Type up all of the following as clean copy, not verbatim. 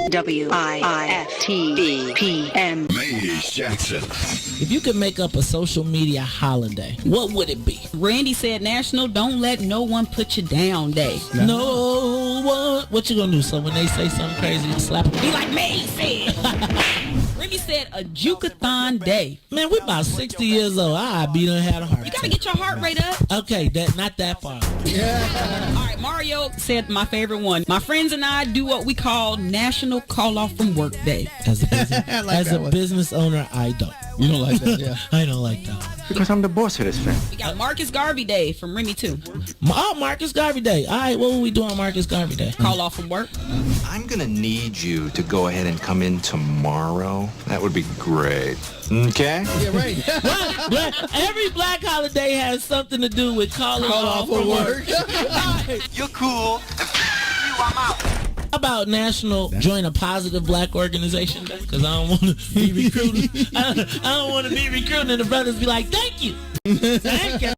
WIFTBPM. Mays Jackson. If you could make up a social media holiday, what would it be? Randy said National Don't Let No One Put You Down Day. No one. What you gonna do? So when they say something crazy, you slap them? Be like me said. Randy said a Jukathon Day. Man, we about 60 years old. I done had a heart You gotta get your heart rate up. Okay, not that far. All right, Mario said my favorite one. My friends and I do what we call National Call Off from Work Day. As a business owner, I don't. You don't like that, yeah. I don't like that. Because I'm the boss of this thing. We got Marcus Garvey Day from Remy too. Oh, Marcus Garvey Day. All right, what will we do on Marcus Garvey Day? Call off from work. I'm going to need you to go ahead and come in tomorrow. That would be great. Okay? Yeah, right. Every black holiday has something to do with calling off from work. You're cool. I'm out. How about National Join a Positive Black Organization Day? Because I don't want to be recruited. I don't want to be recruited and the brothers be like, thank you. Thank you.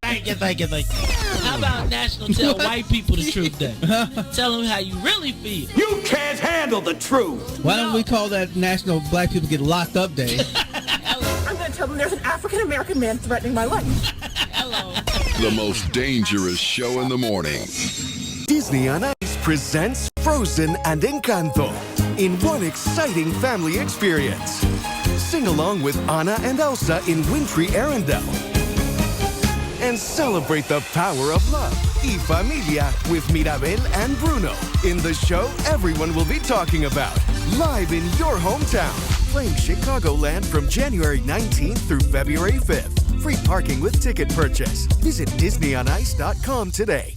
How about National Tell White People the Truth Day? Tell them how you really feel. You can't handle the truth. Why don't we call that National Black People Get Locked Up Day? I'm going to tell them there's an African-American man threatening my life. Hello. The most dangerous show in the morning. Disney on Ice presents Frozen and Encanto in one exciting family experience. Sing along with Anna and Elsa in wintry Arendelle. And celebrate the power of love. Y Familia with Mirabel and Bruno in the show everyone will be talking about. Live in your hometown. Playing Chicagoland from January 19th through February 5th. Free parking with ticket purchase. Visit DisneyOnIce.com today.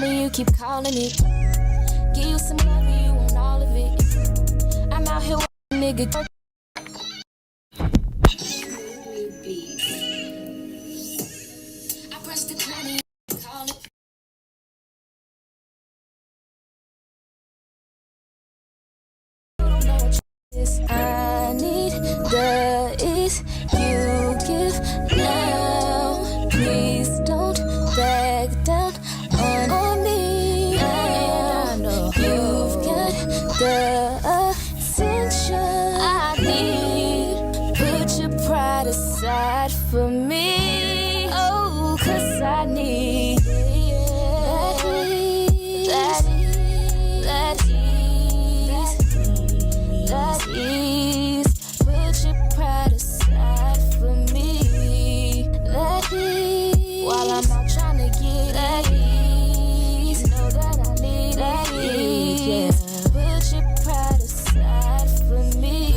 You keep calling me, give you some love and you want all of it. I'm out here with a nigga. I press the crown and you keep calling. You don't know what is. I need the ease you give now. Please don't back down. On me, I know you've got the attention I need. Put your pride aside for me. Oh, 'cause I need that ease. Put your pride aside for me. That ease. While I'm out trying to get that ease. Yeah. Put your pride aside for me,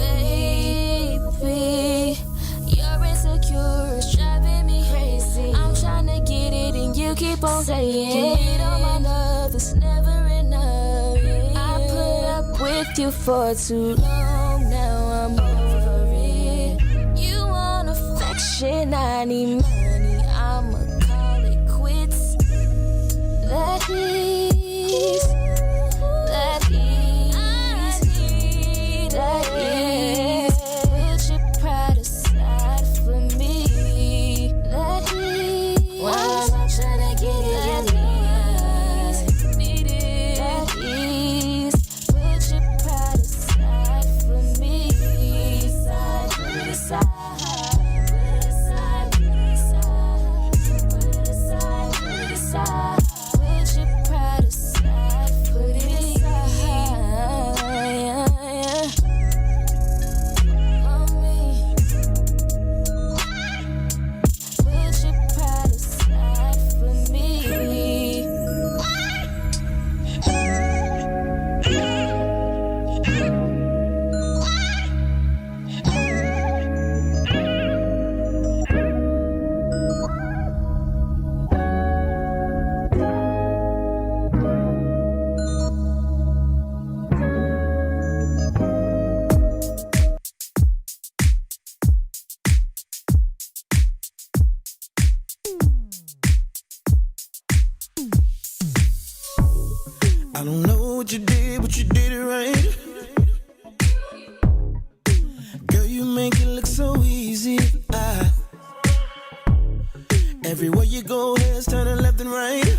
baby. You're insecure, it's driving me crazy. I'm trying to get it and you keep on saying, get all my love, it's never enough. I put up with you for too long, now I'm over it. You want affection, I need money, I'ma call it quits. That is put your pride aside for me. That is while I'm trying to get it. Need it. That is put your pride aside for me. Put it aside. Put it aside. Put it aside. Put it aside. Put it aside. Put your pride I don't know what you did, but you did it right. Girl, you make it look so easy. Everywhere you go, heads turning left and right.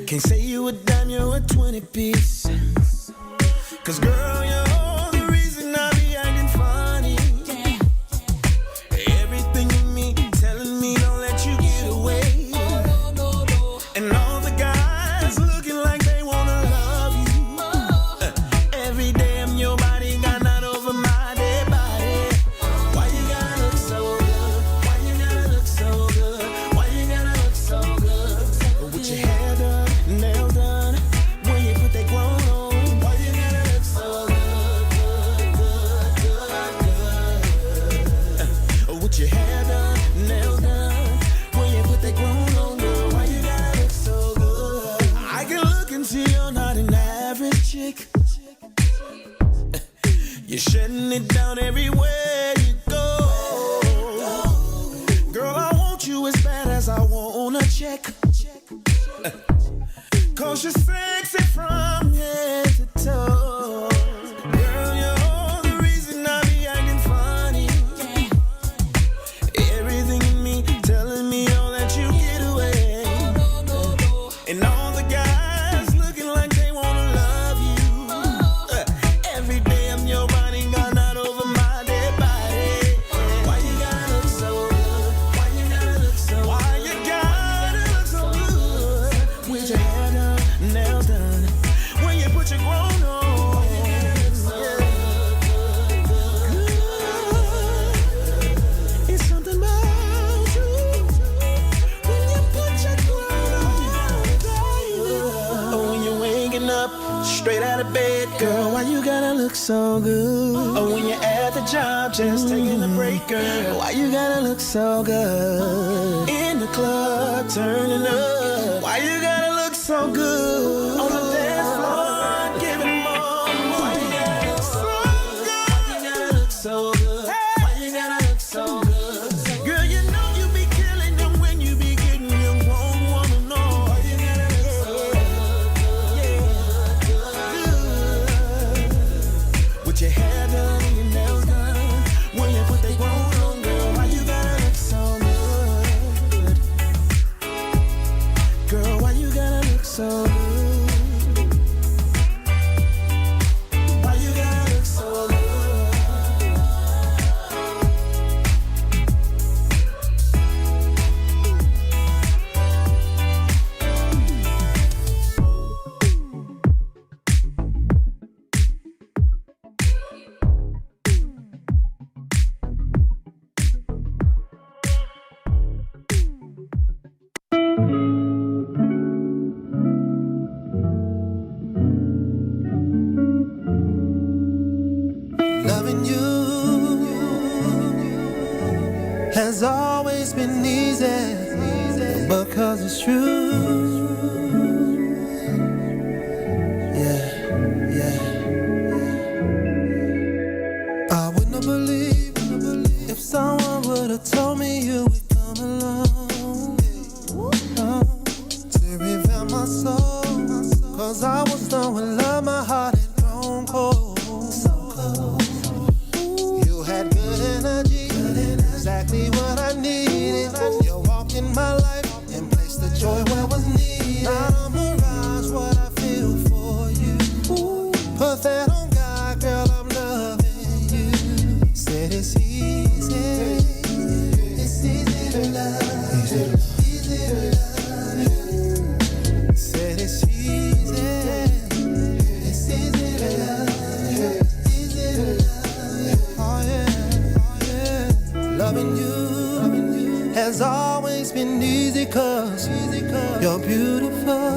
Can't say you a dime, you're a 20-piece. 'Cause girl, you're the reason I be acting funny. Everything in me telling me don't let you get away. And all the guys looking like they wanna love you. Every day I'm your body, got not over my dead body. Why you gotta look so good? Why you gotta look so good? Why you gotta look so good? With your hair done, nails done, when you put that grown on. Why you gotta look so good, good, good, good, good? With your hair done, nails done, when you put that grown on, girl. Why you gotta look so good? I can look and see you're not an average chick. You're shutting it down everywhere you go. Girl, I want you as bad as I want a check. 'Cause you're sexy from head to toe. Girl, you're the reason I be acting funny. Everything in me telling me all that you get away. And all the guys looking like they wanna love you. Every day I'm your body, got not over my dead body. Why you gotta look so good? Why you gotta look so good? Why you gotta look so good? With your hair done, nails done, when you put your grown on. It's something about you when you put your grown on. Oh, when you're waking up straight out of bed, girl, why you gotta look so good? Oh, when you're at the job just taking a break, girl, why you gotta look so good? In the club turning up, why you gotta look so good? On the dance floor giving more. Why you gotta look so good? Why you gotta look so good? Why you gotta look so good? Girl, you know you be killing them when you be getting your grown woman know. Why you gotta look so good? Yeah, good. With your hair done and your nails done, when you put that grown on, girl, why you gotta look so good? Girl, why you gotta look so good? Why you gotta look so good? Loving you has always been easy because it's true. Yeah, yeah. I wouldn't have believed if someone would have told me you would come along to revive my soul. 'Cause I was done with love, my heart had grown cold. You had good energy, exactly what I needed. You walked in my life and placed the joy where was needed. Not a mirage, what I feel for you. Put that on God, girl, I'm loving you. Said it's easy. It's easy to love. Easy to love. Said it's easy. It's easy to love. Easy to love. Oh yeah, oh yeah. Loving you has always been easy 'cause you're beautiful.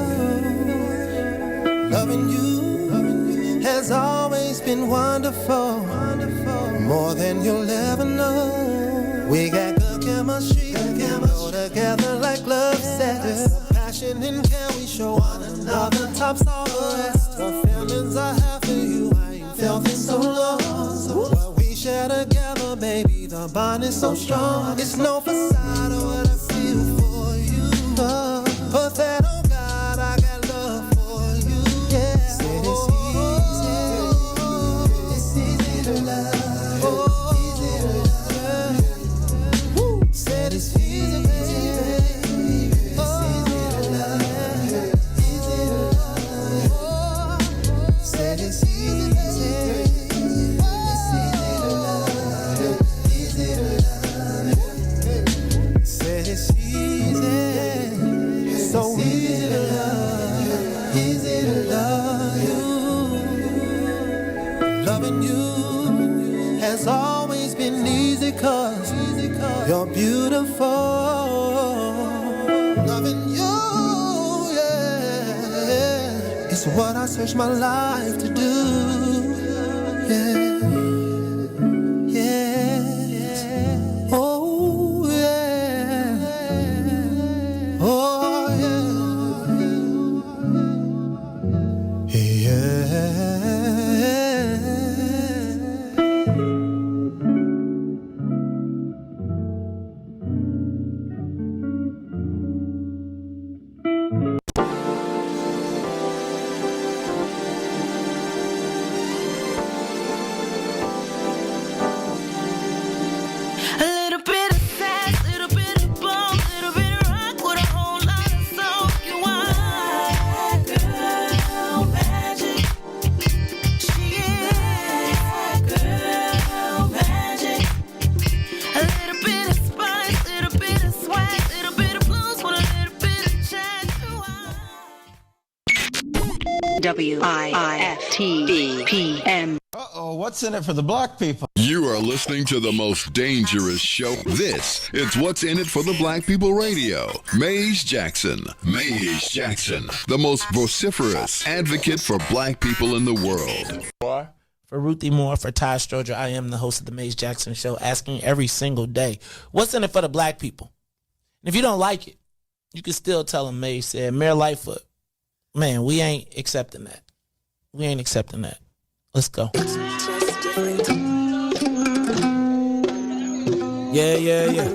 Loving you has always been wonderful, more than you'll ever know. We got good chemistry, go together like love says. Passion and care we show one another, tops all the rest. The feelings I have for you, I ain't felt in so long. What we share together, baby, the bond is so strong. It's no facade of what I feel for you. Put that on God, I got Loving you has always been easy 'cause you're beautiful. Loving you, yeah, it's what I search my life to do. Yeah, yeah, oh yeah, oh yeah, yeah. WIFTBPM. Uh-oh, what's in it for the black people? You are listening to the most dangerous show. This is What's in It for the Black People Radio. Maze Jackson. Maze Jackson, the most vociferous advocate for black people in the world. For Ruthie Moore, for Ty Stroger, I am the host of the Maze Jackson Show, asking every single day, what's in it for the black people? And if you don't like it, you can still tell them Maze said, Mayor Lightfoot, man, we ain't accepting that. We ain't accepting that. Let's go. Yeah, yeah, yeah.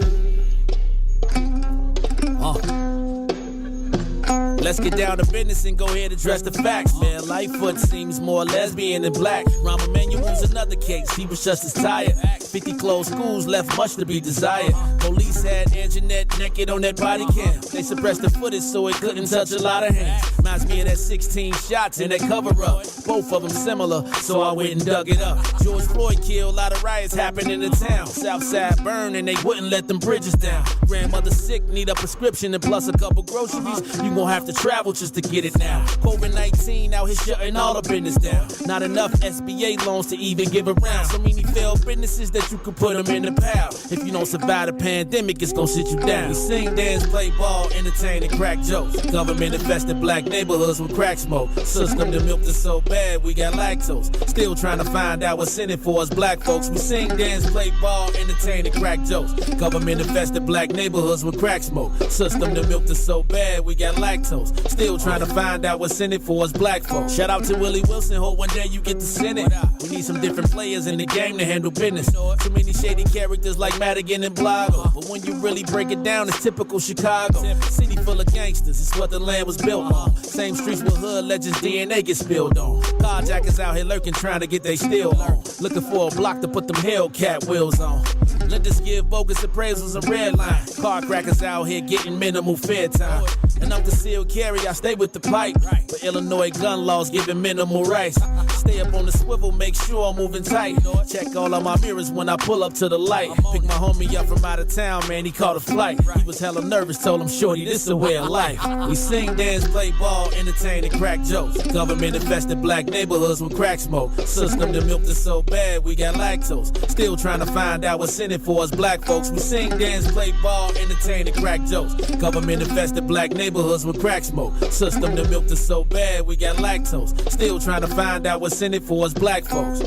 Let's get down to business and go ahead and address the facts, man. Lightfoot seems more lesbian than black. Rahm Emanuel's another case. He was just as tired. 50 closed schools left much to be desired. Police had Anjanette naked on that body cam. They suppressed the footage so it couldn't touch a lot of hands. Reminds me of that 16 shots in that cover-up. Both of them similar, so I went and dug it up. George Floyd killed, a lot of riots happened in the town. Southside burned and they wouldn't let them bridges down. Grandmother sick, need a prescription and plus a couple groceries. You gon' have to travel just to get it now. COVID-19 out here shutting all the business down. Not enough SBA loans to even give around. So many failed businesses that you could put them in the pile. If you don't survive the pandemic, it's gon' sit you down. We sing, dance, play ball, entertain, and crack jokes. Government infested black neighborhoods with crack smoke. System that milked us so bad, we got lactose. Still trying to find out what's in it for us black folks. We sing, dance, play ball, entertain, and crack jokes. Government infested black neighborhoods with crack smoke. System that milked us so bad, we got lactose. Still trying to find out what's in it for us black folks. Shout out to Willie Wilson, hope one day you get to send it. We need some different players in the game to handle business. Too many shady characters like Madigan and Blago. But when you really break it down, it's typical Chicago. City full of gangsters, it's what the land was built on. Same streets with hood legends DNA get spilled on. Carjackers out here lurking trying to get they steal on. Looking for a block to put them Hellcat wheels on. Lenders give bogus appraisals and red line. Car crackers out here getting minimal fair time. And I'm concealed carry, I stay with the pipe. But Illinois gun laws giving minimal rights. Stay up on the swivel, make sure I'm moving tight. Check all of my mirrors when I pull up to the light. Pick my homie up from out of town, man, he caught a flight. He was hella nervous, told him, shorty, this a way of life. We sing, dance, play ball, entertain, and crack jokes. Government infested black neighborhoods with crack smoke. System that milked us so bad, we got lactose. Still trying to find out what's in it for us black folks. We sing, dance, play ball, entertain, and crack jokes. Government infested black neighborhoods with crack smoke. System that milked us so bad, we got lactose. Still trying to find out what's in it for us black folks.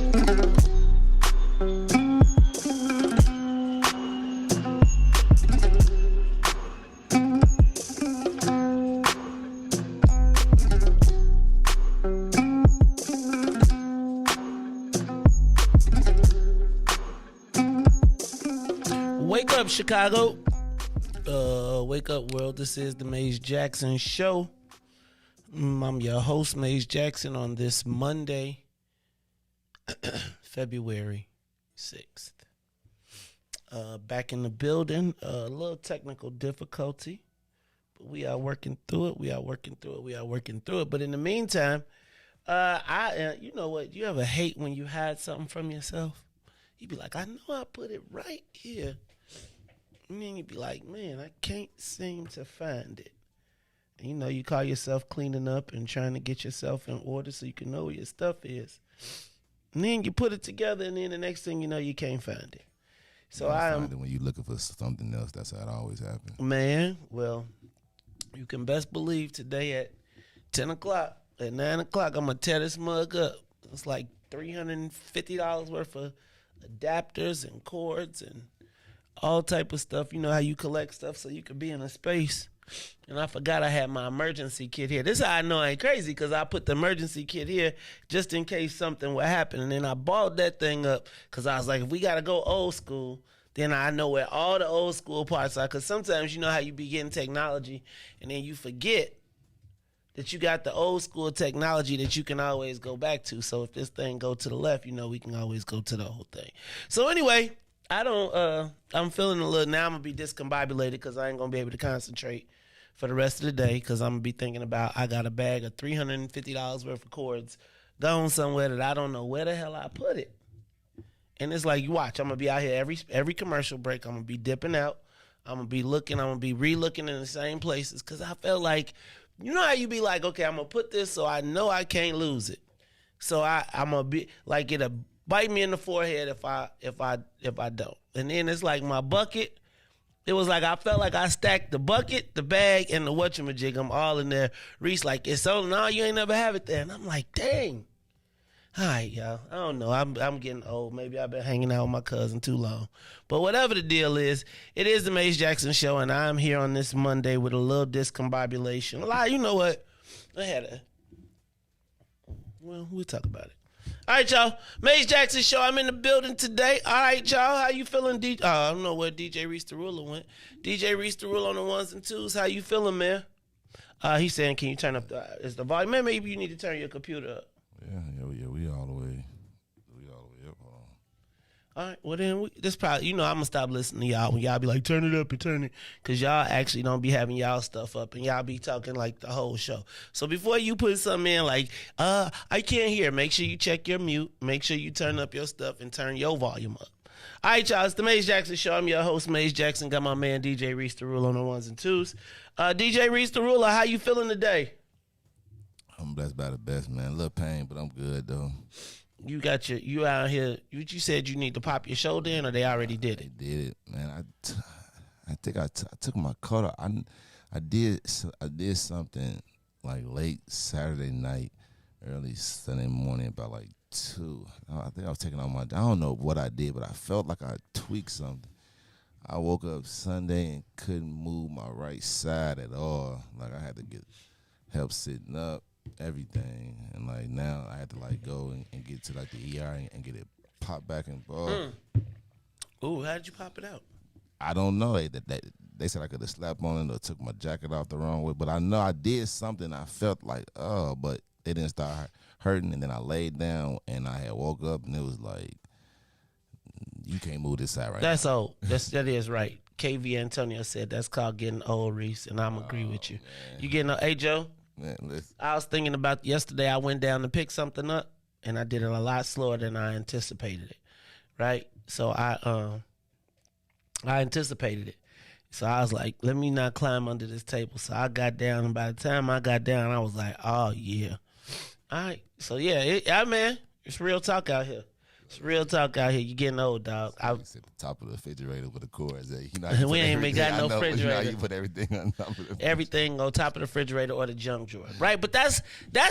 Wake up, Chicago. Wake up, world. This is the Maze Jackson Show. I'm your host, Maze Jackson, on this Monday, February 6th. Back in the building. A little technical difficulty, but we are working through it. We are working through it. But in the meantime, you know what? You ever hate when you hide something from yourself? You be like, I know I put it right here. And then you be like, man, I can't seem to find it. And you know, you call yourself cleaning up and trying to get yourself in order so you can know where your stuff is. And then you put it together, and then the next thing you know, you can't find it. So when you're looking for something else, that's how it always happens. Man, well, you can best believe today at 10 o'clock, at 9 o'clock, I'm going to tear this mug up. It's like $350 worth of adapters and cords and all type of stuff. You know how you collect stuff so you could be in a space. And I forgot I had my emergency kit here. This is how I know I ain't crazy, because I put the emergency kit here just in case something would happen. And then I balled that thing up because I was like, if we got to go old school, then I know where all the old school parts are. Because sometimes you know how you be getting technology and then you forget that you got the old school technology that you can always go back to. So if this thing go to the left, you know we can always go to the whole thing. So anyway, I'm feeling a little, now I'm going to be discombobulated because I ain't going to be able to concentrate for the rest of the day, because I'm going to be thinking about I got a bag of $350 worth of cords gone somewhere that I don't know where the hell I put it. And it's like, you watch, I'm going to be out here every commercial break. I'm going to be dipping out. I'm going to be looking. I'm going to be re-looking in the same places, because I felt like, you know how you be like, okay, I'm going to put this so I know I can't lose it. So I'm going to be like, it'll bite me in the forehead if I don't. And then it's like my bucket. It was like I felt like I stacked the bucket, the bag, and the whatchamajig. I'm all in there. Riis like, it's so, no, you ain't never have it there. And I'm like, dang. All right, y'all. I don't know. I'm getting old. Maybe I've been hanging out with my cousin too long. But whatever the deal is, it is the Mace Jackson Show, and I'm here on this Monday with a little discombobulation. You know what? We'll talk about it. All right, y'all. Mace Jackson Show. I'm in the building today. All right, y'all. How you feeling? I don't know where DJ Riis the Ruler went. DJ Riis the Ruler on the ones and twos. How you feeling, man? He's saying, can you turn up the volume? Man, maybe you need to turn your computer up. Yeah, we all the way up. Hold on. All right, well then, this probably, I'm going to stop listening to y'all when y'all be like, turn it up and turn it, because y'all actually don't be having y'all stuff up, and y'all be talking like the whole show. So before you put something in like, I can't hear, make sure you check your mute, make sure you turn up your stuff and turn your volume up. All right, y'all, it's the Mace Jackson Show. I'm your host, Mace Jackson. Got my man, DJ Riis the Ruler on the ones and twos. DJ Riis the Ruler, how you feeling today? I'm blessed by the best, man. A little pain, but I'm good, though. You out here, you said you need to pop your shoulder in, or they already did it? They did it, man. I think I took my cut off. I did something like late Saturday night, early Sunday morning, about like 2. I think I was taking off I don't know what I did, but I felt like I tweaked something. I woke up Sunday and couldn't move my right side at all. Like I had to get help sitting up. Everything, and like now I had to like go and get to like the ER and get it popped back and Ooh, how did you pop it out? I don't know. They said I could have slapped on it or took my jacket off the wrong way, but I know I did something. I felt like but it didn't start hurting, and then I laid down and I had woke up and it was like, you can't move this side right now. That's old. That is right. KV Antonio said that's called getting old, Riis, and I'm agree with you. Man. You getting old? Hey, Joe. Man, I was thinking about yesterday. I went down to pick something up, and I did it a lot slower than I anticipated it. Right, so I anticipated it. So I was like, let me not climb under this table. So I got down, and by the time I got down, I was like, oh yeah. All right, so yeah, man, it's real talk out here. It's real talk out here. You getting old, dog. I was at the top of the refrigerator with the cords. We ain't got no refrigerator. You put everything on top of the refrigerator. Everything on top of the refrigerator or the junk drawer, right? But that's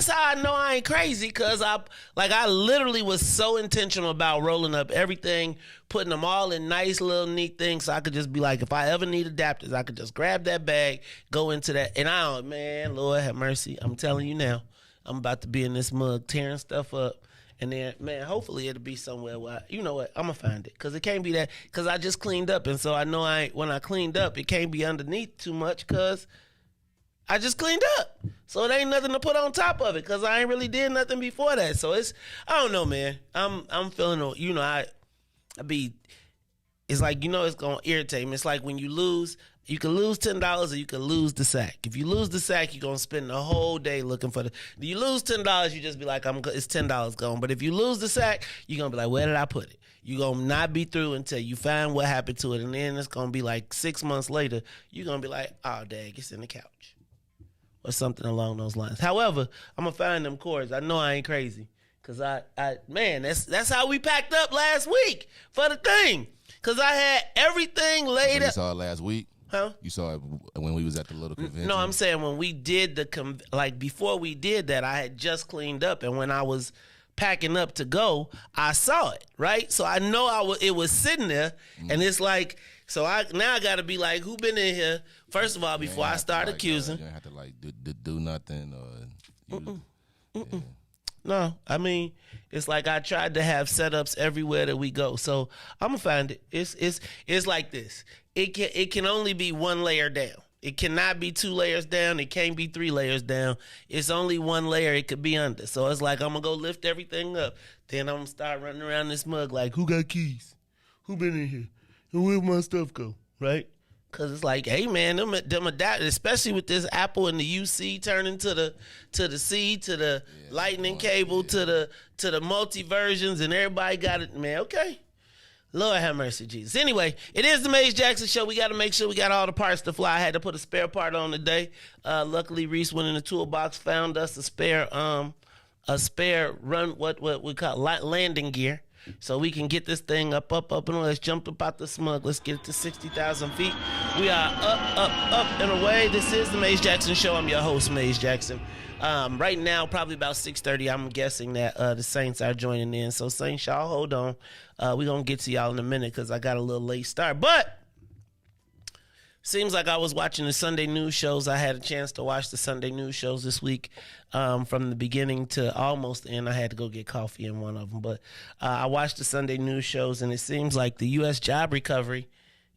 how I know I ain't crazy, because I literally was so intentional about rolling up everything, putting them all in nice little neat things, so I could just be like, if I ever need adapters, I could just grab that bag, go into that, and man, Lord have mercy. I'm telling you now, I'm about to be in this mug tearing stuff up. And then, man, hopefully it'll be somewhere where, you know what, I'm going to find it. Because it can't be that, because I just cleaned up. And so I know when I cleaned up, it can't be underneath too much because I just cleaned up. So it ain't nothing to put on top of it because I ain't really did nothing before that. So I don't know, man. I'm feeling, it's like, it's going to irritate me. It's like when you lose, you can lose $10 or you can lose the sack. If you lose the sack, you're going to spend the whole day looking for you lose $10, you just be like, it's $10 gone. But if you lose the sack, you're going to be like, where did I put it? You're going to not be through until you find what happened to it. And then it's going to be like 6 months later, you're going to be like, oh, dang, it's in the couch. Or something along those lines. However, I'm going to find them cords. I know I ain't crazy. Cause man, that's how we packed up last week for the thing. Cause I had everything laid up. You saw it last week? Huh? You saw it when we was at the little convention? No, I'm saying when we did before we did that, I had just cleaned up, and when I was packing up to go, I saw it, right? So I know it was sitting there, and it's like, so I got to be like, who been in here? First of all, before I start accusing. You don't have to like do nothing or. No, I mean, it's like I tried to have setups everywhere that we go. So I'm gonna find it. It's like this. It can only be one layer down. It cannot be 2 layers down. It can't be 3 layers down. It's only 1 layer it could be under. So it's like I'm going to go lift everything up. Then I'm going to start running around this mug like, who got keys? Who been in here? And where my stuff go? Right? Because it's like, hey, man, them adapters, especially with this Apple and the UC turning to the C, to the lightning cable, to the multi-versions, and everybody got it. Man, okay. Lord have mercy, Jesus. Anyway, it is the Maze Jackson Show. We got to make sure we got all the parts to fly. I had to put a spare part on today. Luckily, Riis went in the toolbox, found us a spare run, what we call landing gear, so we can get this thing up, and let's jump up out the smug. Let's get it to 60,000 feet. We are up and away. This is the Maze Jackson Show. I'm your host, Maze Jackson. Right now, probably about 6:30, I'm guessing that the Saints are joining in. So, Saints, y'all hold on. We're going to get to y'all in a minute because I got a little late start. But seems like I was watching the Sunday news shows. I had a chance to watch the Sunday news shows this week from the beginning to almost the end. I had to go get coffee in one of them. But I watched the Sunday news shows, and it seems like the U.S. job recovery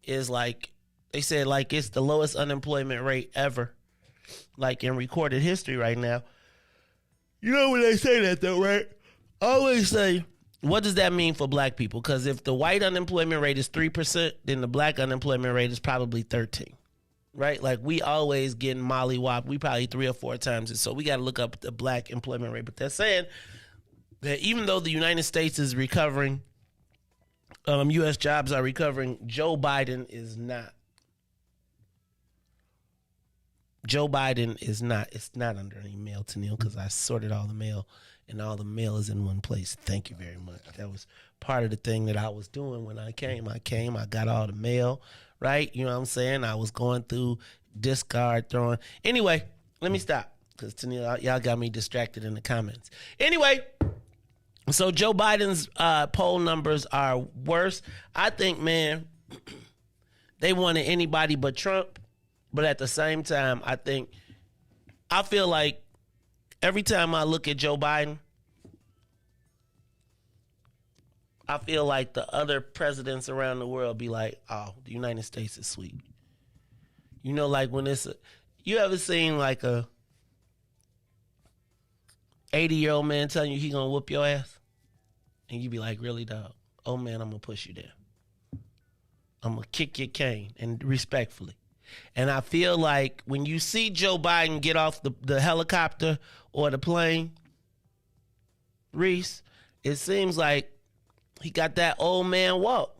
is like, they said like it's the lowest unemployment rate ever, like in recorded history right now. You know when they say that though, right? I always say, what does that mean for black people? Because if the white unemployment rate is 3%, then the black unemployment rate is probably 13%, right? Like we always getting mollywopped. We probably 3 or 4 times it. So we got to look up the black employment rate. But they're saying that even though the United States is recovering, U.S. jobs are recovering, Joe Biden is not. Joe Biden is not. It's not under any mail to Neil because I sorted all the mail. And all the mail is in one place. Thank you very much. That was part of the thing that I was doing when I came. I got all the mail, right? You know what I'm saying? I was going through discard, throwing. Anyway, let me stop because y'all got me distracted in the comments. Anyway, so Joe Biden's poll numbers are worse. I think, man, they wanted anybody but Trump. But at the same time, I feel like every time I look at Joe Biden, I feel like the other presidents around the world be like, oh, the United States is sweet. You know, like when you ever seen like a 80-year-old man telling you he gonna whoop your ass? And you be like, really, dog? Oh, man, I'm gonna push you down. I'm gonna kick your cane, and respectfully. And I feel like when you see Joe Biden get off the helicopter or the plane, Riis, it seems like he got that old man walk,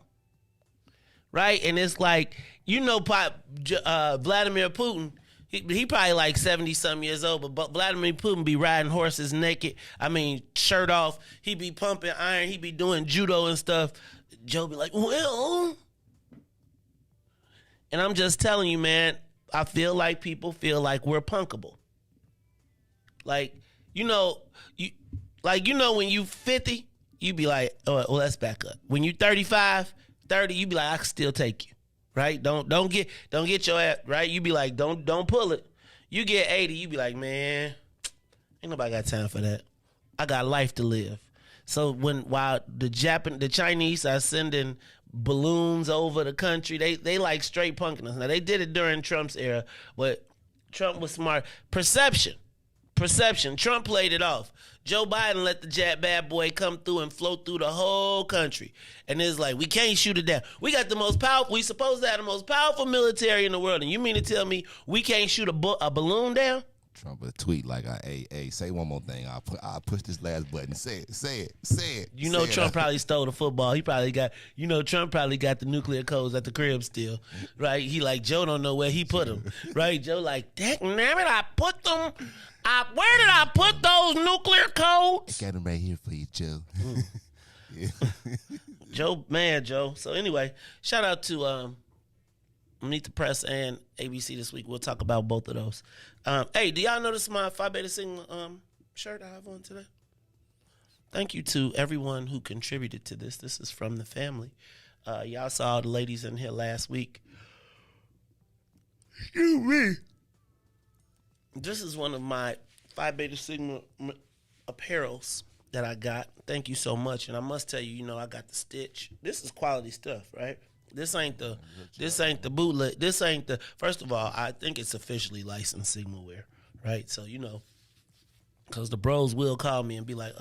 right? And it's like, you know, Vladimir Putin, he probably like 70-something years old, but Vladimir Putin be riding horses naked. I mean, shirt off. He be pumping iron. He be doing judo and stuff. Joe be like, well... And I'm just telling you, man, I feel like people feel like we're punkable. Like, you know, when you 50, you be like, oh, well, let's back up. When you 35, 30, you be like, I can still take you, right? Don't get your ass, right? You be like, don't pull it. You get 80, you be like, man, ain't nobody got time for that. I got life to live. So while the Chinese are sending balloons over the country, they like straight punking us. Now they did it during Trump's era, but Trump was smart. Perception. Trump played it off. Joe Biden let the bad boy come through and float through the whole country. And it's like, we can't shoot it down. We got the most powerful, we supposed to have the most powerful military in the world. And you mean to tell me we can't shoot a balloon down? Trump a tweet like, "Hey, say one more thing. I'll push this last button. Say it. You know, Trump probably stole the football. He probably got, Trump probably got the nuclear codes at the crib still, right? He like, Joe don't know where he put them, right? Joe like, damn it, I put them. Where did I put those nuclear codes? I got them right here for you, Joe. Yeah. Joe. So anyway, shout out to Meet the Press and ABC this week. We'll talk about both of those. Hey, do y'all notice my Phi Beta Sigma shirt I have on today? Thank you to everyone who contributed to this. This is from the family. Y'all saw the ladies in here last week. Excuse me. This is one of my Phi Beta Sigma apparels that I got. Thank you so much. And I must tell you, I got the stitch. This is quality stuff, right? This ain't the bootleg. This ain't the, first of all, I think it's officially licensed Sigma wear, right? So, because the bros will call me and be like,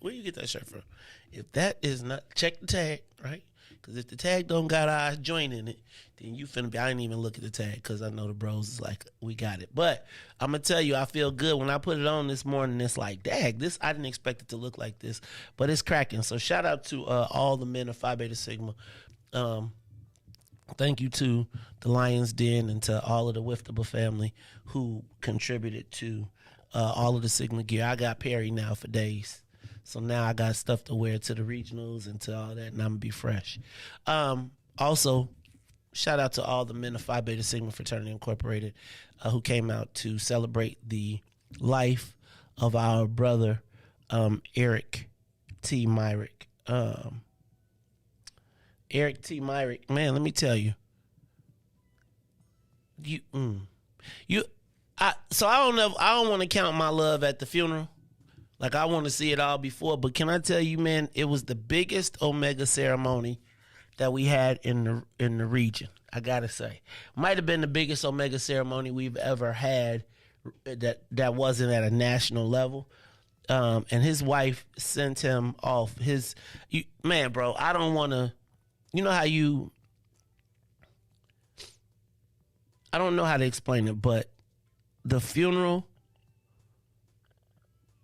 where you get that shirt from? If that is not, check the tag, right? Because if the tag don't got our joint in it, then you finna be, I didn't even look at the tag because I know the bros is like, we got it. But I'm going to tell you, I feel good. When I put it on this morning, it's like, dang, I didn't expect it to look like this. But it's cracking. So shout out to all the men of Phi Beta Sigma. Thank you to the Lion's Den and to all of the Wiftable family who contributed to all of the Sigma gear. I got Perry now for days. So now I got stuff to wear to the regionals and to all that, and I'm going to be fresh. Also, shout out to all the men of Phi Beta Sigma Fraternity Incorporated who came out to celebrate the life of our brother, Eric T. Myrick. Eric T. Myrick, man, let me tell you. So I don't know. I don't want to count my love at the funeral. Like, I want to see it all before. But can I tell you, man, it was the biggest Omega ceremony that we had in the region. I gotta say, might have been the biggest Omega ceremony we've ever had that wasn't at a national level. And his wife sent him off. Man, bro, I don't want to. You know how I don't know how to explain it, but the funeral,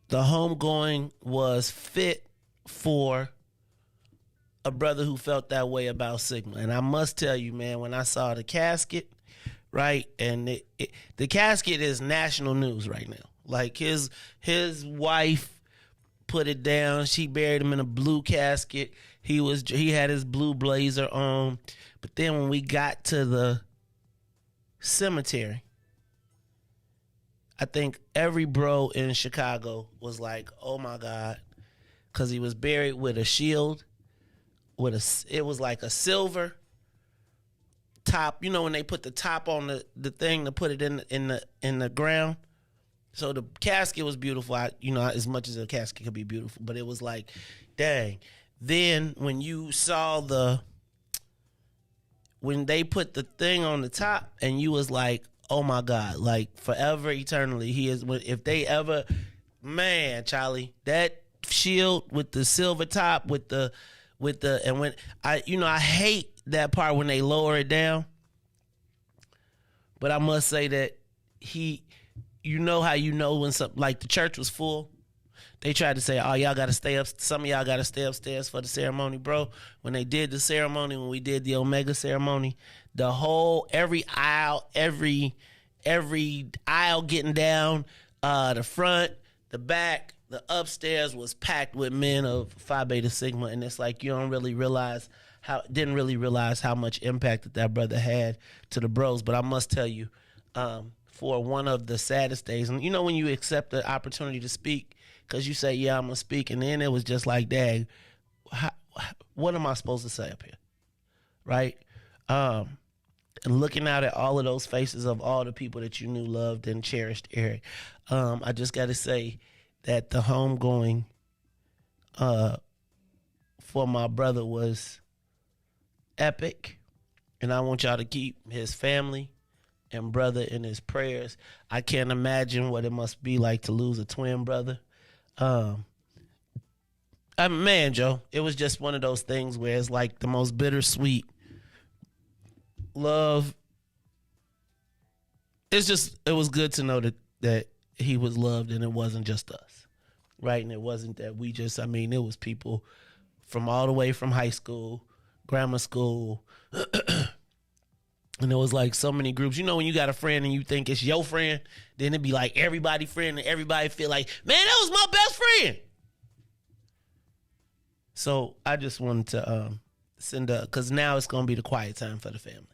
the homegoing was fit for a brother who felt that way about Sigma. And I must tell you, man, when I saw the casket, right, and the casket is national news right now. Like, his wife put it down. She buried him in a blue casket. He had his blue blazer on. But then when we got to the cemetery, I think every bro in Chicago was like, oh my God, because he was buried with a shield, it was like a silver top. You know when they put the top on the thing to put it in the ground. So the casket was beautiful. As much as a casket could be beautiful, but it was like, dang. Then when you saw when they put the thing on the top, and you was like, oh my God, like forever, eternally, he is. If they ever, man, Charlie, that shield with the silver top and when I hate that part when they lower it down, but I must say that how when something like the church was full. They tried to say, oh, y'all got to stay up. Some of y'all got to stay upstairs for the ceremony, bro. When they did the ceremony, when we did the Omega ceremony, every aisle getting down, the front, the back, the upstairs was packed with men of Phi Beta Sigma. And it's like, you didn't really realize how much impact that brother had to the bros. But I must tell you, for one of the saddest days, and when you accept the opportunity to speak, because you say, yeah, I'm going to speak. And then it was just like, dang, what am I supposed to say up here? Right? And looking out at all of those faces of all the people that you knew, loved, and cherished Eric, I just got to say that the homegoing for my brother was epic. And I want y'all to keep his family and brother in his prayers. I can't imagine what it must be like to lose a twin brother. Man, Joe, it was just one of those things where it's like the most bittersweet love. It was good to know that that he was loved and it wasn't just us, right? And it wasn't that we just, I mean, it was people from all the way from high school, grammar school, and it was like so many groups. You know when you got a friend and you think it's your friend, then it'd be like everybody friend and everybody feel like, man, that was my best friend. So I just wanted to send because now it's going to be the quiet time for the family.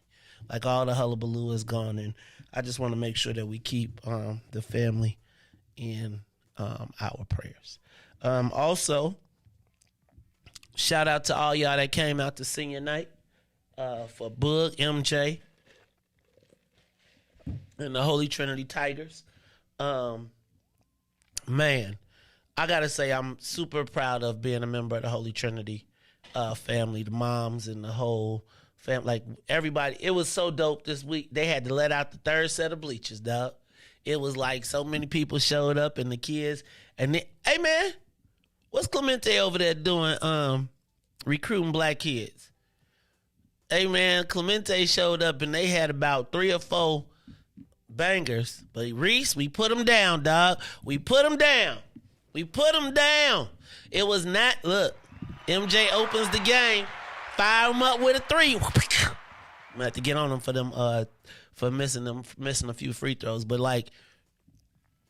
Like all the hullabaloo is gone, and I just want to make sure that we keep the family in our prayers. Also, shout out to all y'all that came out to senior night for Boog, MJ, and the Holy Trinity Tigers. Man, I got to say I'm super proud of being a member of the Holy Trinity family, the moms and the whole family. Like everybody, it was so dope this week. They had to let out the third set of bleachers, dog. It was like so many people showed up and the kids. And then, hey, man, what's Clemente over there doing recruiting black kids? Hey, man, Clemente showed up and they had about 3 or 4 bangers. But Riis, we put them down, dog. We put them down. We put them down. It was not, look, MJ opens the game, fire him up with a 3. I'm going to have to get on him for them, for missing a few free throws. But, like,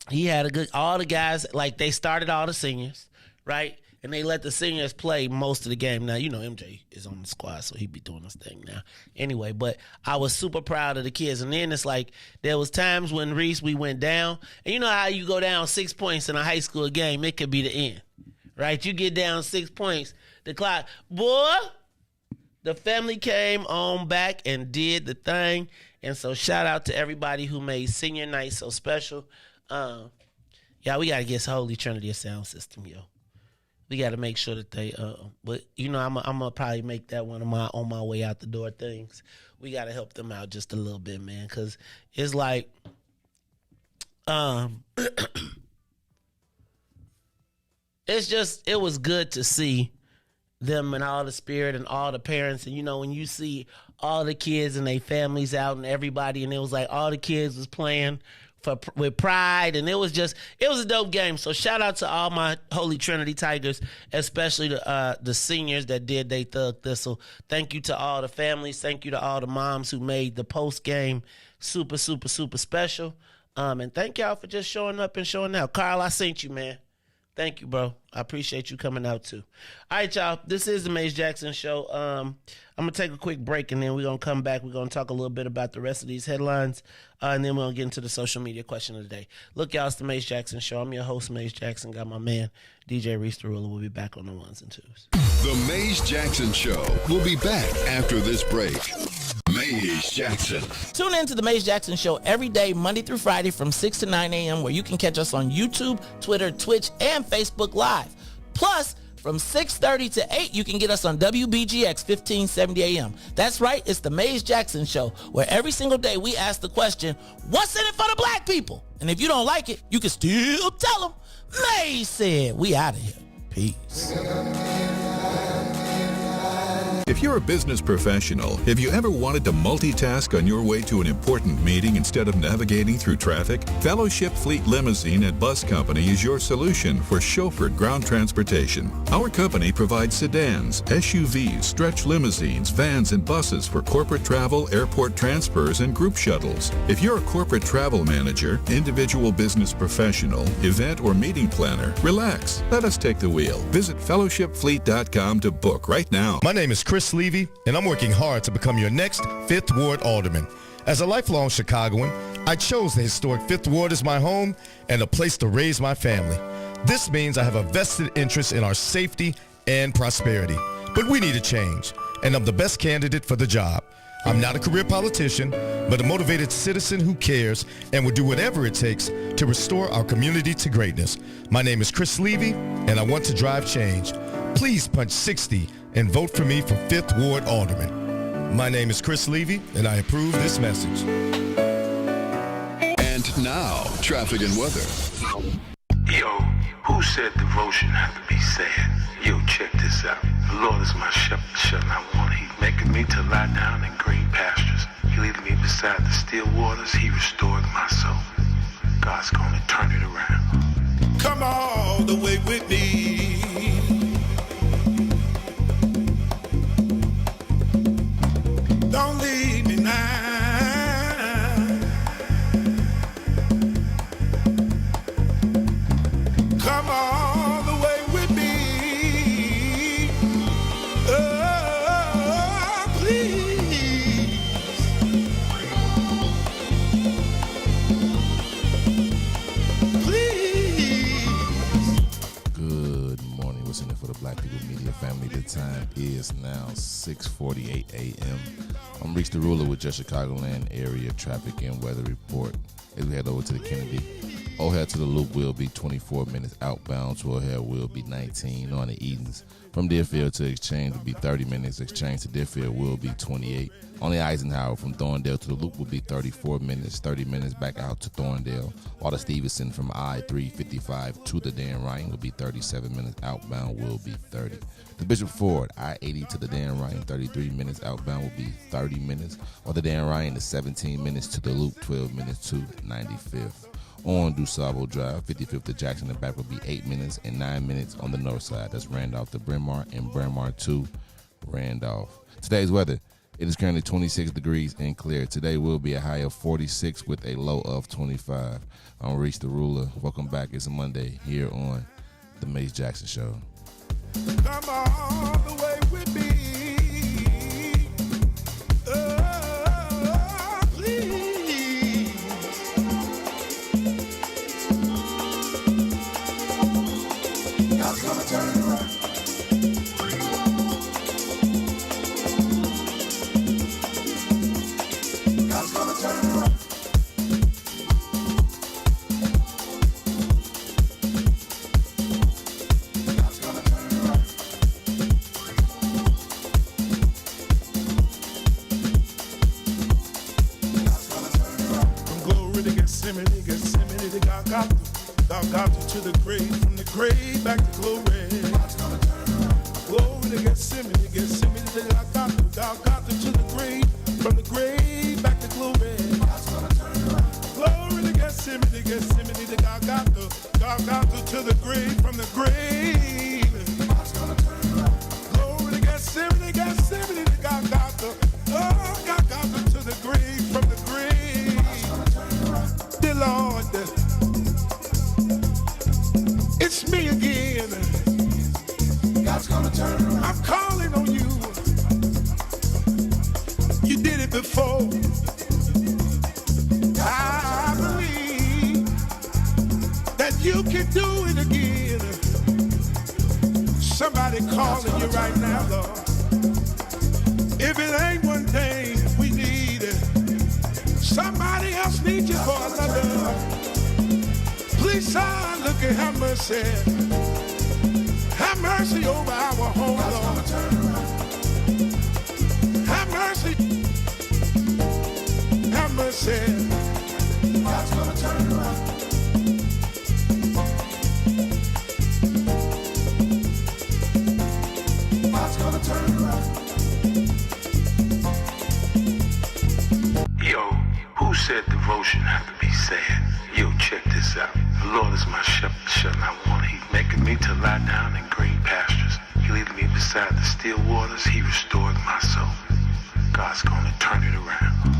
he had all the guys, like, they started all the seniors, right? And they let the seniors play most of the game. Now, you know, MJ is on the squad, so he be doing his thing now. Anyway, but I was super proud of the kids. And then it's like there was times when Riis, we went down. And you know how you go down 6 points in a high school game, it could be the end, right? You get down 6 points, the clock, boy, the family came on back and did the thing. And so shout out to everybody who made senior night so special. Yeah, we got to get Holy Trinity a sound system, yo. We got to make sure that they, but you know, I'm gonna probably make that one of my on my way out the door things. We got to help them out just a little bit, man, because it's like, it was good to see them and all the spirit and all the parents. And, you know, when you see all the kids and their families out and everybody, and it was like all the kids was playing with pride, and it was a dope game. So shout out to all my Holy Trinity Tigers, especially the seniors that did they Thug Thistle. Thank you to all the families. Thank you to all the moms who made the post game super, super, super special. And thank y'all for just showing up and showing out. Carl, I sent you, man. Thank you, bro. I appreciate you coming out, too. All right, y'all. This is the Mace Jackson Show. I'm going to take a quick break, and then we're going to come back. We're going to talk a little bit about the rest of these headlines, and then we're going to get into the social media question of the day. Look, y'all, it's the Mace Jackson Show. I'm your host, Mace Jackson. Got my man, DJ Riis the Ruler. We'll be back on the 1s and 2s. The Mace Jackson Show. We'll be back after this break. Mace Jackson. Tune in to the Mace Jackson Show every day, Monday through Friday from 6 to 9 a.m., where you can catch us on YouTube, Twitter, Twitch, and Facebook Live. Plus, from 6:30 to 8, you can get us on WBGX 1570 a.m. That's right, it's the Mace Jackson Show, where every single day we ask the question, what's in it for the black people? And if you don't like it, you can still tell them, Mace said. We out of here. Peace. If you're a business professional, have you ever wanted to multitask on your way to an important meeting instead of navigating through traffic? Fellowship Fleet Limousine and Bus Company is your solution for chauffeured ground transportation. Our company provides sedans, SUVs, stretch limousines, vans, and buses for corporate travel, airport transfers, and group shuttles. If you're a corporate travel manager, individual business professional, event or meeting planner, relax. Let us take the wheel. Visit fellowshipfleet.com to book right now. My name is Chris Levy, and I'm working hard to become your next 5th Ward Alderman. As a lifelong Chicagoan, I chose the historic 5th Ward as my home and a place to raise my family. This means I have a vested interest in our safety and prosperity. But we need a change, and I'm the best candidate for the job. I'm not a career politician, but a motivated citizen who cares and will do whatever it takes to restore our community to greatness. My name is Chris Levy, and I want to drive change. Please punch 60 and vote for me for 5th Ward Alderman. My name is Chris Levy, and I approve this message. And now, traffic and weather. Yo, who said devotion had to be sad? Yo, check this out. The Lord is my shepherd, and I want. He's making me to lie down in green pastures. He leading me beside the still waters. He restored my soul. God's gonna turn it around. Come all the way with me. Don't leave me now. Come all the way with me. Oh, please. Please. Good morning. What's in it for the Black People Media family? The time is now 6:48 a.m. I'm Riis the Ruler with just Chicagoland area traffic and weather report. As we head over to the Kennedy, O'Hare to the Loop will be 24 minutes outbound to O'Hare will be 19 on the Edens. From Deerfield to Exchange will be 30 minutes. Exchange to Deerfield will be 28. On the Eisenhower from Thorndale to the Loop will be 34 minutes. 30 minutes back out to Thorndale. While the Stevenson from I-355 to the Dan Ryan will be 37 minutes. Outbound will be 30. The Bishop Ford, I-80 to the Dan Ryan, 33 minutes. Outbound will be 30 minutes. Or the Dan Ryan is 17 minutes to the Loop, 12 minutes to 95th. On DuSable Drive, 55th to Jackson and back will be 8 minutes and 9 minutes on the north side. That's Randolph to Bryn Mawr and Bryn Mawr to Randolph. Today's weather, it is currently 26 degrees and clear. Today will be a high of 46 with a low of 25. I'm Riis the Ruler. Welcome back. It's a Monday here on The Mace Jackson Show. Come all the way with me. Oh, please. God's gonna turn it around. God's gonna turn it around. Gethsemane, the Golgotha to the grave, from the grave back to glory. Glory to Gethsemane, the Golgotha to the grave, from the grave back to glory. Glory to Gethsemane, the Golgotha to the grave, from the grave. Glory to Gethsemane, the Golgotha, oh, Golgotha to the grave, from the grave. Dear Lord, it's me again. God's gonna turn around. I'm calling on you. You did it before. I believe that you can do it again. Somebody calling you right now, Lord. If it ain't one thing we need, somebody else needs you for another. Please, son, look and have mercy. Have mercy over our home, Lord. Have mercy. Have mercy. God's gonna turn around. God's gonna turn around. Yo, who said devotion have to be sad? Yo, check this out. The Lord is my shepherd, and I want. He's making me to lie down in green pastures. He leads me beside the still waters. He restores my soul. God's gonna turn it around.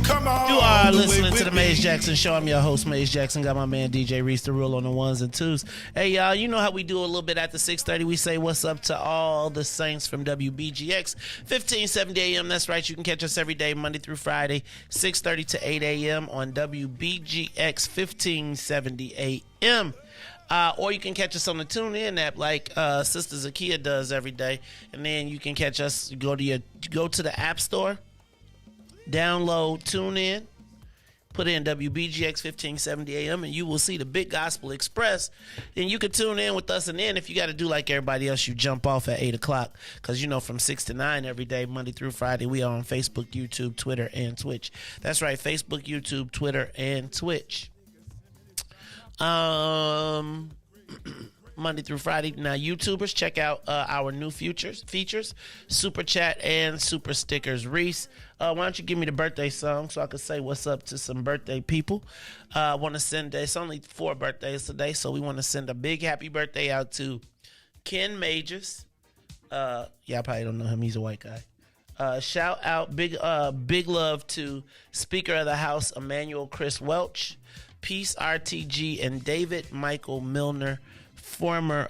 Come on. You are listening to the Mace Jackson Show. I'm your host, Mace Jackson. Got my man DJ Riis the Rule on the ones and twos. Hey, y'all, you know how we do a little bit after 6:30. We say what's up to all the saints from WBGX 1570 a.m. That's right. You can catch us every day, Monday through Friday, 6:30 to 8 a.m. on WBGX 1570 a.m. Or you can catch us on the TuneIn app like Sister Zakia does every day. And then you can catch us, go to the App Store, download TuneIn, put in WBGX 1570 AM, and you will see the Big Gospel Express. Then you can tune in with us, and then if you got to do like everybody else, you jump off at 8 o'clock. Because, from 6 to 9 every day, Monday through Friday, we are on Facebook, YouTube, Twitter, and Twitch. That's right, Facebook, YouTube, Twitter, and Twitch. Monday through Friday. Now, YouTubers, check out our new features, Super Chat and Super Stickers. Riis, why don't you give me the birthday song so I can say what's up to some birthday people? I want to send, it's only 4 birthdays today, so we want to send a big happy birthday out to Ken Majors. I probably don't know him. He's a white guy. Shout out, big love to Speaker of the House, Emmanuel Chris Welch, Peace RTG, and David Michael Milner, former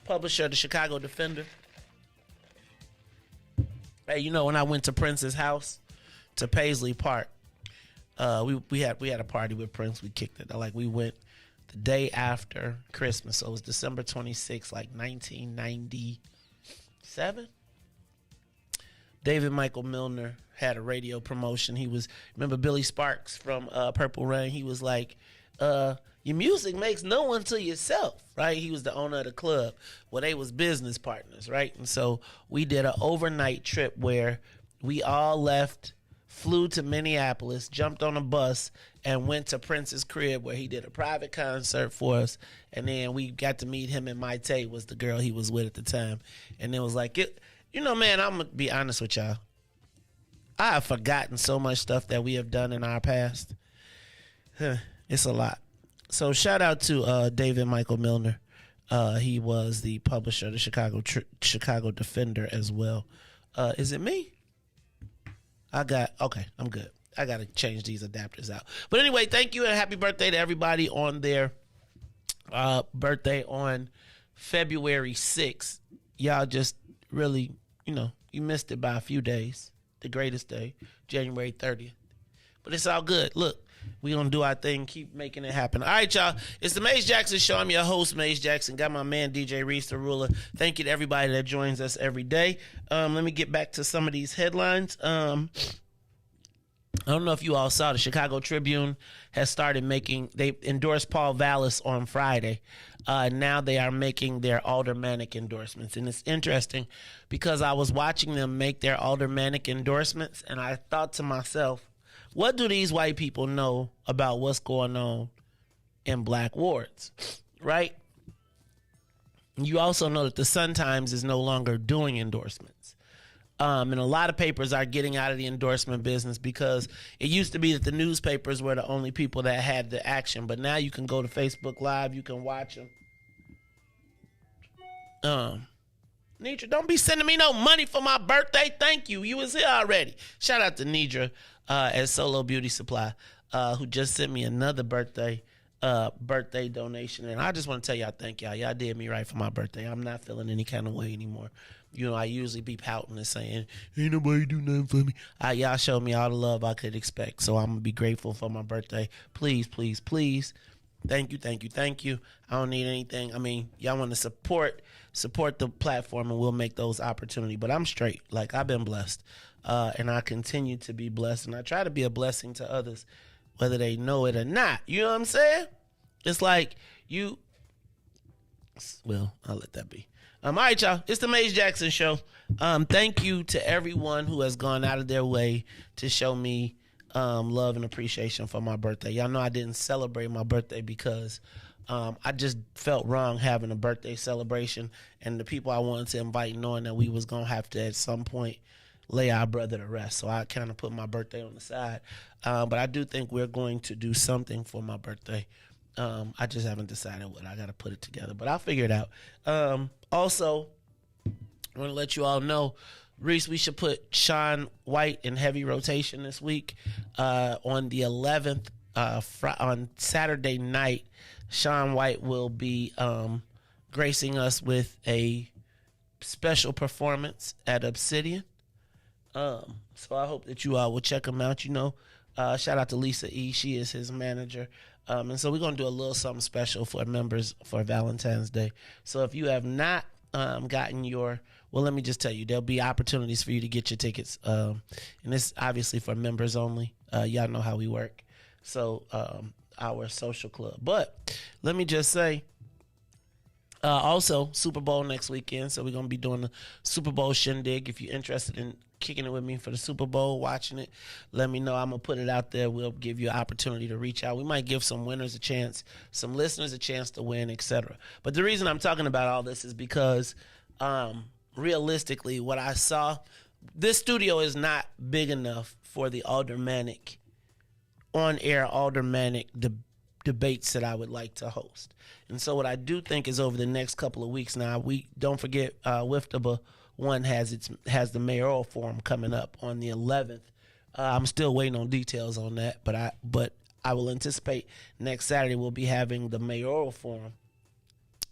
publisher of the Chicago Defender. Hey, when I went to Prince's house to Paisley Park, we had a party with Prince. We kicked it. We went the day after Christmas, so it was December 26th, 1997. David Michael Milner had a radio promotion. Remember Billy Sparks from Purple Rain? He was like, your music makes no one to yourself, right? He was the owner of the club. Well, they was business partners, right? And so we did an overnight trip where we all flew to Minneapolis, jumped on a bus, and went to Prince's crib where he did a private concert for us. And then we got to meet him, and Maite was the girl he was with at the time. And it was like, man, I'm going to be honest with y'all. I have forgotten so much stuff that we have done in our past. It's a lot. So shout out to David Michael Milner. He was the publisher of the Chicago Defender as well. Is it me? Okay, I'm good. I got to change these adapters out. But anyway, thank you and happy birthday to everybody on their birthday on February 6th. Y'all just really, you missed it by a few days. The greatest day, January 30th. But it's all good. Look, we going to do our thing, keep making it happen. All right, y'all. It's the Maze Jackson Show. I'm your host, Maze Jackson. Got my man, DJ Riis, the ruler. Thank you to everybody that joins us every day. Let me get back to some of these headlines. I don't know if you all saw, the Chicago Tribune has started they endorsed Paul Vallis on Friday. Now they are making their Aldermanic endorsements. And it's interesting because I was watching them make their Aldermanic endorsements, and I thought to myself, what do these white people know about what's going on in black wards, right? You also know that the Sun-Times is no longer doing endorsements. And a lot of papers are getting out of the endorsement business because it used to be that the newspapers were the only people that had the action. But now you can go to Facebook Live. You can watch them. Nidra, don't be sending me no money for my birthday. Thank you. You was here already. Shout out to Nidra at Solo Beauty Supply who just sent me another birthday donation. And I just want to tell y'all thank y'all. Y'all did me right for my birthday. I'm not feeling any kind of way anymore. I usually be pouting and saying, ain't nobody do nothing for me. Y'all showed me all the love I could expect. So I'm going to be grateful for my birthday. Please, please, please. Thank you, thank you, thank you. I don't need anything. I mean, y'all want to support the platform and we'll make those opportunities. But I'm straight. I've been blessed. And I continue to be blessed. And I try to be a blessing to others, whether they know it or not. You know what I'm saying? It's like well, I'll let that be. All right, y'all. It's the Maze Jackson Show. Thank you to everyone who has gone out of their way to show me love and appreciation for my birthday. Y'all know I didn't celebrate my birthday because I just felt wrong having a birthday celebration, and the people I wanted to invite knowing that we was going to have to at some point lay our brother to rest. So I kind of put my birthday on the side. But I do think we're going to do something for my birthday. I just haven't decided what. I got to put it together, but I'll figure it out. Also, I want to let you all know, Riis, we should put Sean White in heavy rotation this week. On the 11th, on Saturday night, Sean White will be gracing us with a special performance at Obsidian. So I hope that you all will check him out. Shout out to Lisa E. She is his manager. And so we're going to do a little something special for members for Valentine's Day. So if you have not gotten let me just tell you, there'll be opportunities for you to get your tickets. And it's obviously for members only. Y'all know how we work. So our social club. But let me just say, Also, Super Bowl next weekend, so we're going to be doing the Super Bowl shindig. If you're interested in kicking it with me for the Super Bowl, watching it, let me know. I'm going to put it out there. We'll give you an opportunity to reach out. We might give some winners a chance, some listeners a chance to win, etc. But the reason I'm talking about all this is because realistically, what I saw, this studio is not big enough for the Aldermanic, on-air Aldermanic debates that I would like to host. And so what I do think is over the next couple of weeks now, we don't forget WIFTABA 1 has the mayoral forum coming up on the 11th. I'm still waiting on details on that, but I will anticipate next Saturday we'll be having the mayoral forum.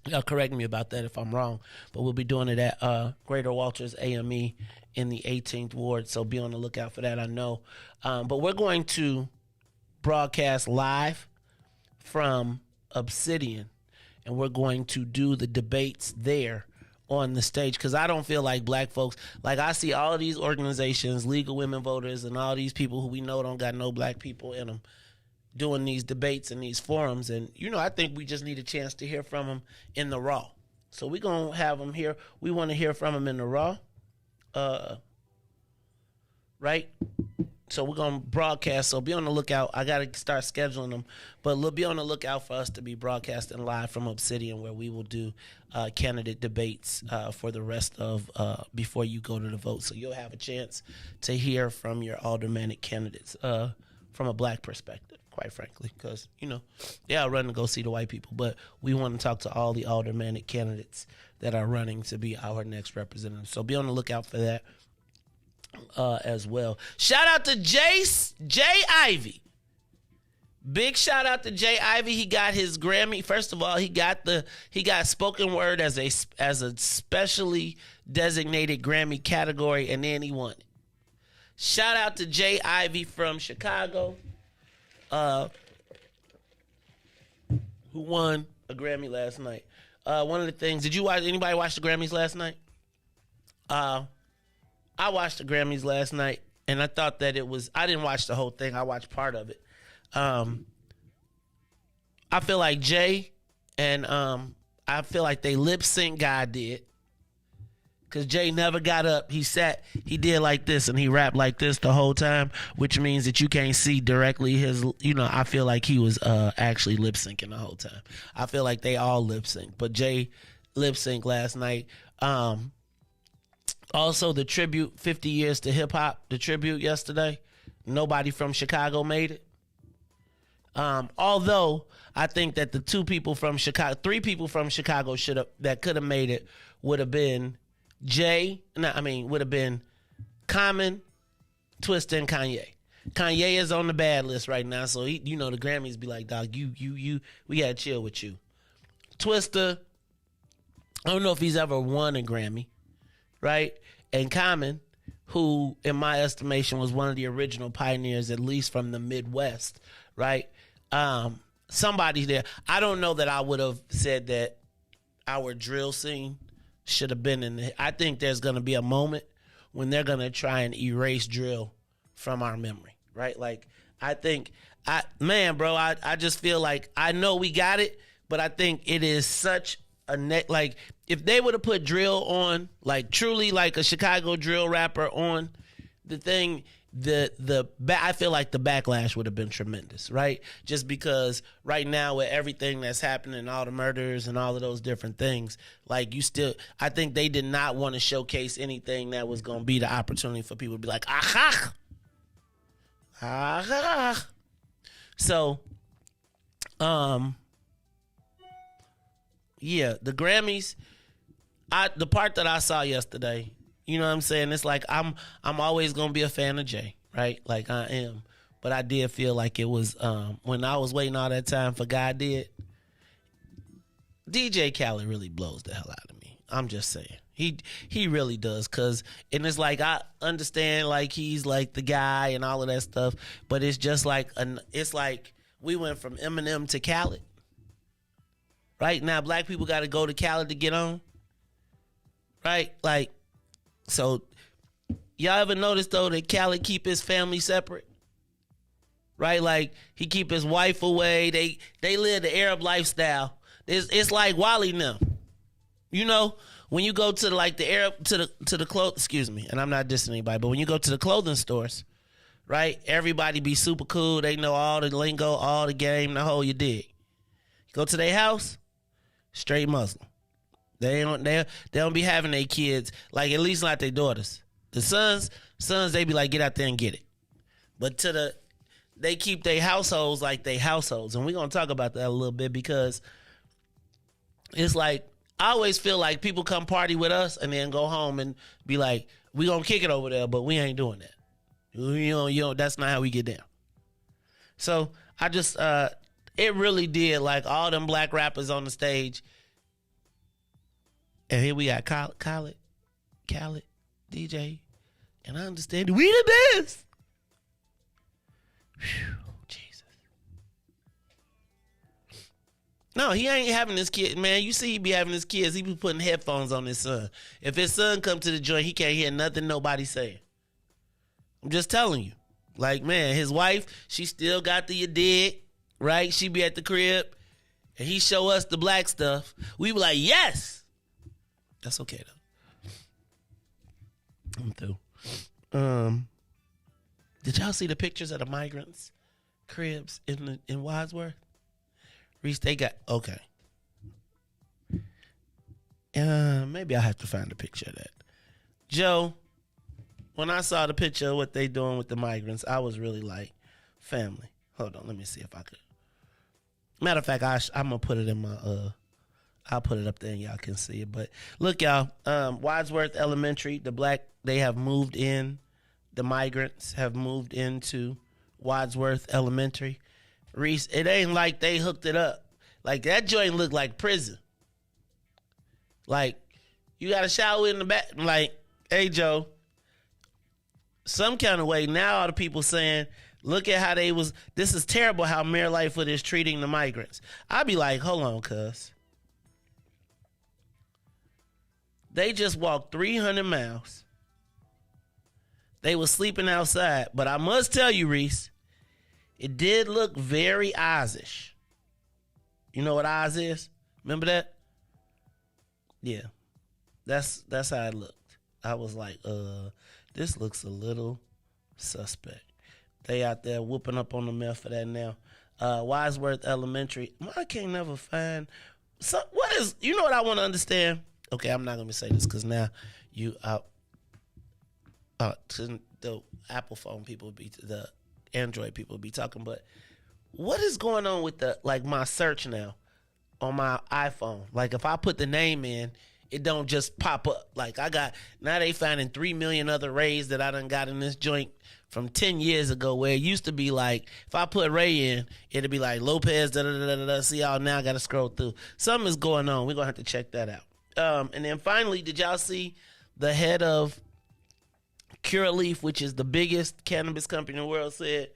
Y'all correct me about that if I'm wrong, but we'll be doing it at Greater Walters AME in the 18th Ward, so be on the lookout for that, I know. But we're going to broadcast live from Obsidian, and we're going to do the debates there on the stage, because I don't feel like black folks, like I see all of these organizations, Legal Women Voters, and all these people who we know don't got no black people in them doing these debates and these forums, and I think we just need a chance to hear from them in the raw. So we're going to have them here. We want to hear from them in the raw, right? So we're going to broadcast, so be on the lookout. I got to start scheduling them, but be on the lookout for us to be broadcasting live from Obsidian, where we will do candidate debates for the rest of before you go to the vote. So you'll have a chance to hear from your aldermanic candidates from a black perspective, quite frankly, because, I'll run to go see the white people, but we want to talk to all the aldermanic candidates that are running to be our next representatives. So be on the lookout for that. As well. Shout out to Jay Ivy. Big shout out to Jay Ivy. He got his Grammy. First of all, he got spoken word as a specially designated Grammy category, and then he won it. Shout out to Jay Ivy from Chicago, who won a Grammy last night. One of the things, anybody watch the Grammys last night? I watched the Grammys last night, and I thought that I didn't watch the whole thing. I watched part of it. I feel like Jay and I feel like they lip sync God did. Because Jay never got up. He sat, he did like this, and he rapped like this the whole time, which means that you can't see directly his, I feel like he was actually lip syncing the whole time. I feel like they all lip sync, but Jay lip sync last night. Also, the tribute, 50 years to hip hop, the tribute yesterday, nobody from Chicago made it. Although I think that the three people from Chicago that could have made it would have been would have been Common, Twista, and Kanye. Kanye is on the bad list right now, so the Grammys be like, dog, we gotta chill with you. Twista, I don't know if he's ever won a Grammy. Right? And Common, who, in my estimation, was one of the original pioneers, at least from the Midwest, right? Somebody there. I don't know that I would have said that our drill scene should have been I think there's going to be a moment when they're going to try and erase drill from our memory, right? Like, I think, I just feel like I know we got it, but I think it is such like, if they would have put drill on, like truly like a Chicago drill rapper on the thing, I feel like the backlash would have been tremendous, right? Just because right now with everything that's happening, all the murders and all of those different things, like I think they did not want to showcase anything that was going to be the opportunity for people to be like, aha. So, yeah, the Grammys, the part that I saw yesterday, you know what I'm saying? It's like I'm always going to be a fan of Jay, right? Like I am. But I did feel like it was, when I was waiting all that time for God did, DJ Khaled really blows the hell out of me. I'm just saying. He really does, and it's like I understand like he's like the guy and all of that stuff, but it's just like, it's like we went from Eminem to Khaled. Right now, black people got to go to Khaled to get on. Right? Like, so y'all ever notice though that Khaled keep his family separate? Right? Like, he keep his wife away. They live the Arab lifestyle. It's like Wally now. You know, when you go to like the air to the clothes, excuse me, and I'm not dissing anybody, but when you go to the clothing stores, right? Everybody be super cool. They know all the lingo, all the game, the whole you dig. You go to their house, straight Muslim. They don't be having their kids, like at least not their daughters. The sons, they be like, get out there and get it. But they keep their households like their households. And we're going to talk about that a little bit because it's like, I always feel like people come party with us and then go home and be like, we going to kick it over there, but we ain't doing that. You know, that's not how we get down. So I just, it really did, like all them black rappers on the stage. And here we got Khaled, DJ, and I understand we the best. Whew, Jesus. No, he ain't having his kid, man. You see he be having his kids. He be putting headphones on his son. If his son come to the joint, he can't hear nothing nobody saying. I'm just telling you. Like, man, his wife, she still got the you dig, right? She be at the crib, and he show us the black stuff. We be like, yes. That's okay, though. I'm through. Did y'all see the pictures of the migrants' cribs in Wadsworth? Riis, they got, okay. Maybe I'll have to find a picture of that. Joe, when I saw the picture of what they doing with the migrants, I was really like, family. Hold on, let me see if I could. Matter of fact, I'm going to put it in my, I'll put it up there and y'all can see it. But look, y'all, Wadsworth Elementary, they have moved in. The migrants have moved into Wadsworth Elementary. Riis, it ain't like they hooked it up. Like, that joint looked like prison. Like, you got a shower in the back. Like, hey, Joe, some kind of way, now all the people saying, look at how this is terrible how Mayor Lightfoot is treating the migrants. I'd be like, hold on, cuz. They just walked 300 miles. They were sleeping outside. But I must tell you, Riis, it did look very Oz-ish. You know what Oz is? Remember that? Yeah. That's how it looked. I was like, this looks a little suspect. They out there whooping up on the meth for that now. Wadsworth Elementary. I can't never find. So what is, you know what I want to understand? Okay, I'm not going to say this because now you out. The Apple phone people the Android people be talking, but what is going on with my search now on my iPhone? Like if I put the name in, it don't just pop up. Like now they finding 3 million other Rays that I done got in this joint from 10 years ago, where it used to be like, if I put Ray in, it'd be like Lopez, da-da-da-da-da. See y'all now, got to scroll through. Something is going on. We're going to have to check that out. And then finally, did y'all see the head of Curaleaf, which is the biggest cannabis company in the world, said,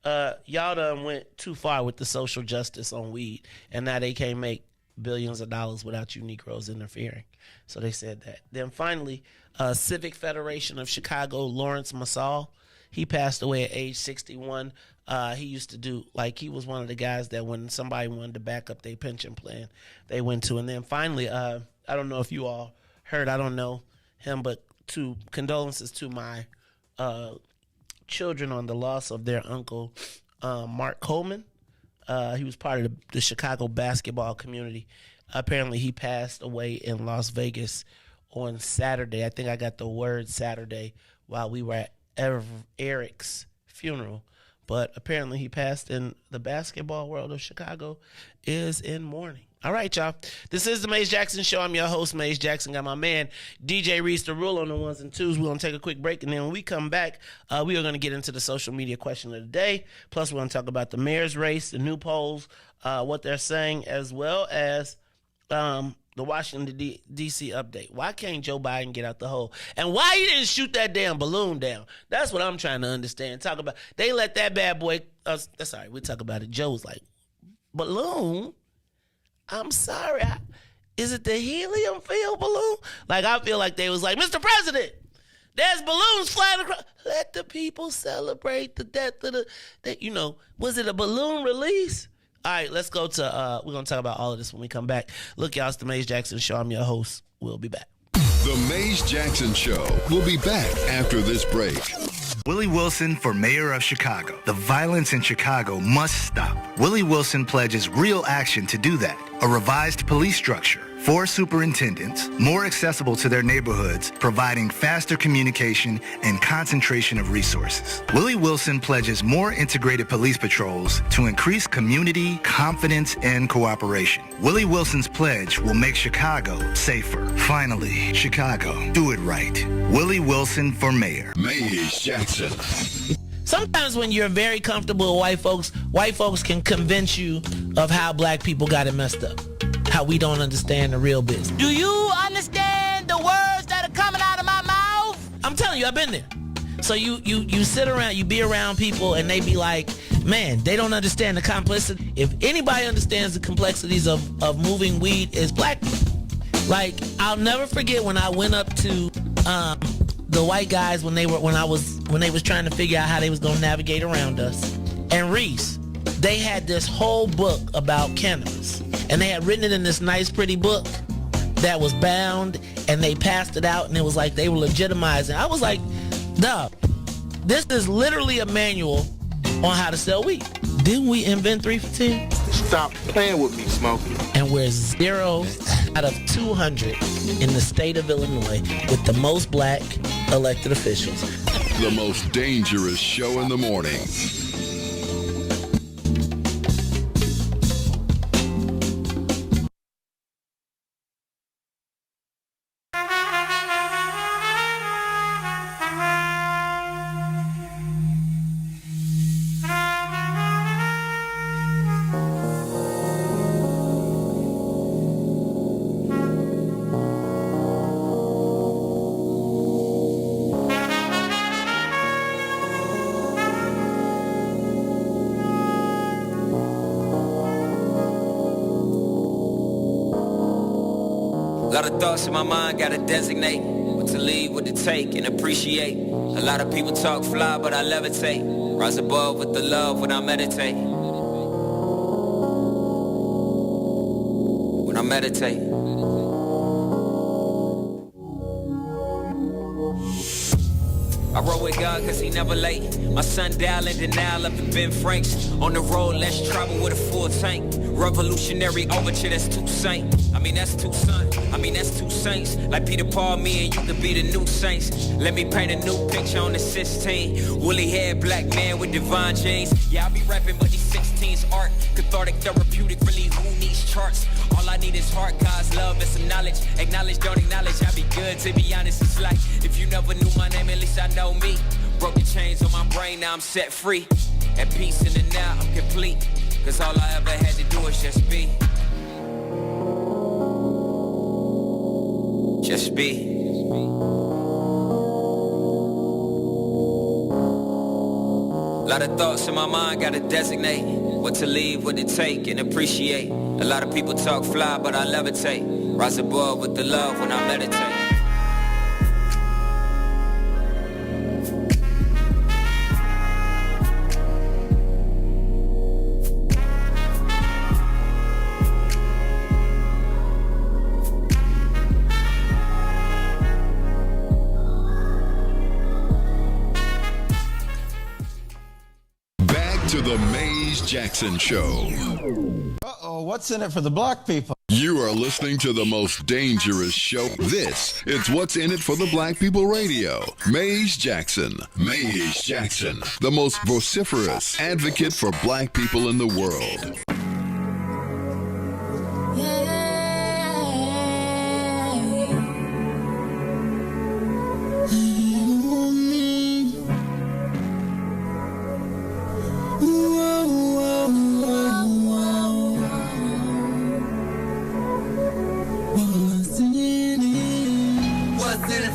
y'all done went too far with the social justice on weed, and now they can't make billions of dollars without you Negroes interfering. So they said that. Then finally, Civic Federation of Chicago, Lawrence Massall, he passed away at age 61. He used to do, he was one of the guys that when somebody wanted to back up their pension plan, they went to. And then finally, I don't know if you all heard, I don't know him, but condolences to my children on the loss of their uncle, Mark Coleman. He was part of the Chicago basketball community. Apparently, he passed away in Las Vegas on Saturday. I think I got the word Saturday while we were at Eric's funeral. But apparently, he passed, in the basketball world of Chicago is in mourning. All right, y'all. This is the Maze Jackson Show. I'm your host, Maze Jackson. Got my man, DJ Riis, the rule on the ones and twos. We're going to take a quick break, and then when we come back, we are going to get into the social media question of the day. Plus, we're going to talk about the mayor's race, the new polls, what they're saying, as well as the Washington, D.C. update. Why can't Joe Biden get out the hole? And why he didn't shoot that damn balloon down? That's what I'm trying to understand. They let that bad boy, that's all right, we'll talk about it. Joe was like, balloon? I'm sorry. Is it the helium-filled balloon? I feel like they was like, Mr. President, there's balloons flying across. Let the people celebrate the death of was it a balloon release? All right, let's go to, we're going to talk about all of this when we come back. Look, y'all, it's the Maze Jackson Show. I'm your host. We'll be back. The Maze Jackson Show will be back after this break. Willie Wilson for mayor of Chicago. The violence in Chicago must stop. Willie Wilson pledges real action to do that. A revised police structure, 4 superintendents, more accessible to their neighborhoods, providing faster communication and concentration of resources. Willie Wilson pledges more integrated police patrols to increase community, confidence, and cooperation. Willie Wilson's pledge will make Chicago safer. Finally, Chicago, do it right. Willie Wilson for mayor. Maze Jackson. Sometimes when you're very comfortable with white folks can convince you of how black people got it messed up. How we don't understand the real business. Do you understand the words that are coming out of my mouth? I'm telling you, I've been there. So you sit around, you be around people, and they be like, man, they don't understand the complexity. If anybody understands the complexities of moving weed, it's black people. Like, I'll never forget when I went up to the white guys when they was trying to figure out how they was gonna navigate around us. And Riis, they had this whole book about cannabis. And they had written it in this nice, pretty book that was bound, and they passed it out, and it was like they were legitimizing. I was like, dog, this is literally a manual on how to sell weed. Didn't we invent 3 for 10? Stop playing with me, Smokey. And we're 0 out of 200 in the state of Illinois with the most black elected officials. The most dangerous show in the morning. Lot of thoughts in my mind, gotta designate what to leave, what to take, and appreciate. A lot of people talk fly, but I levitate. Rise above with the love when I meditate. When I meditate. I roll with God cause he never late. My sundial in denial of the Ben Franks. On the road, let's travel with a full tank. Revolutionary overture, that's too saint. I mean, that's too son. I mean, that's two saints. Like Peter, Paul, me, and you could be the new saints. Let me paint a new picture on the 16. Woolly haired black man with divine genes. Yeah, I be rapping, but these 16's art. Cathartic, therapeutic, really who needs charts? All I need is heart, God's love, and some knowledge. Acknowledge, don't acknowledge, I be good, to be honest. It's like, if you never knew my name, at least I know me. Broke the chains on my brain, now I'm set free. At peace in the now, I'm complete. Cause all I ever had to do is just be. Just be. Lot of thoughts in my mind, gotta designate what to leave, what to take, and appreciate. A lot of people talk fly, but I levitate. Rise above with the love when I meditate. To the Maze Jackson Show. Uh-oh, what's in it for the black people? You are listening to the most dangerous show. This is What's in It for the Black People Radio. Maze Jackson. Maze Jackson, the most vociferous advocate for black people in the world.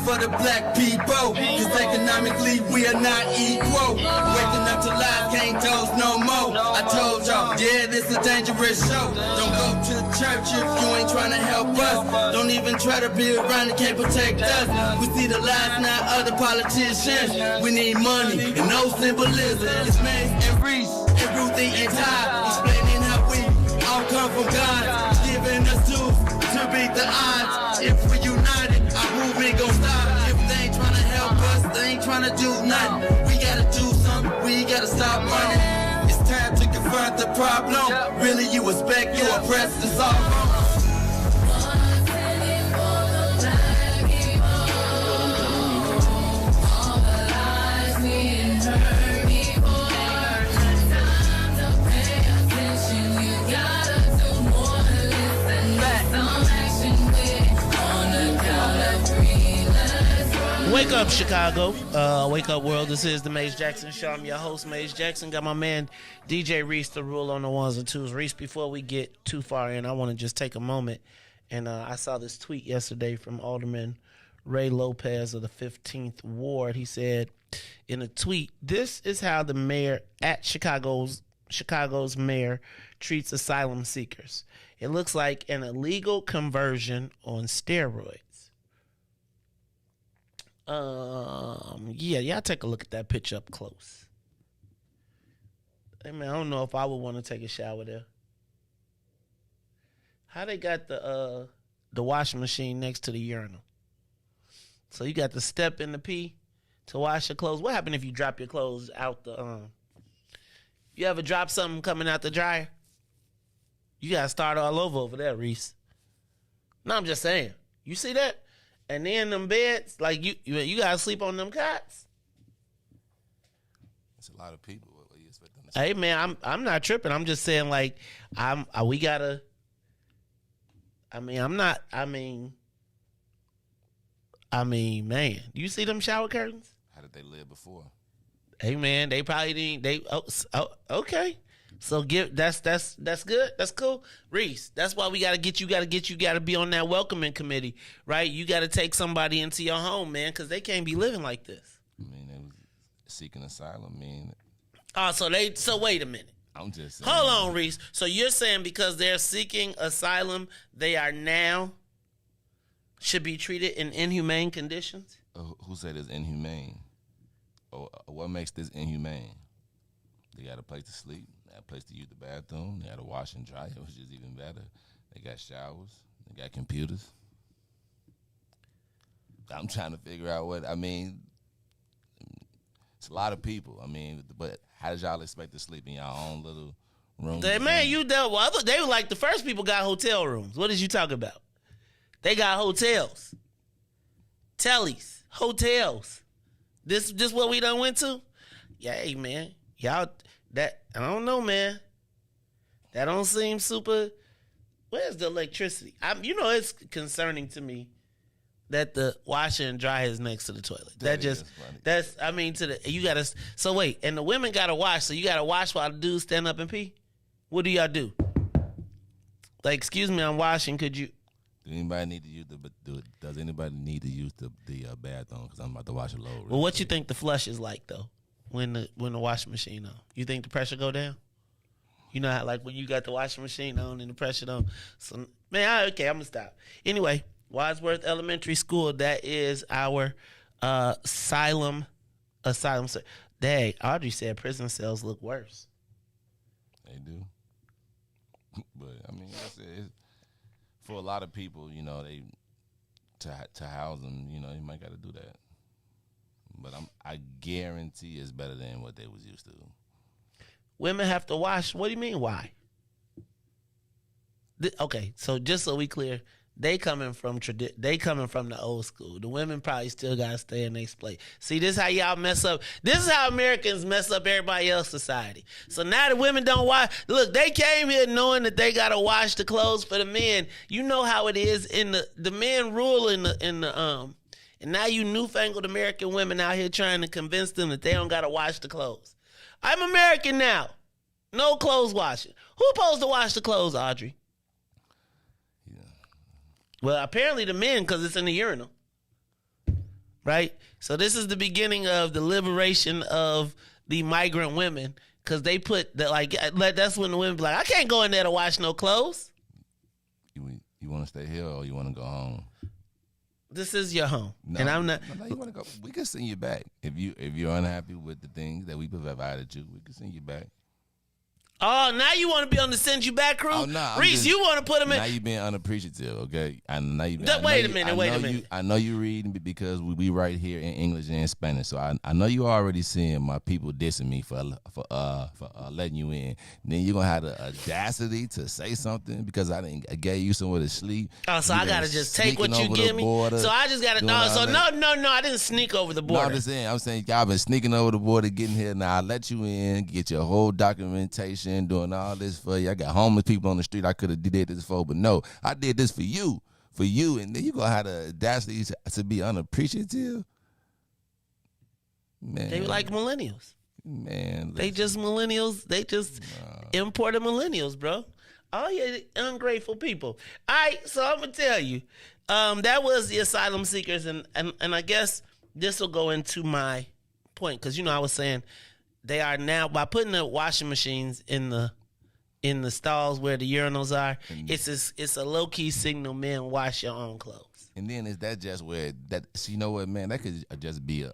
For the black people, cause economically we are not equal. Waking up to lies, can't doze no more. I told y'all, yeah, this a dangerous show. Don't go to church if you ain't trying to help us. Don't even try to be around and can't protect us. We see the lies, not other politicians. We need money and no symbolism. It's Maze and Riis and Ruthie and Ty explaining how we come from God, giving us tools to beat the odds. If we united, our movement gon' stop. If they ain't tryna help us, they ain't tryna do nothing. We gotta do something, we gotta stop running. It's time to confront the problem. Really, you expect, you oppressed, it's all wrong. Wake up, Chicago. Wake up, world. This is the Maze Jackson Show. I'm your host, Maze Jackson. Got my man, DJ Riis, the rule on the ones and twos. Riis, before we get too far in, I want to just take a moment. And I saw this tweet yesterday from Alderman Ray Lopez of the 15th Ward. He said in a tweet, "This is how the mayor at Chicago's mayor treats asylum seekers. It looks like an illegal conversion on steroids." Y'all take a look at that picture up close. Hey man, I don't know if I would want to take a shower there. How they got the washing machine next to the urinal? So you got to step in the pee to wash your clothes. What happened if you drop your clothes out the You ever drop something coming out the dryer? You gotta start all over there, Riis. No, I'm just saying. You see that? And then them beds, like you gotta sleep on them cots. It's a lot of people. What do you expect them to say? Hey man, I'm not tripping. I'm just saying like we gotta. Man, you see them shower curtains? How did they live before? Hey man, they probably didn't. Okay. So that's good. That's cool. Riis, that's why we gotta get you gotta be on that welcoming committee, right? You gotta take somebody into your home, man, because they can't be living like this. I mean, they was seeking asylum, man. So wait a minute. I'm just saying. Hold on, Riis. So you're saying because they're seeking asylum, they are now should be treated in inhumane conditions? Who said it's inhumane? What makes this inhumane? They got a place to sleep. They got a place to use the bathroom. They got a wash and dry, which is even better. They got showers. They got computers. I'm trying to figure out it's a lot of people. But how did y'all expect to sleep in your own little room? They were like the first people got hotel rooms. What did you talk about? They got hotels. Tellies. Hotels. This what we done went to? Yeah, hey, man. Y'all, I don't know, man. That don't seem super. Where's the electricity? It's concerning to me that the washer and dryer is next to the toilet. You gotta. So wait, and the women gotta wash. So you gotta wash while the dudes stand up and pee. What do y'all do? Like, excuse me, I'm washing. Could you? Does anybody need to use the bathroom? Because I'm about to wash a load. Well, what you think the flush is like though? When the washing machine on, you think the pressure go down? You know how like when you got the washing machine on and the pressure don't. So man, I'm gonna stop. Anyway, Wadsworth Elementary School. That is our asylum. Dang, Audrey said prison cells look worse. They do, but it's for a lot of people, they to house them, you might got to do that. But I guarantee it's better than what they was used to. Women have to wash. What do you mean? Why? Okay, so just so we clear, they coming from the old school. The women probably still gotta stay in their place. See, this is how y'all mess up. This is how Americans mess up everybody else's society. So now the women don't wash. Look, they came here knowing that they gotta wash the clothes for the men. You know how it is in the men rule in the and now you newfangled American women out here trying to convince them that they don't gotta wash the clothes. I'm American now. No clothes washing. Who supposed to wash the clothes, Audrey? Well, apparently the men, because it's in the urinal. Right? So this is the beginning of the liberation of the migrant women, because they put that that's when the women be like, I can't go in there to wash no clothes. You want to stay here or you want to go home? This is your home, and I'm not. No, you want to go? We can send you back if you're unhappy with the things that we provided you. We can send you back. Oh, now you want to be on the send you back crew? Oh, nah, Reese, you want to put him in? Now you being unappreciative, okay? I know you. Wait a minute. I know you reading because we right here in English and in Spanish. So I know you already seeing my people dissing me for letting you in. Then you're gonna have the audacity to say something because I gave you somewhere to sleep. Oh, so I gotta just take what you give me. So I just gotta no. I didn't sneak over the border. No, I'm saying y'all been sneaking over the border, getting here. Now I let you in, get your whole documentation. Doing all this for you. I got homeless people on the street I could have did this for, but no, I did this for you, and then you gonna have the audacity to be unappreciative. Man, they like millennials. Man, they just millennials. They just imported millennials, bro. Oh yeah, ungrateful people. All right, so I'm gonna tell you, that was the asylum seekers, and I guess this will go into my point because I was saying. They are now, by putting the washing machines in the stalls where the urinals are, it's a low-key signal, men, wash your own clothes. And then is that just where you know what, man, that could just be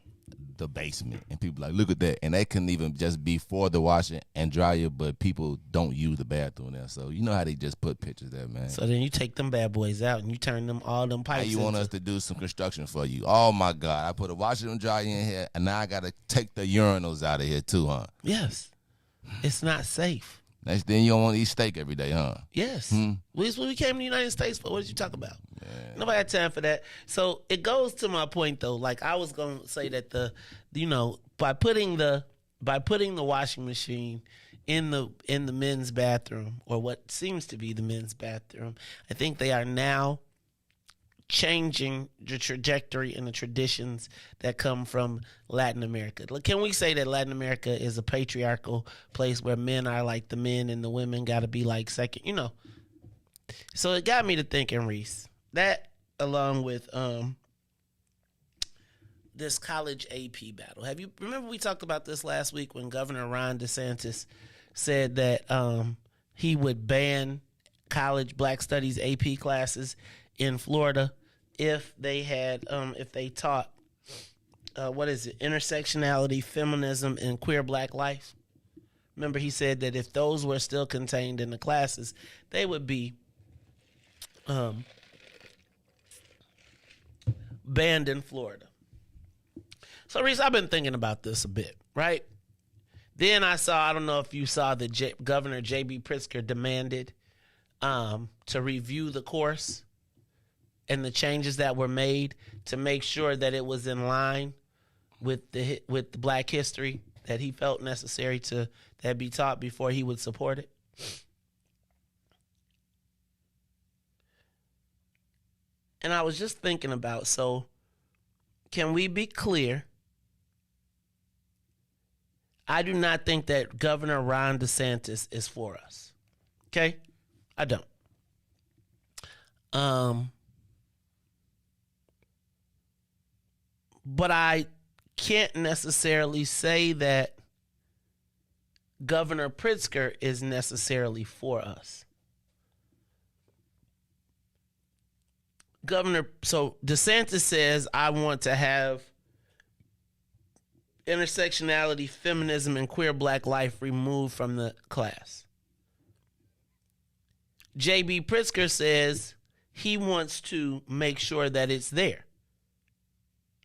the basement. And people like, look at that. And that couldn't even just be for the washer and dryer, but people don't use the bathroom there. So you know how they just put pictures there, man. So then you take them bad boys out and you turn all them pipes. How you want us to do some construction for you? Oh my God, I put a washer and dryer in here and now I got to take the urinals out of here too, huh? Yes. It's not safe. Next thing you don't want to eat steak every day, huh? Yes. That's what we came to the United States for. What did you talk about? Man. Nobody had time for that. So it goes to my point though. Like I was going to say that by putting the washing machine in the men's bathroom, or what seems to be the men's bathroom, I think they are now changing the trajectory and the traditions that come from Latin America. Can we say that Latin America is a patriarchal place where men are like the men and the women got to be like second, So it got me to thinking, Reese, that along with this college AP battle. Remember we talked about this last week when Governor Ron DeSantis said that he would ban college Black Studies AP classes in Florida if they taught intersectionality, feminism, and queer Black life. Remember he said that if those were still contained in the classes, they would be banned in Florida. So Reese, I've been thinking about this a bit, right? Then I don't know if you saw that Governor J.B. Pritzker demanded to review the course and the changes that were made to make sure that it was in line with the Black history that he felt necessary that be taught before he would support it. And I was just thinking about, so can we be clear? I do not think that Governor Ron DeSantis is for us. Okay? I don't. But I can't necessarily say that Governor Pritzker is necessarily for us. So DeSantis says, I want to have intersectionality, feminism, and queer Black life removed from the class. J.B. Pritzker says he wants to make sure that it's there.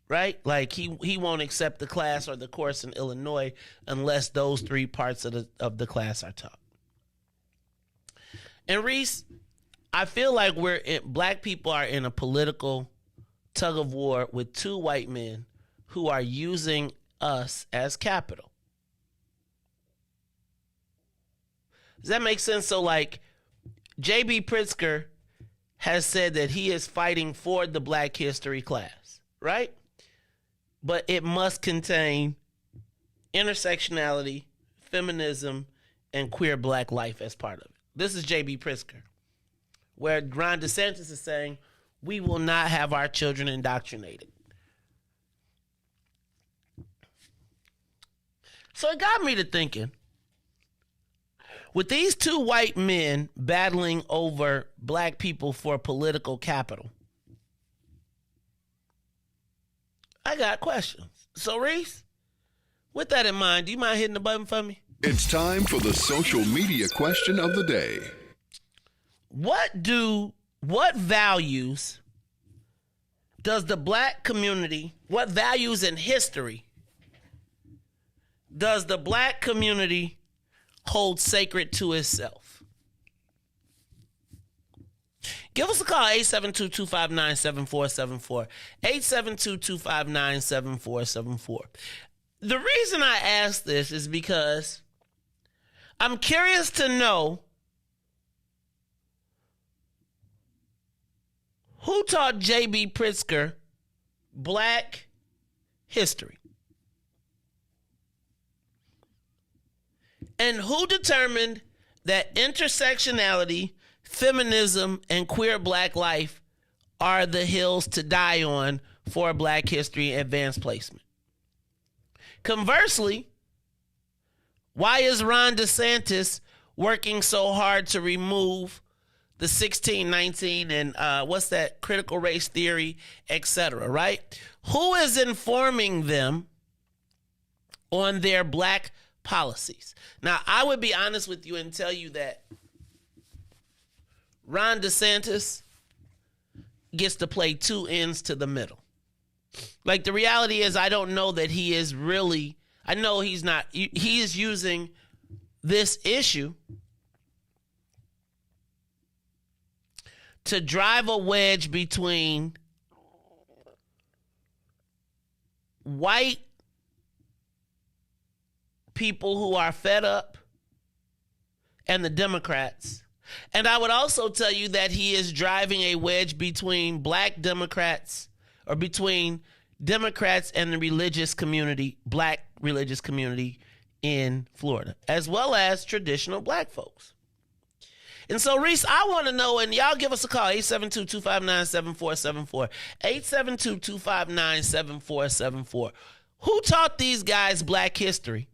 Right? Like he won't accept the class or the course in Illinois unless those three parts of the class are taught. And Reese, I feel like Black people are in a political tug of war with two white men who are using us as capital. Does that make sense? So like J.B. Pritzker has said that he is fighting for the Black history class, right? But it must contain intersectionality, feminism, and queer Black life as part of it. This is J.B. Pritzker, where Ron DeSantis is saying, we will not have our children indoctrinated. So it got me to thinking, with these two white men battling over Black people for political capital, I got questions. So, Reese, with that in mind, do you mind hitting the button for me? It's time for the social media question of the day. What values does the black community, what values in history does the black community hold sacred to itself? Give us a call, 872-259-7474. 872-259-7474. The reason I ask this is because I'm curious to know who taught J.B. Pritzker black history? And who determined that intersectionality, feminism, and queer black life are the hills to die on for black history advanced placement? Conversely, why is Ron DeSantis working so hard to remove the 1619 and what's that, critical race theory, etc., right? Who is informing them on their black policies? Now, I would be honest with you and tell you that Ron DeSantis gets to play two ends to the middle. Like, the reality is, I don't know that he is really, I know he's not, he is using this issue to drive a wedge between white people who are fed up and the Democrats. And I would also tell you that he is driving a wedge between black Democrats, or between Democrats and the religious community, black religious community in Florida, as well as traditional black folks. And so, Riis, I want to know, and y'all give us a call, 872-259-7474, 872-259-7474. Who taught these guys black history?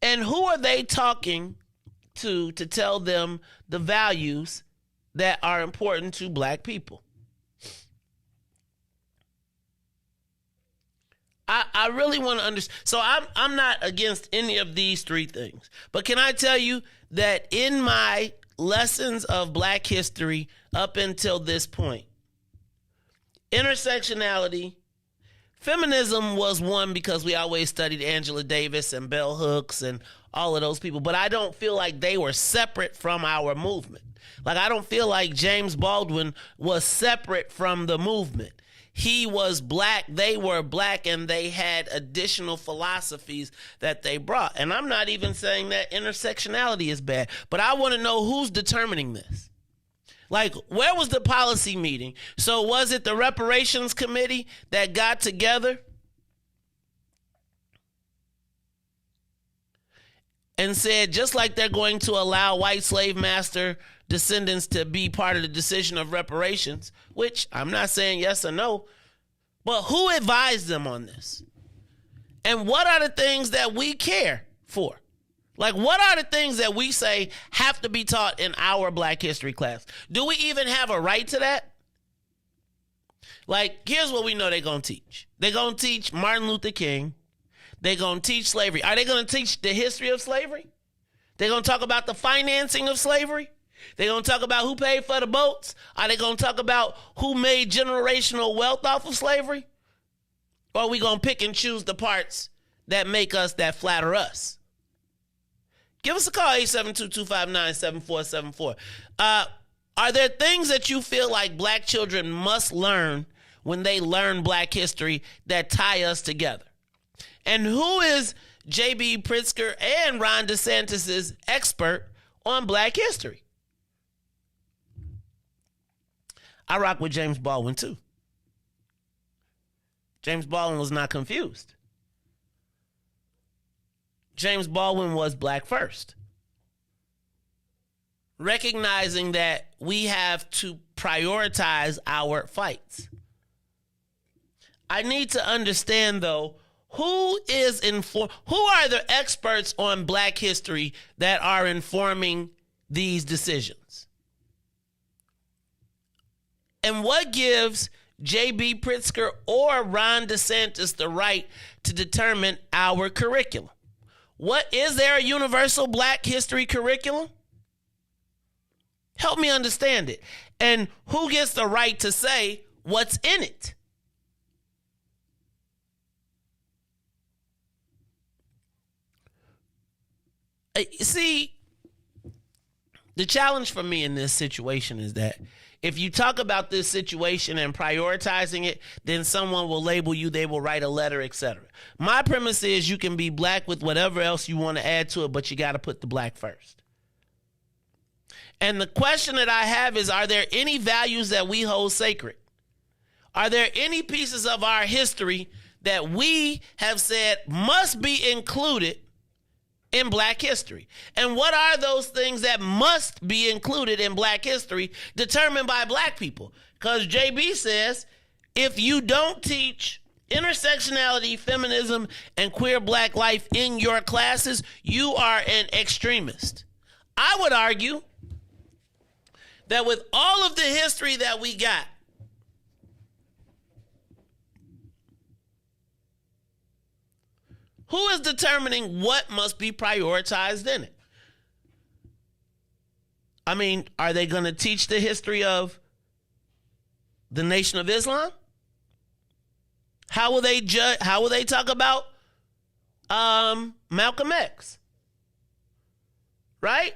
And who are they talking to tell them the values that are important to black people? I really want to understand. So I'm not against any of these three things. But can I tell you that in my lessons of black history up until this point, intersectionality, feminism was one because we always studied Angela Davis and Bell Hooks and all of those people. But I don't feel like they were separate from our movement. Like, I don't feel like James Baldwin was separate from the movement. He was black, they were black, and they had additional philosophies that they brought. And I'm not even saying that intersectionality is bad, but I want to know who's determining this. Like, where was the policy meeting? So was it the reparations committee that got together and said, just like they're going to allow white slave master descendants to be part of the decision of reparations, which I'm not saying yes or no, but who advised them on this? And what are the things that we care for? Like, what are the things that we say have to be taught in our black history class? Do we even have a right to that? Like, here's what we know they're going to teach. They're going to teach Martin Luther King. They're going to teach slavery. Are they going to teach the history of slavery? They're going to talk about the financing of slavery? They're going to talk about who paid for the boats? Are they going to talk about who made generational wealth off of slavery? Or are we going to pick and choose the parts that make us, that flatter us? Give us a call, 872-259-7474. Are there things that you feel like black children must learn when they learn black history that tie us together? And who is J.B. Pritzker and Ron DeSantis' expert on black history? I rock with James Baldwin, too. James Baldwin was not confused. James Baldwin was black first. Recognizing that we have to prioritize our fights. I need to understand, though, who are the experts on black history that are informing these decisions? And what gives J.B. Pritzker or Ron DeSantis the right to determine our curriculum? Is there a universal black history curriculum? Help me understand it. And who gets the right to say what's in it? See, the challenge for me in this situation is that if you talk about this situation and prioritizing it, then someone will label you, they will write a letter, etc. My premise is you can be black with whatever else you want to add to it, but you got to put the black first. And the question that I have is, are there any values that we hold sacred? Are there any pieces of our history that we have said must be included in black history? And what are those things that must be included in black history determined by black people? Because JB says, if you don't teach intersectionality, feminism, and queer black life in your classes, you are an extremist. I would argue that with all of the history that we got, who is determining what must be prioritized in it? I mean, are they going to teach the history of the Nation of Islam? How will they judge? How will they talk about Malcolm X? Right?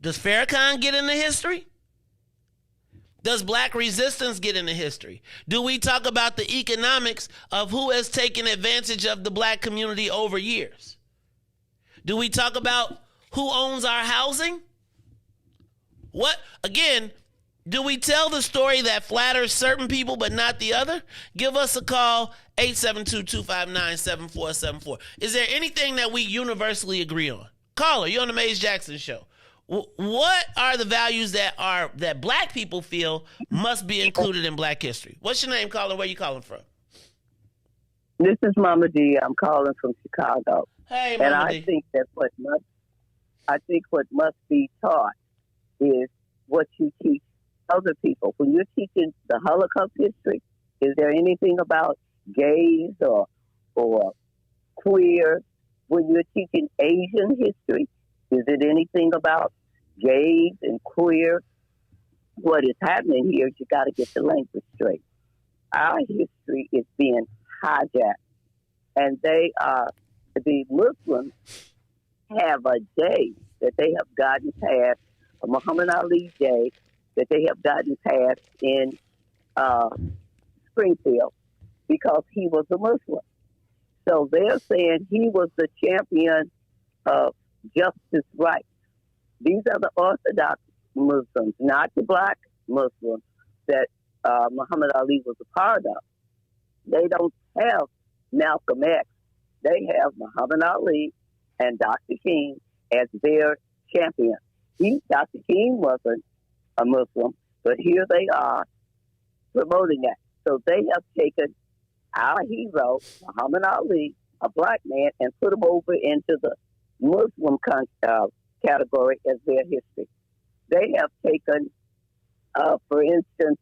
Does Farrakhan get into history? Does black resistance get into history? Do we talk about the economics of who has taken advantage of the black community over years? Do we talk about who owns our housing? What, again, do we tell the story that flatters certain people but not the other? Give us a call, 872-259-7474. Is there anything that we universally agree on? Caller, you're on the Mays Jackson Show. What are the values that black people feel must be included in black history? What's your name, caller? Where you calling from? This is Mama D. I'm calling from Chicago. Hey, Mama and I D. think that what must be taught is what you teach other people. When you're teaching the Holocaust history, is there anything about gays or queer? When you're teaching Asian history, is it anything about gays and queer? What is happening here is you got to get the language straight. Our history is being hijacked, and the Muslims have a day that they have gotten past, a Muhammad Ali day that they have gotten past in Springfield because he was a Muslim. So they're saying he was the champion of justice rights. These are the Orthodox Muslims, not the black Muslims that Muhammad Ali was a part of. They don't have Malcolm X. They have Muhammad Ali and Dr. King as their champion. Dr. King wasn't a Muslim, but here they are promoting that. So they have taken our hero, Muhammad Ali, a black man, and put him over into the Muslim category as their history. They have taken, for instance,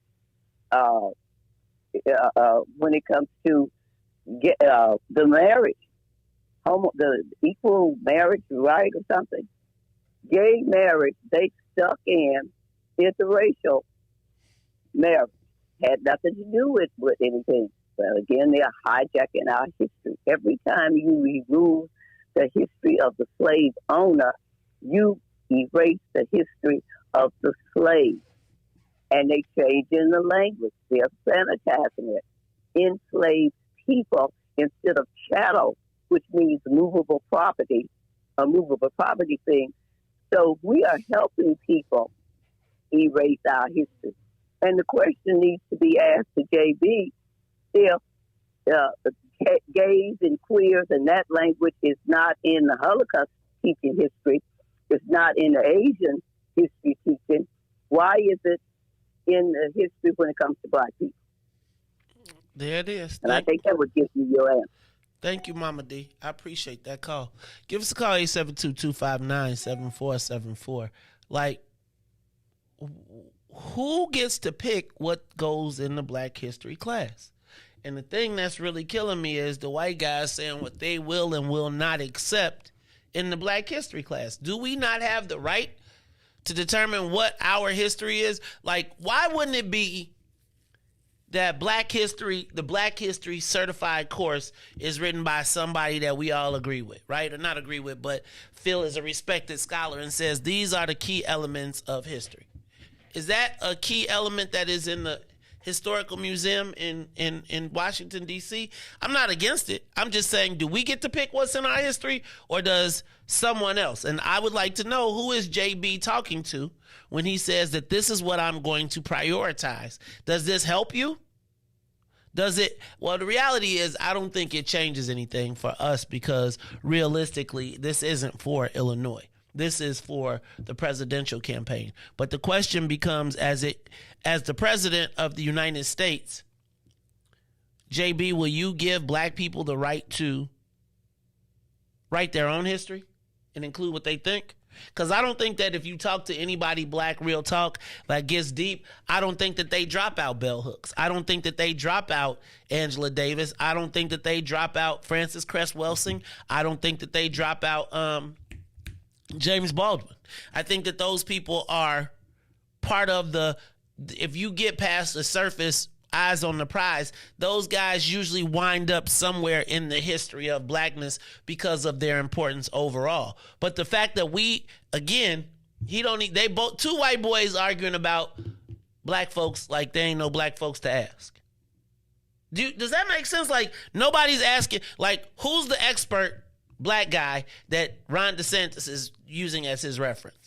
when it comes to the marriage, the equal marriage right or something, gay marriage, they stuck in interracial marriage. Had nothing to do with anything. But again, they are hijacking our history. Every time you remove the history of the slave owner, you erase the history of the slave. And they change in the language. They're sanitizing it. Enslaved people instead of chattel, which means movable property, a movable property thing. So we are helping people erase our history. And the question needs to be asked to JB if gays and queers and that language is not in the Holocaust teaching history, it's not in the Asian history teaching, why is it in the history when it comes to black people? There it is. And I think that would give you your answer. Thank you, Mama D. I appreciate that call. Give us a call, 872-259-7474. Like, who gets to pick what goes in the Black History class? And the thing that's really killing me is the white guys saying what they will and will not accept in the Black History class. Do we not have the right to determine what our history is? Like, why wouldn't it be that the Black History certified course is written by somebody that we all agree with, right? Or not agree with, but feel is a respected scholar and says these are the key elements of history. Is that a key element that is in the Historical Museum in Washington, D.C.? I'm not against it. I'm just saying, do we get to pick what's in our history, or does someone else? And I would like to know, who is JB talking to when he says that this is what I'm going to prioritize? Does this help you? Does it? Well, the reality is I don't think it changes anything for us, because realistically, this isn't for Illinois. This is for the presidential campaign. But the question becomes, as the president of the United States, JB, will you give black people the right to write their own history and include what they think? Because I don't think that if you talk to anybody black, real talk, that gets deep, I don't think that they drop out bell hooks. I don't think that they drop out Angela Davis. I don't think that they drop out Frances Cress Welsing. I don't think that they drop out James Baldwin. I think that those people are part of if you get past the surface, eyes on the prize, those guys usually wind up somewhere in the history of blackness because of their importance overall. But the fact that two white boys arguing about black folks like there ain't no black folks to ask. Does that make sense? Like, nobody's asking, like, who's the expert black guy that Ron DeSantis is using as his reference?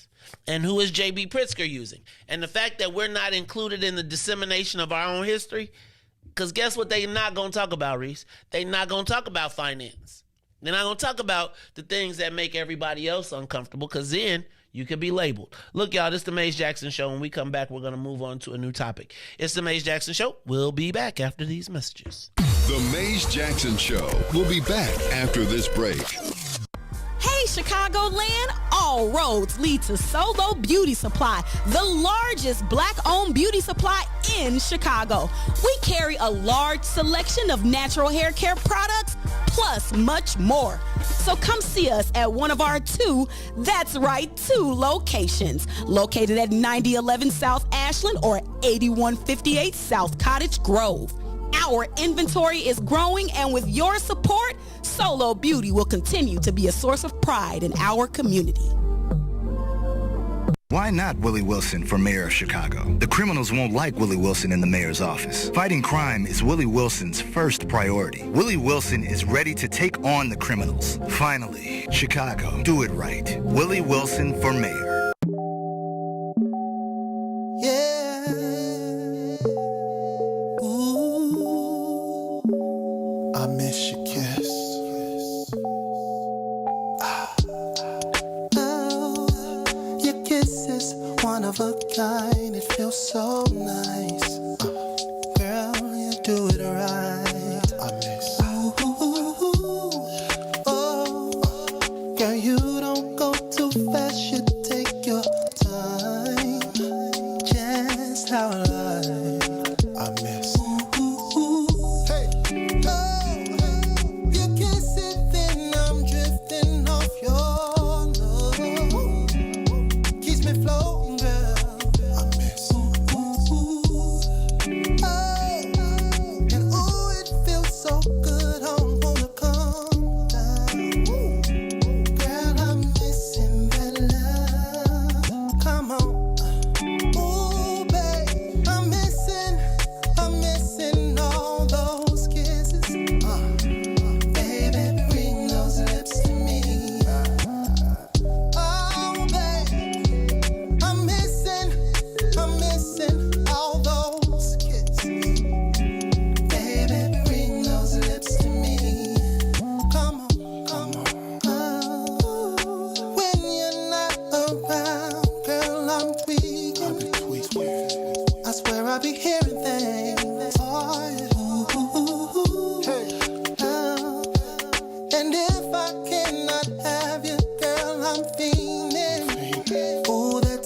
And who is J.B. Pritzker using? And the fact that we're not included in the dissemination of our own history, because guess what they're not going to talk about, Riis? They're not going to talk about finance. They're not going to talk about the things that make everybody else uncomfortable, because then you could be labeled. Look, y'all, this is the Maze Jackson Show. When we come back, we're going to move on to a new topic. It's the Maze Jackson Show. We'll be back after these messages. The Maze Jackson Show. We'll be back after this break. Hey, Chicagoland, all roads lead to Solo Beauty Supply, the largest black-owned beauty supply in Chicago. We carry a large selection of natural hair care products, plus much more. So come see us at one of our two locations, located at 9011 South Ashland or 8158 South Cottage Grove. Our inventory is growing, and with your support, Solo Beauty will continue to be a source of pride in our community. Why not Willie Wilson for mayor of Chicago? The criminals won't like Willie Wilson in the mayor's office. Fighting crime is Willie Wilson's first priority. Willie Wilson is ready to take on the criminals. Finally, Chicago, do it right. Willie Wilson for mayor. Yeah. Ooh. I miss your kiss. One of a kind, it feels so nice. Girl, you do it right. I miss. Oh, girl, you don't go too fast. You take your time. Just how I like. I miss. Hey, oh, you kiss it, then I'm drifting off your love. Keeps me floating.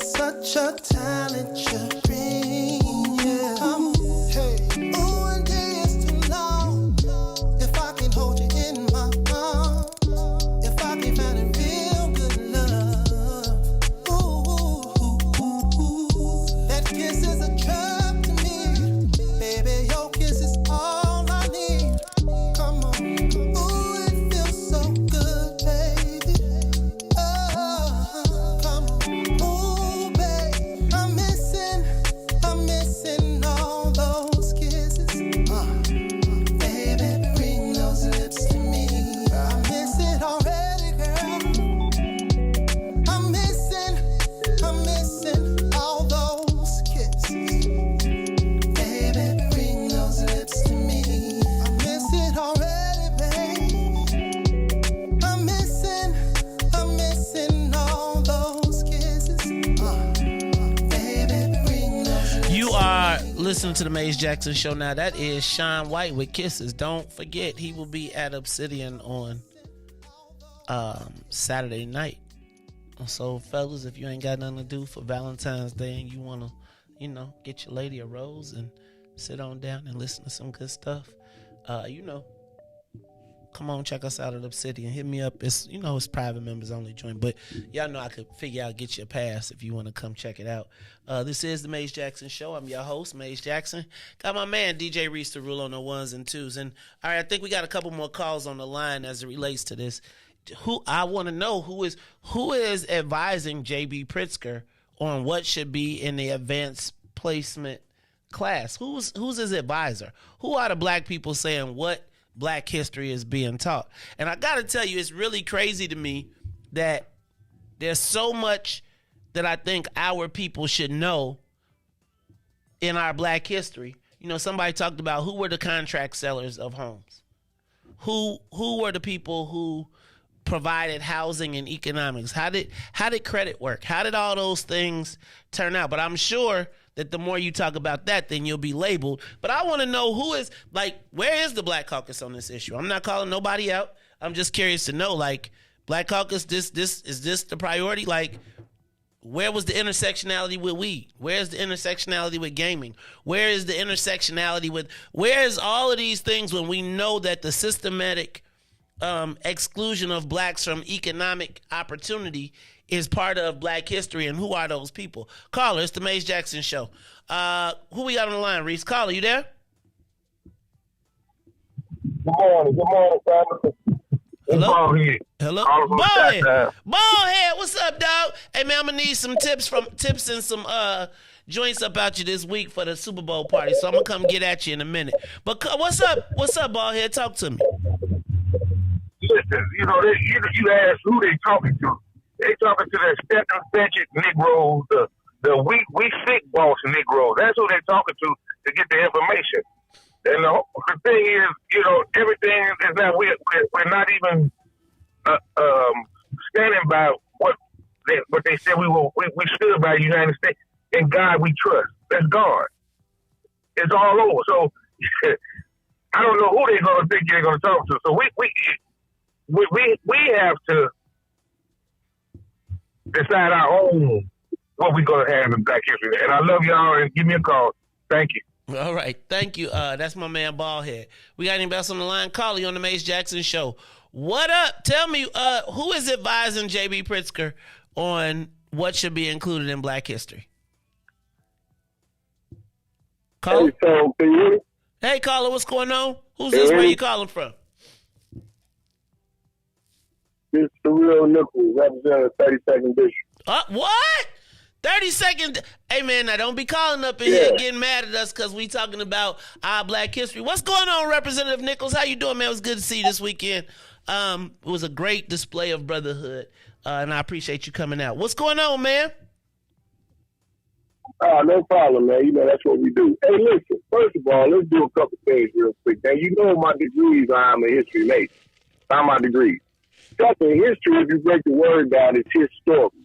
Such a talent you bring. to the Maze Jackson Show now. That is Sean White with Kisses. Don't forget, he will be at Obsidian on Saturday night. So, fellas, if you ain't got nothing to do for Valentine's Day and you want to, get your lady a rose and sit on down and listen to some good stuff, come on, check us out at Obsidian. Hit me up. It's it's private members only joint, but y'all know I could figure out get you a pass if you want to come check it out. This is the Maze Jackson Show. I'm your host, Maze Jackson. Got my man DJ Riis to rule on the ones and twos. And all right, I think we got a couple more calls on the line as it relates to this. Who I want to know who is advising JB Pritzker on what should be in the advanced placement class. Who's his advisor? Who are the black people saying what black history is being taught? And I gotta tell you, it's really crazy to me that there's so much that I think our people should know in our black history. Somebody talked about who were the contract sellers of homes, who were the people who provided housing and economics. How did credit work? How did all those things turn out? But I'm sure that the more you talk about that, then you'll be labeled. But I want to know where is the Black Caucus on this issue? I'm not calling nobody out. I'm just curious to know, Black Caucus, is this the priority? Where was the intersectionality with weed? Where's the intersectionality with gaming? Where is the intersectionality where's all of these things when we know that the systematic exclusion of blacks from economic opportunity is part of black history, and who are those people? Caller, it's the Maze Jackson Show. Who we got on the line, Riis? Caller, you there? Good morning, family. Hello? Hello? Ballhead, what's up, dog? Hey, man, I'm going to need some tips and some joints about you this week for the Super Bowl party, so I'm going to come get at you in a minute. But what's up, Ballhead? Talk to me. Listen, you ask who they talking to. They talking to the step-and-fetch Negroes, the weak sick boss Negroes. That's who they talking to get the information. And the thing is, everything is that we're not even standing by what they said we stood by the United States. In God we trust. That's God. It's all over. So I don't know who they're going to think they're going to talk to. So we have to decide our own what we're going to have in Black History. And I love y'all, and give me a call. Thank you. All right. Thank you. That's my man, Ballhead. We got anybody else on the line? Call you on the Maze Jackson Show. What up? Tell me, who is advising J.B. Pritzker on what should be included in Black history? Caller? Hey, caller, what's going on? Who's this? Where you calling from? This is the real Nickel, representing 32nd District. What? 32nd? Hey, man, now don't be calling up in here getting mad at us because we talking about our black history. What's going on, Representative Nichols? How you doing, man? It was good to see you this weekend. It was a great display of brotherhood, and I appreciate you coming out. What's going on, man? No problem, man. That's what we do. Hey, listen, first of all, let's do a couple things real quick. Now, my degrees, I'm a history major. I'm my degrees. Second, history, if you break the word down, it's historical.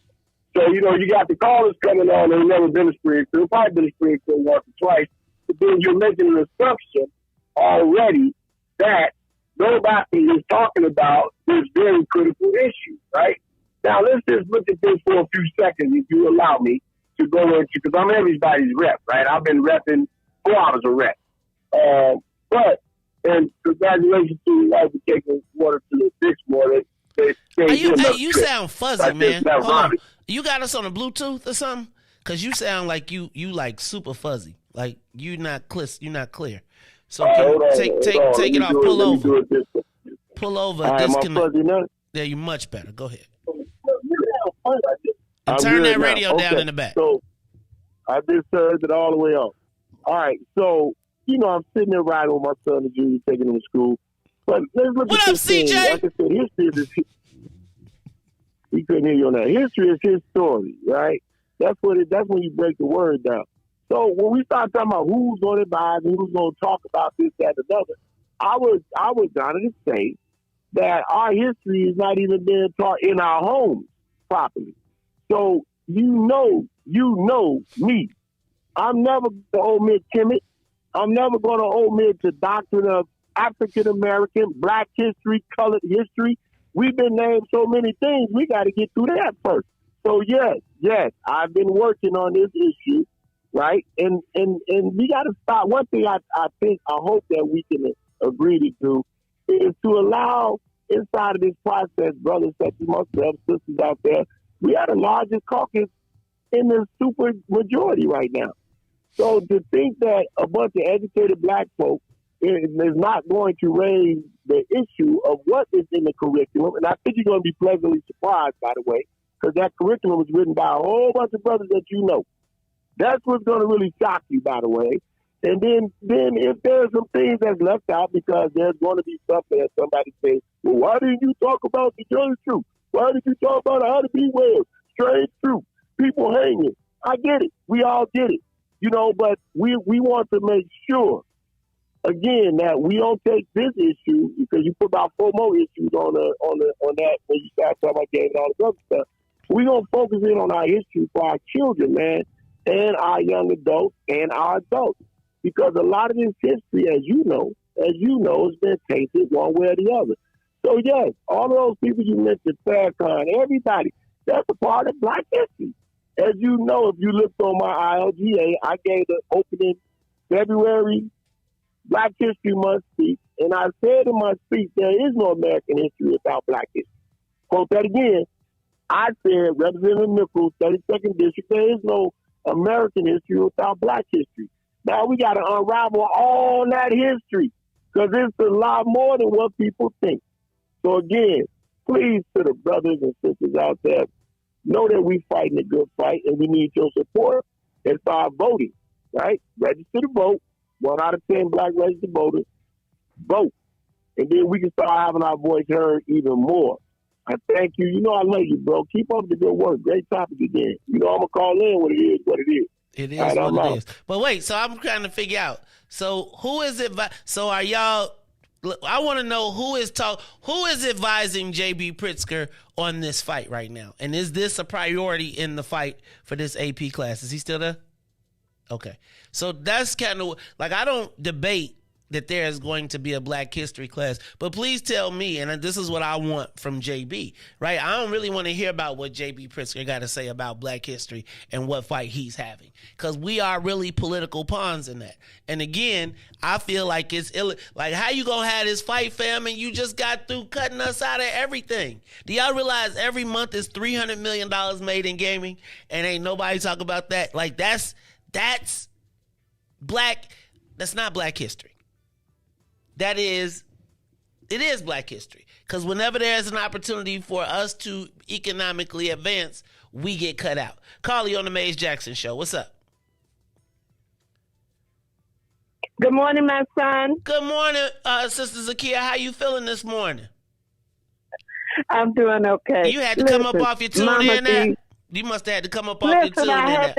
So, you got the callers coming on and never been a Springfield, probably been a Springfield once or twice, but then you're making an assumption already that nobody is talking about this very critical issue, right? Now, let's just look at this for a few seconds, if you allow me to go into, because I'm everybody's rep, right? I've been repping 4 hours of rep. And congratulations to your wife for taking water to the fix more. You sound fuzzy, man. Hold on. You got us on a Bluetooth or something? Because you sound like you like super fuzzy. Like you're not clear. So take it off. Pull over. Pull over. Disconnect. Yeah, you're much better. Go ahead. And turn that radio down in the back. So I just turned it all the way off. All right. So, I'm sitting there riding with my son and Junior, taking him to school. But let's look what at up, this CJ? Thing. Like I said, history is we couldn't hear you on that. History is his story, right? That's when you break the word down. So when we start talking about who's going to advise and who's going to talk about this, that, and another, I was honored to say that our history is not even being taught in our homes properly. So you know me. I'm never going to omit timid. I'm never going to omit the doctrine of African American, Black history, colored history. We've been named so many things. We got to get through that first. So yes, I've been working on this issue, right? And we got to stop. One thing I hope that we can agree to do is to allow inside of this process, brothers such as myself, sisters out there, we are the largest caucus in the super majority right now. So to think that a bunch of educated black folks is not going to raise the issue of what is in the curriculum, and I think you're going to be pleasantly surprised, by the way, because that curriculum was written by a whole bunch of brothers that you know. That's what's going to really shock you, by the way. And then if there's some things that's left out, because there's going to be something that somebody says, well, why didn't you talk about the dirty truth? Why did you talk about how to be well? Strange truth. People hanging. I get it. We all get it. You know, but we want to make sure, again, that we don't take this issue, because you put about 4 more issues on that when you start talking about game and all this other stuff. We're going to focus in on our history for our children, man, and our young adults and our adults. Because a lot of this history, as you know, has been tainted one way or the other. So, yes, all of those people you mentioned, Farrakhan, everybody, that's a part of Black history. As you know, if you looked on my ILGA, I gave the opening February Black History Month speech, and I said in my speech, there is no American history without Black history. Quote that again. I said, Representative Nichols, 32nd District, there is no American history without Black history. Now we got to unravel all that history, because it's a lot more than what people think. So again, please, to the brothers and sisters out there, know that we're fighting a good fight, and we need your support and start voting, right? Register to vote. 1 out of 10 Black registered voters vote. And then we can start having our voice heard even more. I thank you. You know I love you, bro. Keep up the good work. Great topic again. You know I'm going to call in what it is. It is what it is. But wait, so I'm trying to figure out. So who is it? So are y'all... I want to know who is advising J.B. Pritzker on this fight right now, and is this a priority in the fight for this AP class? Is he still there? Okay, so that's kind of like, I don't debate that there is going to be a Black history class, but please tell me, and this is what I want from JB, right? I don't really want to hear about what JB Pritzker got to say about Black history and what fight he's having, because we are really political pawns in that. And again, I feel like it's like, how you gonna have this fight, fam, and you just got through cutting us out of everything? Do y'all realize every month is $300 million made in gaming, and ain't nobody talk about that? Like, that's Black. That's not Black history. It is Black history. Because whenever there's an opportunity for us to economically advance, we get cut out. Carly on the Mays Jackson Show. What's up? Good morning, my son. Good morning, Sister Zakia. How you feeling this morning? I'm doing okay. You had to come up off your tune-in app. You must have had to come up off your tune-in app.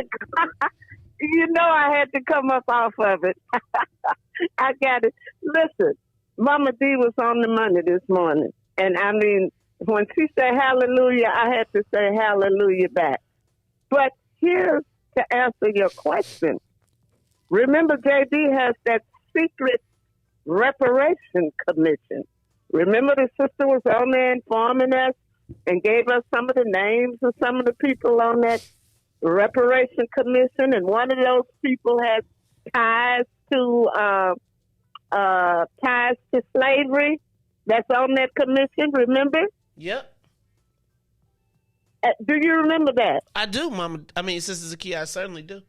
You know I had to come up off of it. I got it. Listen, Mama D was on the money this morning. And I mean, when she said hallelujah, I had to say hallelujah back. But here's to answer your question. Remember, JB has that secret reparation commission. Remember, the sister was on there informing us and gave us some of the names of some of the people on that reparation commission, and one of those people has ties to slavery. That's on that commission. Remember? Yep. Do you remember that? I do, Mama. I mean, Sister Zakia, I certainly do.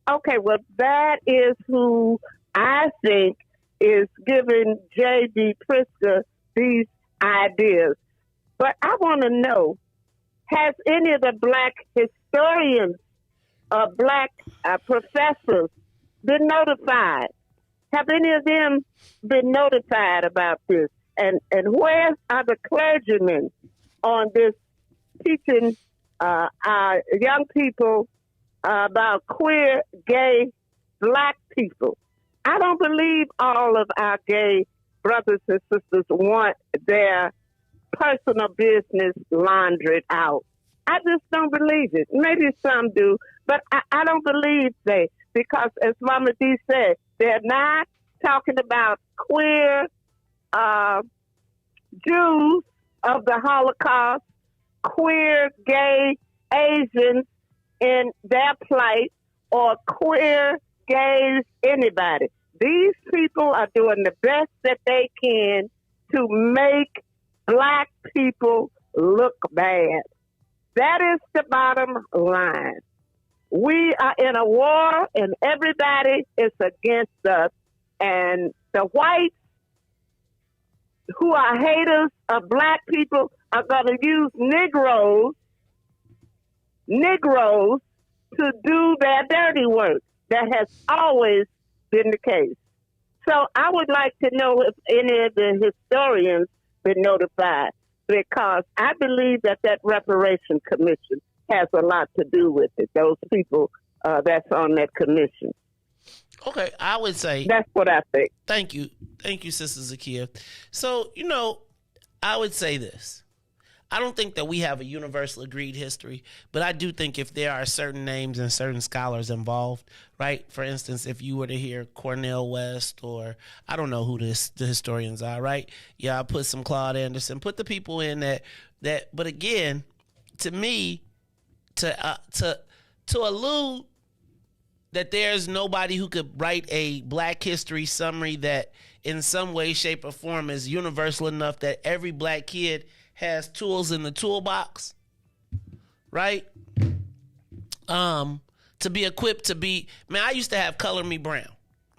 Okay, well, that is who I think is giving J.B. Pritzker these ideas. But I want to know, has any of the Black historians or Black professors been notified? Have any of them been notified about this? And where are the clergymen on this teaching our young people about queer, gay, Black people? I don't believe all of our gay brothers and sisters want their personal business laundered out. I just don't believe it. Maybe some do, but I don't believe they. because, as Mama D said, they're not talking about queer Jews of the Holocaust, queer, gay, Asians in their plight, or queer, gays, anybody. These people are doing the best that they can to make black people look bad. That is the bottom line. We are in a war, and everybody is against us. And the whites who are haters of black people are going to use Negroes to do their dirty work. That has always been the case. So I would like to know if any of the historians been notified, because I believe that Reparation Commission has a lot to do with it, those people that's on that commission. Okay, I would say... That's what I think. Thank you. Thank you, Sister Zakia. So, I would say this. I don't think that we have a universal agreed history, but I do think if there are certain names and certain scholars involved, right? For instance, if you were to hear Cornel West, or I don't know who the historians are, right? Yeah, I put some Claude Anderson, put the people in that. But again, to me, to allude that there's nobody who could write a black history summary that in some way, shape, or form is universal enough that every black kid has tools in the toolbox, right? To be equipped to be, man, I used to have Color Me Brown,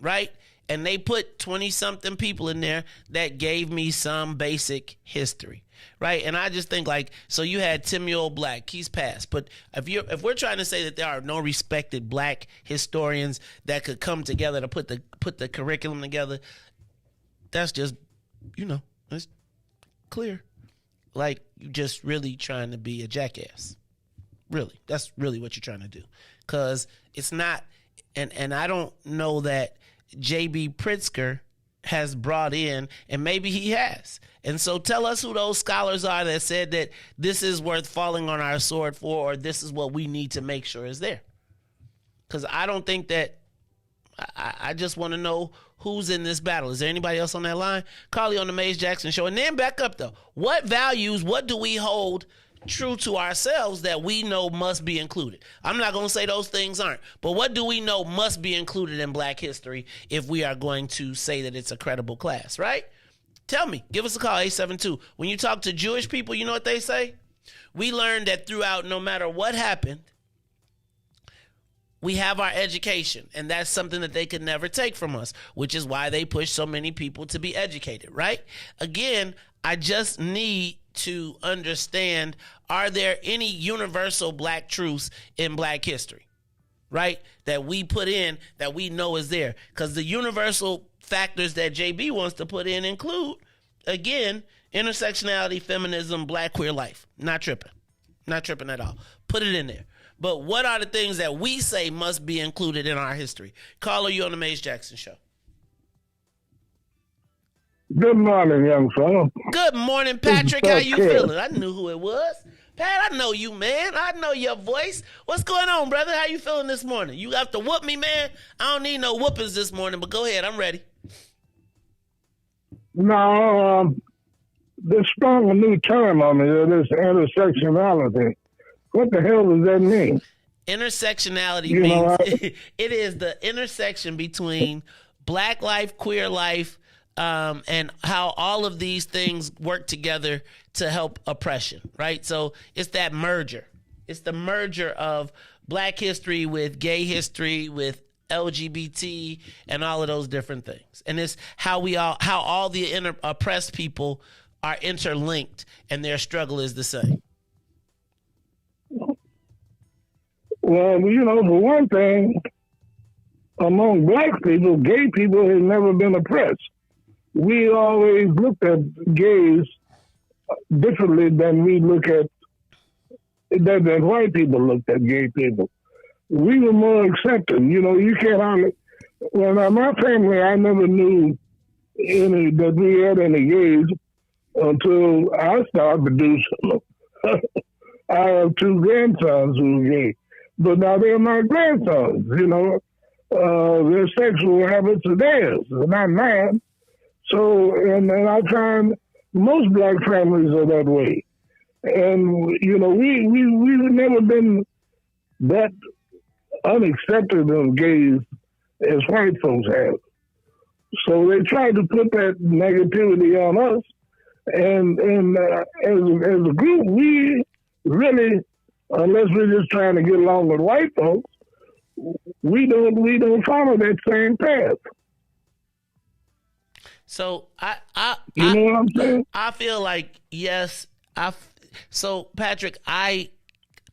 right? And they put 20-something people in there that gave me some basic history, right? And I just think so you had Timuel Black, he's passed. But if we're trying to say that there are no respected black historians that could come together to put the curriculum together, that's just, it's clear. You just really trying to be a jackass. Really. That's really what you're trying to do. Because it's not, and I don't know that J.B. Pritzker has brought in, and maybe he has. And so tell us who those scholars are that said that this is worth falling on our sword for, or this is what we need to make sure is there. Because I don't think that, I just want to know who's in this battle. Is there anybody else on that line? Carly on the Mays Jackson Show. And then back up, though. What values, what do we hold true to ourselves that we know must be included? I'm not going to say those things aren't, but what do we know must be included in black history if we are going to say that it's a credible class, right? Tell me. Give us a call, 872. When you talk to Jewish people, you know what they say? We learned that throughout, no matter what happened, we have our education, and that's something that they could never take from us, which is why they push so many people to be educated, right? Again, I just need to understand, are there any universal black truths in black history, right, that we put in that we know is there? Because the universal factors that JB wants to put in include, again, intersectionality, feminism, black queer life. Not tripping. Not tripping at all. Put it in there. But what are the things that we say must be included in our history? Caller, you on the Mays Jackson Show. Good morning, young fella. Good morning, Patrick. How you feeling? I knew who it was. Pat, I know you, man. I know your voice. What's going on, brother? How you feeling this morning? You have to whoop me, man? I don't need no whoopings this morning, but go ahead. I'm ready. No, they sprung a new term on me, this intersectionality. What the hell does that mean? Intersectionality means it is the intersection between black life, queer life, and how all of these things work together to help oppression, right? So it's that merger. It's the merger of black history with gay history, with LGBT, and all of those different things. And it's how all the oppressed people are interlinked, and their struggle is the same. Well, for one thing, among black people, gay people have never been oppressed. We always looked at gays differently than we look at, than white people looked at gay people. We were more accepting. You can't hardly, my family, I never knew that we had any gays until I started producing them. I have two grandsons who are gay. But now they're my grandsons, their sexual habits are theirs, they're not mine. So, and I find most black families are that way. And, you know, we've never been that unaccepted of gays as white folks have. So they tried to put that negativity on us. And as a group, we really, unless we're just trying to get along with white folks, we don't follow that same path. So you know what I'm saying? I feel like yes. So Patrick, I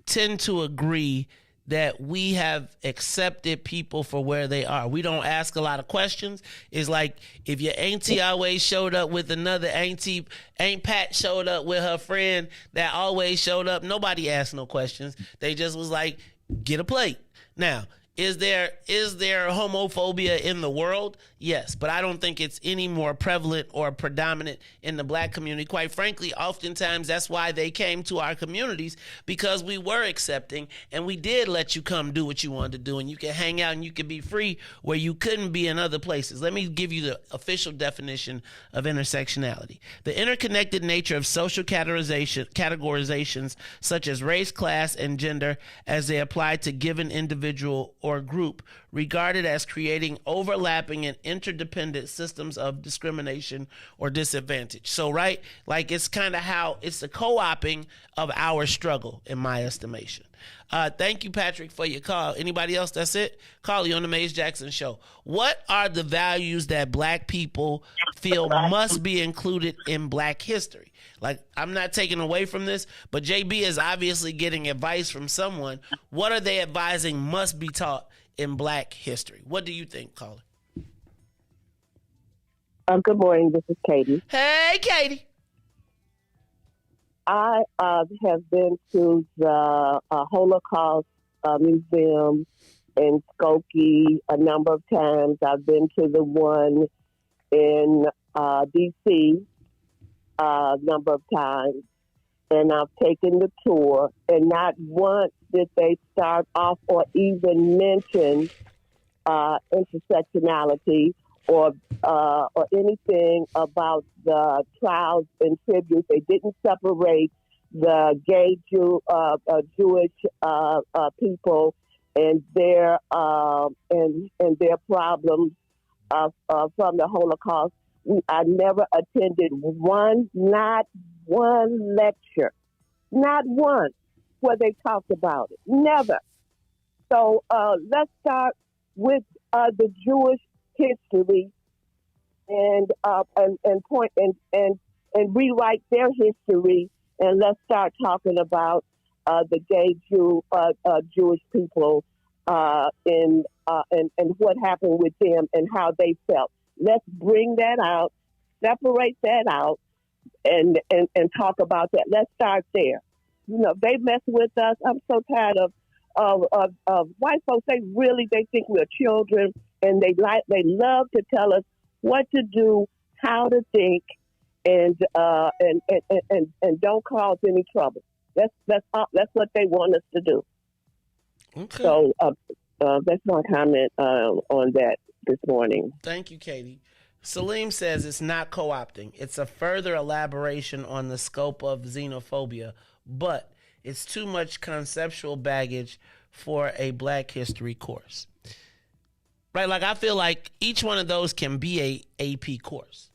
tend to agree that we have accepted people for where they are. We don't ask a lot of questions. It's like if your auntie always showed up with another auntie, Aunt Pat showed up with her friend that always showed up. Nobody asked no questions. They just was like, get a plate. Now, is there homophobia in the world? Yes, but I don't think it's any more prevalent or predominant in the black community. Quite frankly, oftentimes that's why they came to our communities, because we were accepting and we did let you come do what you wanted to do, and you can hang out and you can be free where you couldn't be in other places. Let me give you the official definition of intersectionality. The interconnected nature of social categorizations such as race, class, and gender as they apply to given individual or group, regarded as creating overlapping and interdependent systems of discrimination or disadvantage. So, right, like it's kind of how it's the co-oping of our struggle, in my estimation. Thank you, Patrick, for your call. Anybody else? That's it? Call you on the Mays Jackson Show. What are the values that black people feel must be included in black history? Like, I'm not taking away from this, but JB is obviously getting advice from someone. What are they advising must be taught in black history? What do you think, caller? Good morning. This is Katie. Hey, Katie. I have been to the Holocaust Museum in Skokie a number of times. I've been to the one in D.C. a number of times, and I've taken the tour, and not once did they start off or even mention intersectionality or anything about the trials and tributes. They didn't separate the gay Jewish people and their problems from the Holocaust. I never attended not one lecture, not one where they talked about it. Never. So let's start with the Jewish history and rewrite their history, and let's start talking about the gay Jewish people and what happened with them and how they felt. Let's bring that out, separate that out, and talk about that. Let's start there. You know, they mess with us. I'm so tired of white folks. They think we're children, and they love to tell us what to do, how to think, and don't cause any trouble. That's what they want us to do. Okay. So that's my comment on that this morning. Thank you, Katie. Salim says it's not co-opting. It's a further elaboration on the scope of xenophobia, but it's too much conceptual baggage for a Black history course. Right? Like, I feel like each one of those can be a AP course,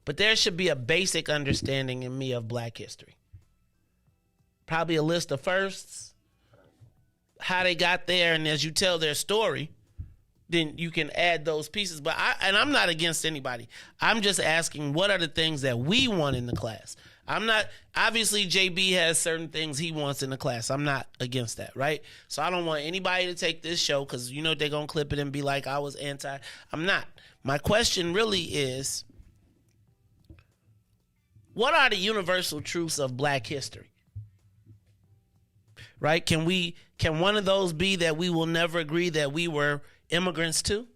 but there should be a basic understanding in me of Black history. Probably a list of firsts, how they got there, and as you tell their story, then you can add those pieces. But I'm not against anybody. I'm just asking, what are the things that we want in the class? I'm not, obviously JB has certain things he wants in the class. I'm not against that, right? So I don't want anybody to take this show because you know they're going to clip it and be like, I was anti. I'm not. My question really is, what are the universal truths of Black history? Right? Can one of those be that we will never agree that we were immigrants too?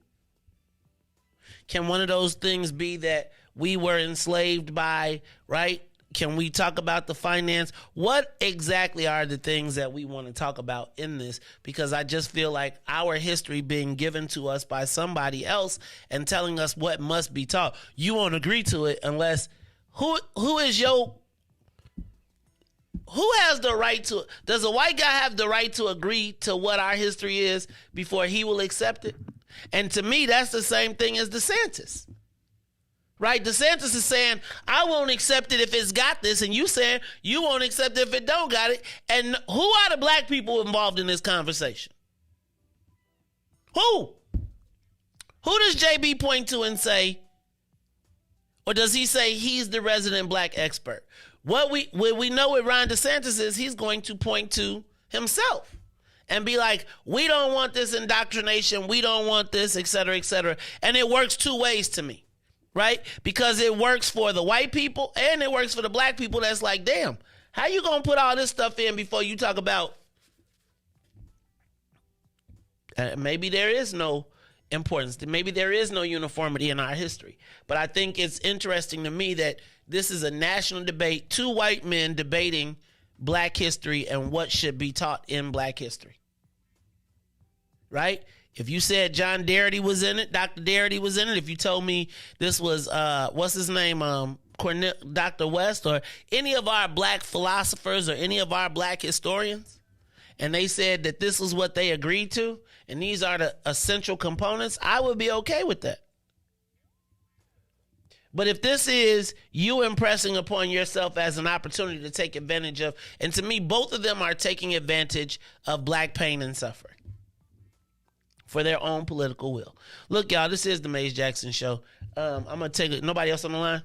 Can one of those things be that we were enslaved by, right, Can we talk about the finance? What exactly are the things that we want to talk about in this? Because I just feel like our history being given to us by somebody else and telling us what must be taught. You won't agree to it unless who has the right to? Does a white guy have the right to agree to what our history is before he will accept it? And to me, that's the same thing as DeSantis. Right? DeSantis is saying, I won't accept it if it's got this, and you saying you won't accept it if it don't got it. And who are the black people involved in this conversation? Who? Who does JB point to and say, or does he say he's the resident black expert? What we know with Ron DeSantis is he's going to point to himself and be like, we don't want this indoctrination, we don't want this, et cetera, et cetera. And it works two ways to me. Right? Because it works for the white people and it works for the black people that's like, damn, how you going to put all this stuff in before you talk about maybe there is no importance, maybe there is no uniformity in our history. But I think it's interesting to me that this is a national debate, two white men debating black history and what should be taught in black history. Right? If you said John Darity was in it, Dr. Darity was in it, if you told me this was, what's his name, Dr. West, or any of our black philosophers or any of our black historians, and they said that this was what they agreed to, and these are the essential components, I would be okay with that. But if this is you impressing upon yourself as an opportunity to take advantage of, and to me, both of them are taking advantage of black pain and suffering for their own political will. Look, y'all, this is the Maze Jackson Show. I'm going to take nobody else on the line?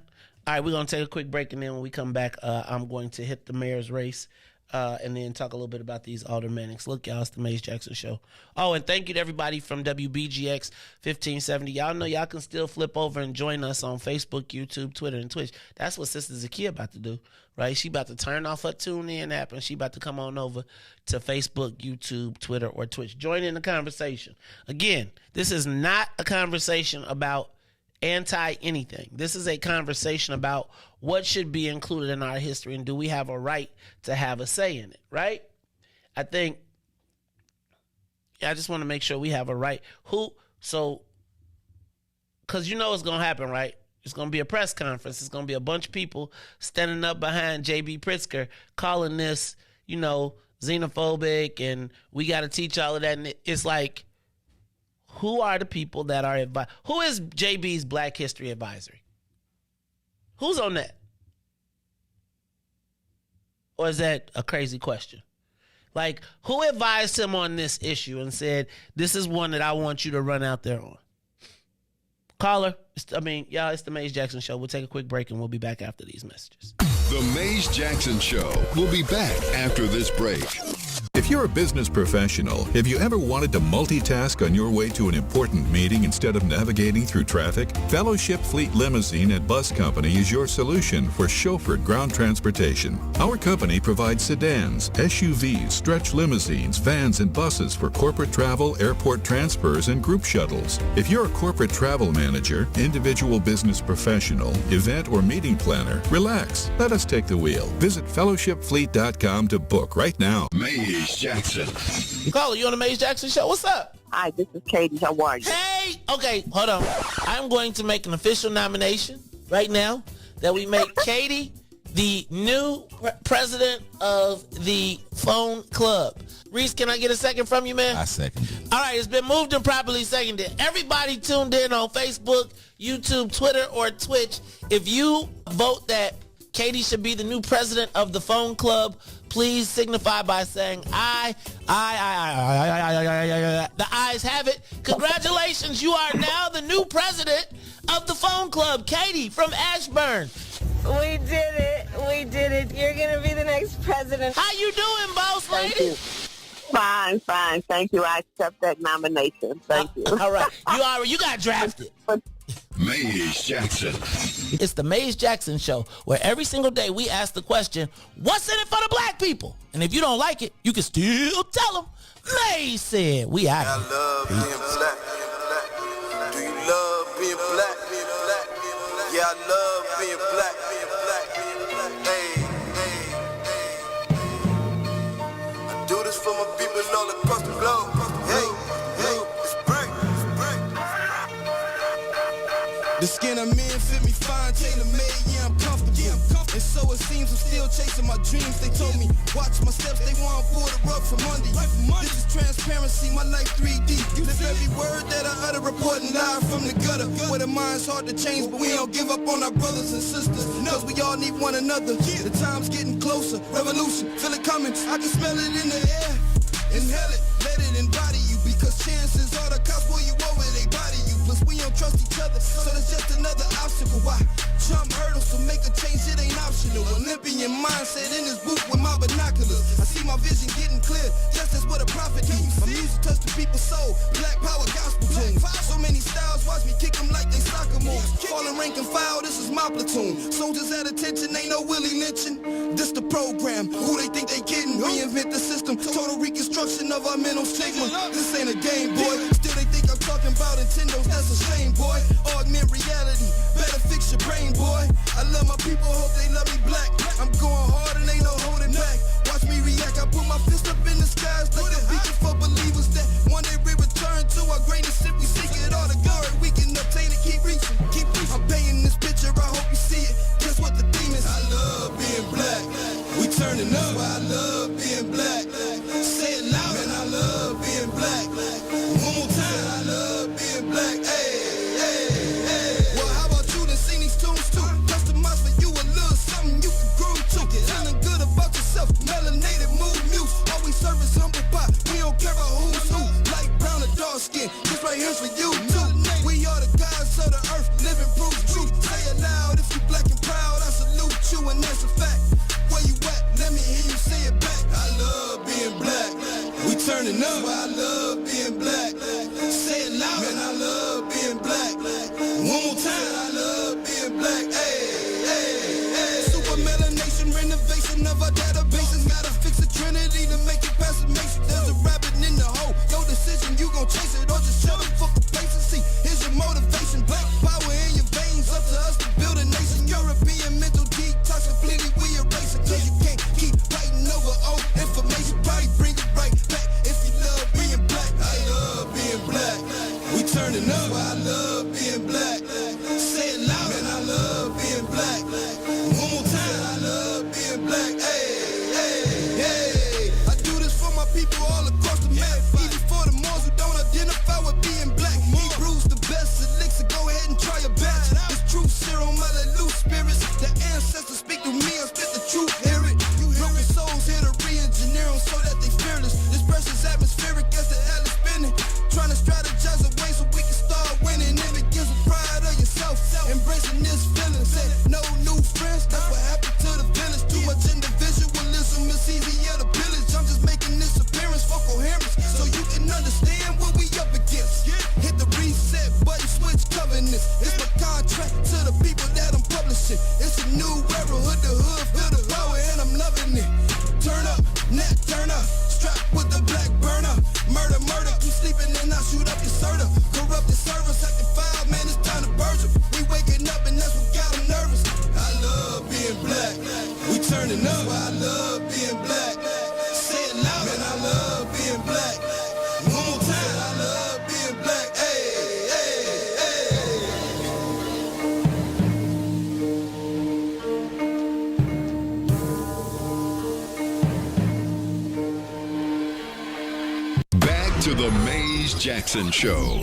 All right, we're going to take a quick break, and then when we come back, I'm going to hit the mayor's race and then talk a little bit about these Aldermanics. Look, y'all, it's the Maze Jackson Show. Oh, and thank you to everybody from WBGX 1570. Y'all know y'all can still flip over and join us on Facebook, YouTube, Twitter, and Twitch. That's what Sister Zakia about to do, right? She about to turn off her TuneIn app, and she about to come on over to Facebook, YouTube, Twitter, or Twitch. Join in the conversation. Again, this is not a conversation about anti-anything. This is a conversation about what should be included in our history, and do we have a right to have a say in it, right? I think, I just want to make sure we have a right. Because you know what's going to happen, right? It's going to be a press conference. It's going to be a bunch of people standing up behind J.B. Pritzker calling this, xenophobic, and we got to teach all of that. And it's like, who are the people that are who is JB's Black History Advisory? Who's on that? Or is that a crazy question? Like, who advised him on this issue and said, this is one that I want you to run out there on? Caller, y'all, it's the Maze Jackson Show. We'll take a quick break and we'll be back after these messages. The Maze Jackson Show. We'll be back after this break. If you're a business professional, have you ever wanted to multitask on your way to an important meeting instead of navigating through traffic? Fellowship Fleet Limousine and Bus Company is your solution for chauffeured ground transportation. Our company provides sedans, SUVs, stretch limousines, vans, and buses for corporate travel, airport transfers, and group shuttles. If you're a corporate travel manager, individual business professional, event or meeting planner, relax. Let us take the wheel. Visit fellowshipfleet.com to book right now. Maze Jackson. Caller, you on the Maze Jackson Show? What's up? Hi, this is Katie. How are you? Hey! Okay, hold on. I'm going to make an official nomination right now that we make Katie the new president of the phone club. Riis, can I get a second from you, man? I second it. All right, it's been moved and properly seconded. Everybody tuned in on Facebook, YouTube, Twitter, or Twitch. If you vote that Katie should be the new president of the phone club, please signify by saying aye. The ayes have it. Congratulations, you are now the new president of the phone club. Katie from Ashburn. We did it. We did it. You're going to be the next president. How you doing, boss lady? Thank you. Fine. Thank you. I accept that nomination. Thank you. All right. You got drafted. Maze Jackson. It's the Maze Jackson Show, where every single day we ask the question, what's in it for the black people? And if you don't like it, you can still tell them. Maze said, we out. I love being black. Do you love being black? Yeah, I love being black. Hey. flow. Hey, hey, it's break. The skin I'm in fit me fine, tailor-made, yeah, I'm comfortable. And so it seems I'm still chasing my dreams. They told me, watch my steps, they want to pull the rug from under you. This is transparency, my life 3D. Live every word that I utter, reporting live from the gutter. Where the mind's hard to change, but we don't give up on our brothers and sisters. Cause we all need one another. The time's getting closer, revolution, feel it coming. I can smell it in the air. Inhale it, let it embody you. Because chances are the cops pull you over, they body you. Plus we don't trust each other, so that's just another obstacle. Why jump hurdles to make a change? It ain't optional. Olympian mindset in this booth with my binoculars. I see my vision getting clear, just as what a prophet do. My music touch the people's soul, black power gospel tunes. So many styles, watch me kick them like they soccer moves. Falling rank and file, this is my platoon. Soldiers at attention, ain't no Willie lynching. This the program, who they think they kidding? Reinvent the system, total reconstruction of our mental stigma. This ain't a game, boy. Still they think I'm talking about Nintendos, that's a shame, boy. Augment reality, better fix your brain, boy. I love my people, hope they love me black. I'm going hard and ain't no holding back. Watch me react, I put my fist up in the skies like a beacon for believers that one day we return to our greatest if we seek it. All the glory we can obtain it, keep reaching, keep reaching. I'm painting this picture, I hope you see it. Guess what the theme is? I love being black. We turning up, I love being black. Say it loud, man, I love being black. One more time, I love being black. Hey, hey, hey. Well, how about you done seen these tunes too? Customize for you a little something you can groove to. Feeling good about yourself, melanated, mood muse. Always service humble pie, we don't care about who's who. Light brown or dark skin, this right here's for you too. We are the gods of the earth, living proof truth. Say it loud, if you black and proud, I salute you and that's a fact. Where you at? Let me hear you say it back. I love being black. We turning up. I love being black. Say it loud. Man, I love being black. One more time. I love being black. Hey, hey, hey. Super melanation, renovation of our databases. Gotta fix the trinity to make it past the matrix. There's a rabbit in the hole. No decision, you gon' chase it or just shut up for complacency. Here's your motivation. Black power in your veins. Up to us to build a nation. European mental detox completely we erase it. Cause you can't keep fighting over old information. Probably bring it right back if you love being black. I love being black. We turning up. I love being black. Say it loud. Man, I love being black. One more time. I love being black. Hey, hey, hey. I do this for my people all across the map. Even for the ones who don't identify with being black. Hebrews the best elixir. Go ahead and try your batch. It's true serum, I let loose spirits. The ancestors speak to me. I spit the truth. Hear it. Broken souls here to re-engineer them so that they fearless. This precious atmospheric as the hell is spinning. Trying to strategize a way so we can start winning. It begins with pride of yourself. Embracing this feeling. Say no new friends. That's what happened to the village. Too much individualism. It's easier to pillage. I'm just making this appearance for coherence so you can understand what we up against. Hit the reset button, switch covenants. It's my contract to the people that I'm publishing. It's a new era, hood to hood, feel the power and I'm loving it. Turn up, net turn up, strapped with the black burner. Murder, murder, keep sleeping and I shoot up your server. Corrupt the service, second 5, man, it's time to purge them. We waking up and that's what got them nervous. I love being black, we turning up. I love being black, say it loud. Man, I love being black. One more time, I love being black. Hey, hey, hey. Back to the Mays Jackson Show.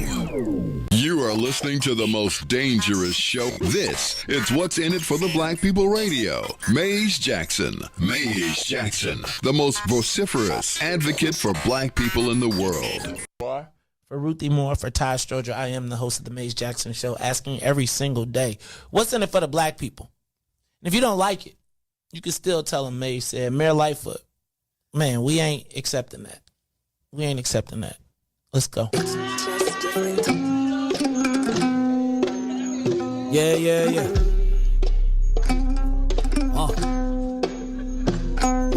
You are listening to the most dangerous show. This is What's in It for the Black People Radio. Mays Jackson. Mays Jackson, the most vociferous advocate for black people in the world. For Ruthie Moore, for Ty Stroger, I am the host of the Mays Jackson Show, asking every single day, what's in it for the black people? And if you don't like it, you can still tell them Mays said, Mayor Lightfoot, man, we ain't accepting that. We ain't accepting that. Let's go. Yeah, yeah, yeah.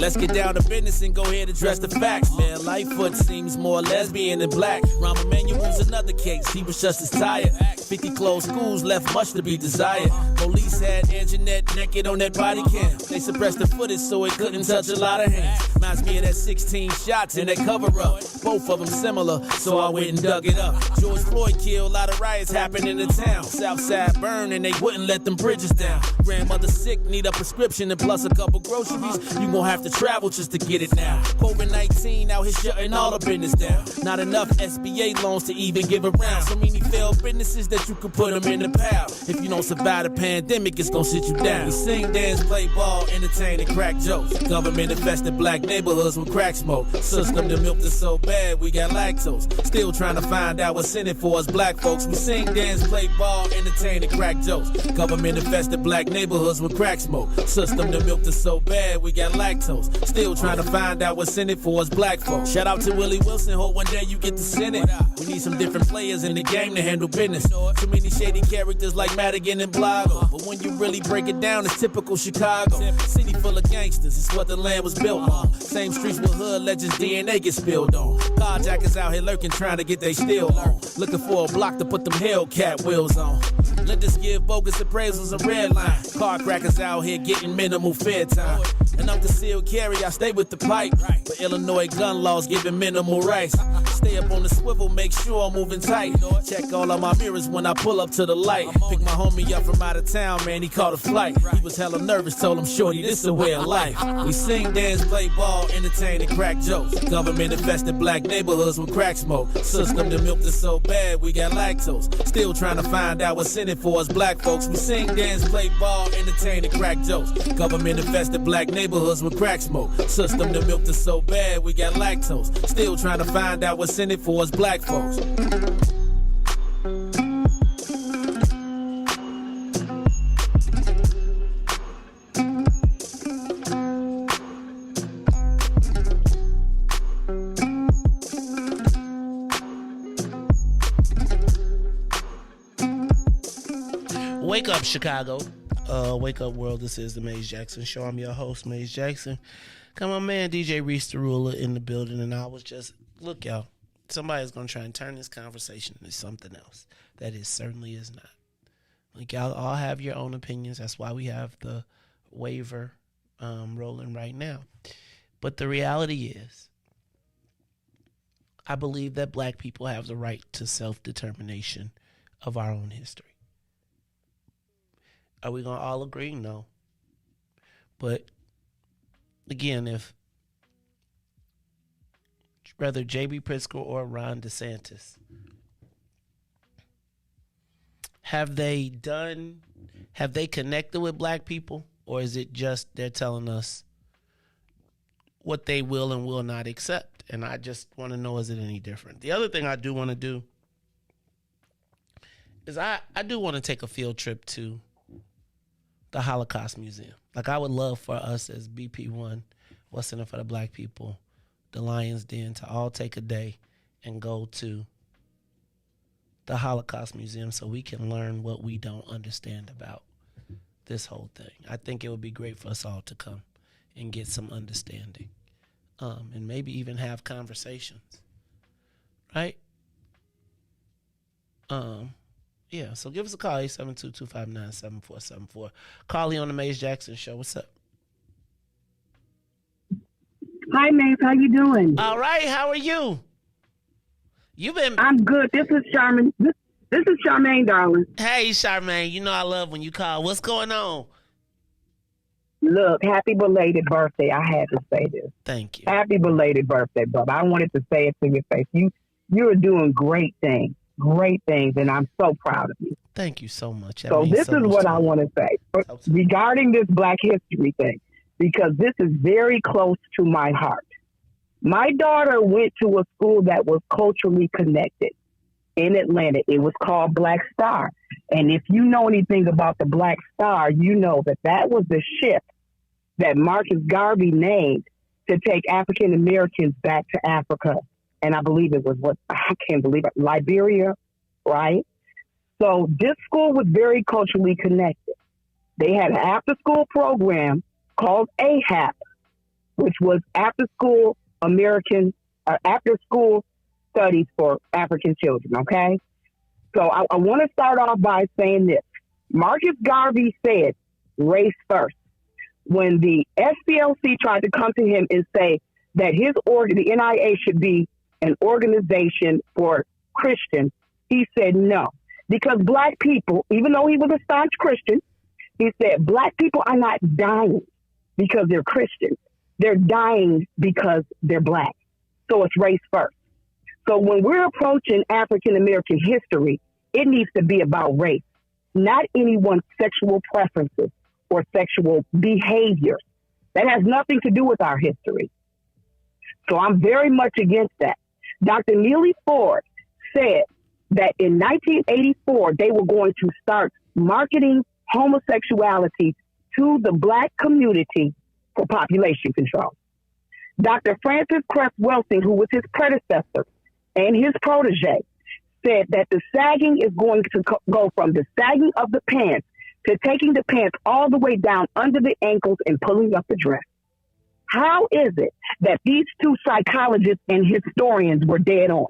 Let's get down to business and go ahead and address the facts, man. Lightfoot seems more lesbian than black. Rahm Emanuel's another case, he was just as tired. 50 closed schools left much to be desired. Police had Anjanette naked on that body cam. They suppressed the footage so it couldn't touch a lot of hands. Reminds me of that 16 shots in that cover-up. Both of them similar, so I went and dug it up. George Floyd killed, a lot of riots happened in the town. Southside burned and they wouldn't let them bridges down. Grandmother sick, need a prescription and plus a couple groceries. You gon' have to travel just to get it now. COVID-19 out here shutting all the business down. Not enough SBA loans to even give around. So many failed businesses that you could put them in the pile. If you don't survive the pandemic, it's gon' sit you down. We sing, dance, play ball, entertain, and crack jokes. Government infested black neighborhoods with crack smoke. System that milked us so bad we got lactose. Still trying to find out what's in it for us black folks. We sing, dance, play ball, entertain, and crack jokes. Government infested black neighborhoods with crack smoke. System that milked us so bad we got lactose. Still trying to find out what's in it for us black folks. Shout out to Willie Wilson, hope one day you get to send it. We need some different players in the game to handle business. Too many shady characters like Madigan and Blago. But when you really break it down, it's typical Chicago. City full of gangsters, it's what the land was built on. Same streets with hood legends DNA get spilled on. Carjackers out here lurking trying to get they steal on. Looking for a block to put them Hellcat wheels on. Let us give bogus appraisals a red line. Car crackers out here getting minimal fair time. And I'm concealed carry, I stay with the pipe. But Illinois gun laws giving minimal rights. Stay up on the swivel, make sure I'm moving tight. Check all of my mirrors when I pull up to the light. Pick my homie up from out of town, man, he caught a flight. He was hella nervous, told him, shorty, this a way of life. We sing, dance, play ball, entertain, and crack jokes. Government infested black neighborhoods with crack smoke. System that milked us so bad we got lactose. Still trying to find out what's in it for us black folks. We sing, dance, play ball, entertain, and crack jokes. Government infested black neighborhoods with crack smoke. System that milked us so bad we got lactose. Still trying to find out what's in it for us black folks. Wake up, Chicago. Wake up, world. This is the Maze Jackson Show. I'm your host, Maze Jackson. Come on, man. DJ Riis the Ruler in the building. And I was just, look, y'all. Somebody's going to try and turn this conversation into something else. That it certainly is not. Like, y'all all have your own opinions. That's why we have the waiver rolling right now. But the reality is, I believe that black people have the right to self-determination of our own history. Are we going to all agree? No. But, again, if whether J.B. Pritzker or Ron DeSantis, have they connected with black people? Or is it just they're telling us what they will and will not accept? And I just want to know, is it any different? The other thing I do want to do is I do want to take a field trip to the Holocaust Museum. Like, I would love for us as BP1, What's in it for the Black People, the Lions Den, to all take a day and go to the Holocaust Museum so we can learn what we don't understand about this whole thing. I think it would be great for us all to come and get some understanding, and maybe even have conversations, right? Yeah, so give us a call, 872-259-7474. Carly on the Maze Jackson Show. What's up? Hi, Maze. How you doing? All right. How are you? I'm good. This is Charmaine. This is Charmaine, darling. Hey, Charmaine. You know I love when you call. What's going on? Look, happy belated birthday. I had to say this. Thank you. Happy belated birthday, Bubba. I wanted to say it to your face. You are doing great things, and I'm so proud of you. Thank you so much. So this is what I want to say regarding this Black History thing, because this is very close to my heart. My daughter went to a school that was culturally connected in Atlanta. It was called Black Star. And if you know anything about the Black Star, you know that was the ship that Marcus Garvey named to take African Americans back to Africa. And I believe it was Liberia, right? So this school was very culturally connected. They had an after-school program called AHAP. which was after school studies for African children, okay? So I want to start off by saying this. Marcus Garvey said, race first. When the SPLC tried to come to him and say that the NIA should be an organization for Christians, he said no. Because black people, even though he was a staunch Christian, he said black people are not dying because they're Christians. They're dying because they're black. So it's race first. So when we're approaching African American history, it needs to be about race, not anyone's sexual preferences or sexual behavior. That has nothing to do with our history. So I'm very much against that. Dr. Neely Ford said that in 1984, they were going to start marketing homosexuality to the black community for population control. Dr. Francis Cress Welsing, who was his predecessor and his protege, said that the sagging is going to go from the sagging of the pants to taking the pants all the way down under the ankles and pulling up the dress. How is it that these two psychologists and historians were dead on?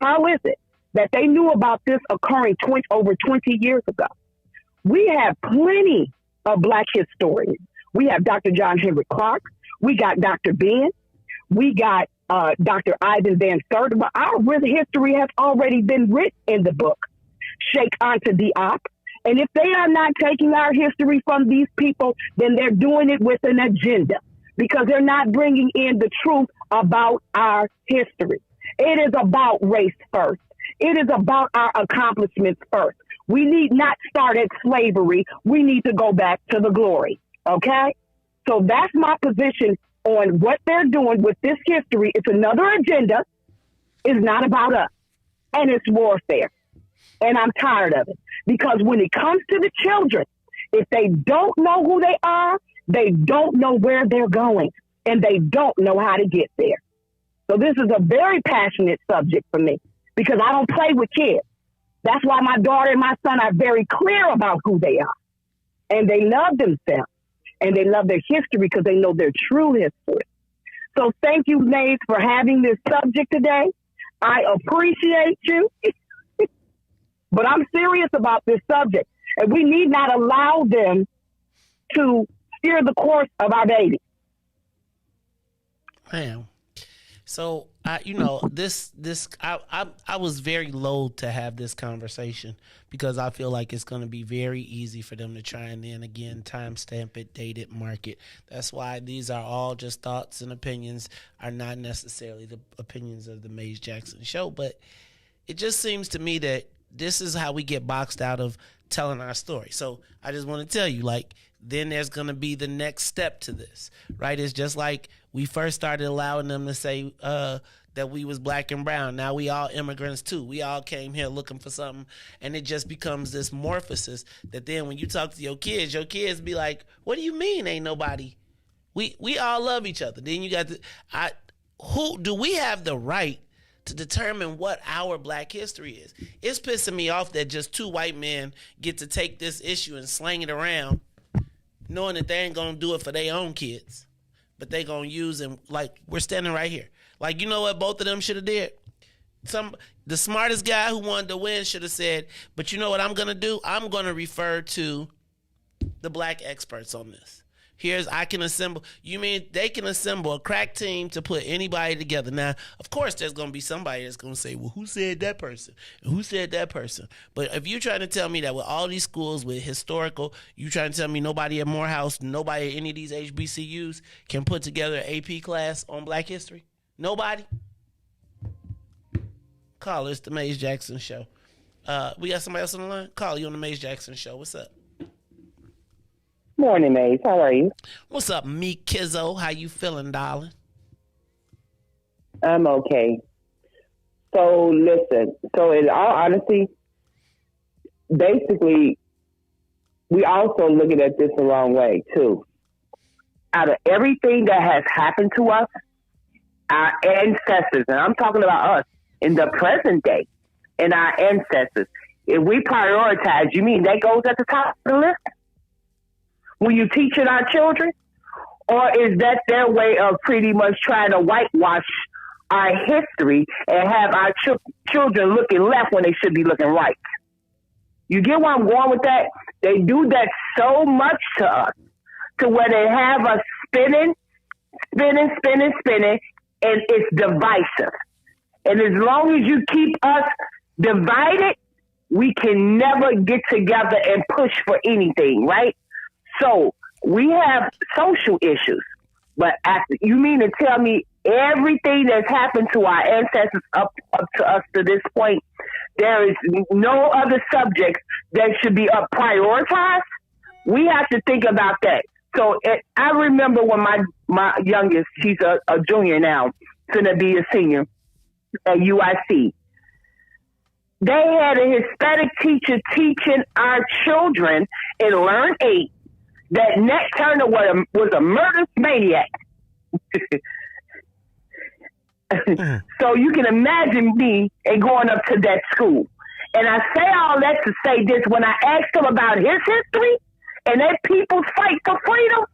How is it that they knew about this occurring over 20 years ago? We have plenty of black historians. We have Dr. John Henrik Clark. We got Dr. Ben. We got Dr. Ivan Van Sertima. But our history has already been written in the book, Sheikh Anta Diop. And if they are not taking our history from these people, then they're doing it with an agenda because they're not bringing in the truth about our history. It is about race first. It is about our accomplishments first. We need not start at slavery. We need to go back to the glory. Okay? So that's my position on what they're doing with this history. It's another agenda. It's not about us. And it's warfare. And I'm tired of it. Because when it comes to the children, if they don't know who they are, they don't know where they're going. And they don't know how to get there. So this is a very passionate subject for me because I don't play with kids. That's why my daughter and my son are very clear about who they are. And they love themselves. And they love their history because they know their true history. So thank you, Mays, for having this subject today. I appreciate you. But I'm serious about this subject. And we need not allow them to steer the course of our baby. Man. So I was very loath to have this conversation because I feel like it's going to be very easy for them to try and then again timestamp it, date it, mark it. That's why these are all just thoughts and opinions, are not necessarily the opinions of the Mays Jackson Show. But it just seems to me that this is how we get boxed out of telling our story. So I just want to tell you, then there's going to be the next step to this, right? It's just like we first started allowing them to say that we was black and brown. Now we all immigrants too. We all came here looking for something, and it just becomes this morphosis that then when you talk to your kids be like, what do you mean ain't nobody? We all love each other. Then you got who do we have the right to determine what our black history is? It's pissing me off that just two white men get to take this issue and slang it around, knowing that they ain't gonna do it for their own kids, but they gonna use them. Like, we're standing right here. Like, you know what both of them should have did? The smartest guy who wanted to win should have said, but you know what I'm gonna do? I'm gonna refer to the black experts on this. I can assemble. You mean they can assemble a crack team to put anybody together? Now, of course, there's going to be somebody that's going to say, well, who said that person? And who said that person? But if you're trying to tell me that with all these schools with historical, you trying to tell me nobody at Morehouse, nobody at any of these HBCUs can put together an AP class on black history? Nobody? Call, it's the Mays Jackson Show. We got somebody else on the line? Call, you on the Mays Jackson Show. What's up? Morning, Mays. How are you? What's up, me Kizzo? How you feeling, darling? I'm okay. So, listen. So, in all honesty, basically, we also looking at this the wrong way, too. Out of everything that has happened to us, our ancestors, and I'm talking about us in the present day, and our ancestors, if we prioritize, you mean that goes at the top of the list? Will you teach it our children? Or is that their way of pretty much trying to whitewash our history and have our children looking left when they should be looking right? You get where I'm going with that? They do that so much to us, to where they have us spinning, and it's divisive. And as long as you keep us divided, we can never get together and push for anything, right? So we have social issues, but you mean to tell me everything that's happened to our ancestors up to us to this point, there is no other subjects that should be prioritized? We have to think about that. So I remember when my youngest, she's a junior now, going to be a senior at UIC. They had a Hispanic teacher teaching our children in Learn 8 that Nat Turner was a murderous maniac. So you can imagine me and going up to that school. And I say all that to say this: when I asked him about his history and that people's fight for freedom,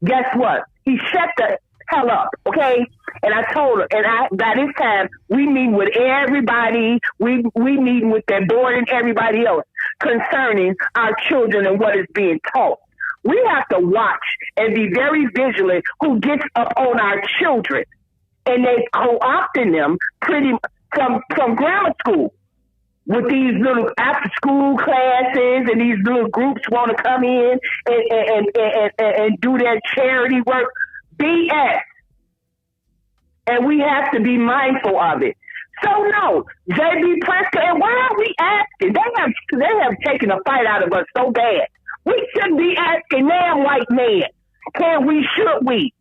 guess what? He shut the hell up, okay? And I told her, and by this time, we meet with everybody. We meeting with their board and everybody else concerning our children and what is being taught. We have to watch and be very vigilant who gets up on our children. And they co-opting them from grammar school with these little after-school classes, and these little groups want to come in and do their charity work. BS. And we have to be mindful of it. So no, J.B. Prescott, and why are we asking? They have taken a fight out of us so bad. We shouldn't be asking damn white man, should we?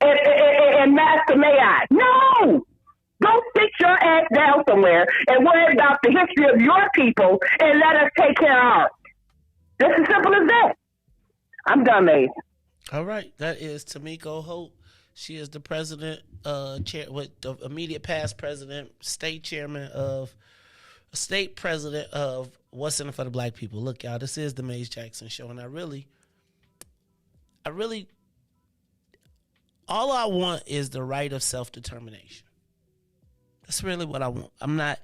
And Master May I? No! Go sit your ass down somewhere and worry about the history of your people and let us take care of ours. Just as simple as that. I'm done, Maze. All right. That is Tamiko Hope. She is the president, the immediate past president, state president of What's in It for the Black People. Look, y'all, this is the Maze Jackson Show, and I really, all I want is the right of self-determination. That's really what I want. I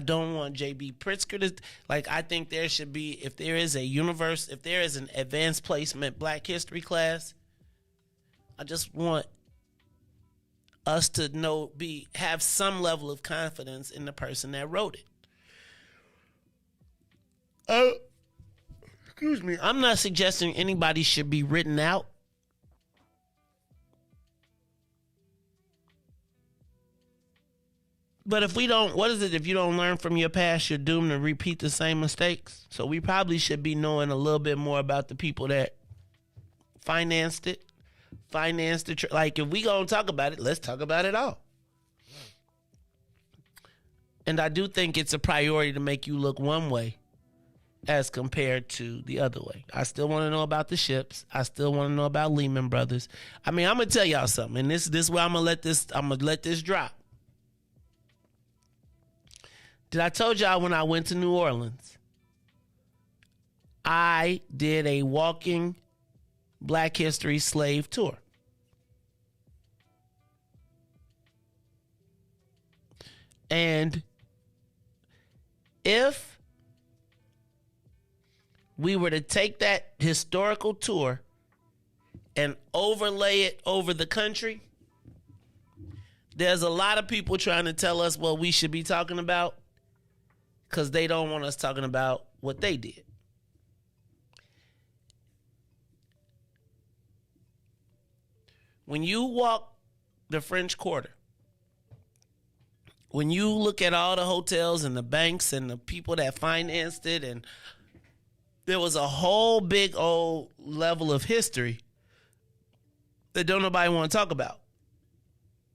don't want J.B. Pritzker to, I think there should be, if there is an advanced placement Black History class, I just want us to have some level of confidence in the person that wrote it. Excuse me. I'm not suggesting anybody should be written out. But if you don't learn from your past, you're doomed to repeat the same mistakes. So we probably should be knowing a little bit more about the people that financed it. If we gonna talk about it, let's talk about it all. And I do think it's a priority to make you look one way as compared to the other way. I still want to know about the ships. I still want to know about Lehman Brothers. I mean, I'm gonna tell y'all something, and this is where I'm gonna let this drop. Did I told y'all when I went to New Orleans, I did a walking Black History slave tour. And if we were to take that historical tour and overlay it over the country, there's a lot of people trying to tell us what we should be talking about because they don't want us talking about what they did. When you walk the French Quarter, when you look at all the hotels and the banks and the people that financed it, and there was a whole big old level of history that don't nobody want to talk about,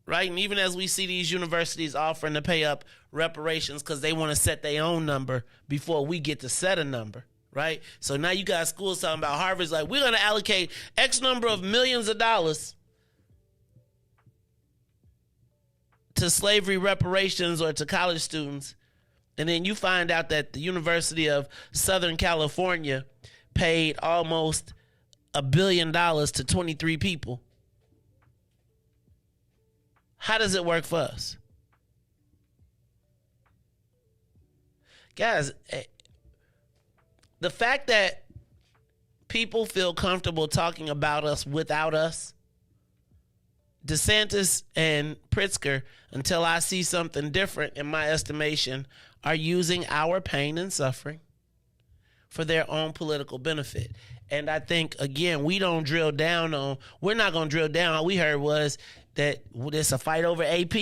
right? And even as we see these universities offering to pay up reparations because they want to set their own number before we get to set a number, right? So now you got schools talking about Harvard's like, we're going to allocate X number of millions of dollars to slavery reparations or to college students. And then you find out that the University of Southern California paid almost $1 billion to 23 people. How does it work for us? Guys, the fact that people feel comfortable talking about us without us, DeSantis and Pritzker, until I see something different, in my estimation, are using our pain and suffering for their own political benefit. And I think, again, we're not going to drill down. All we heard was that it's a fight over AP.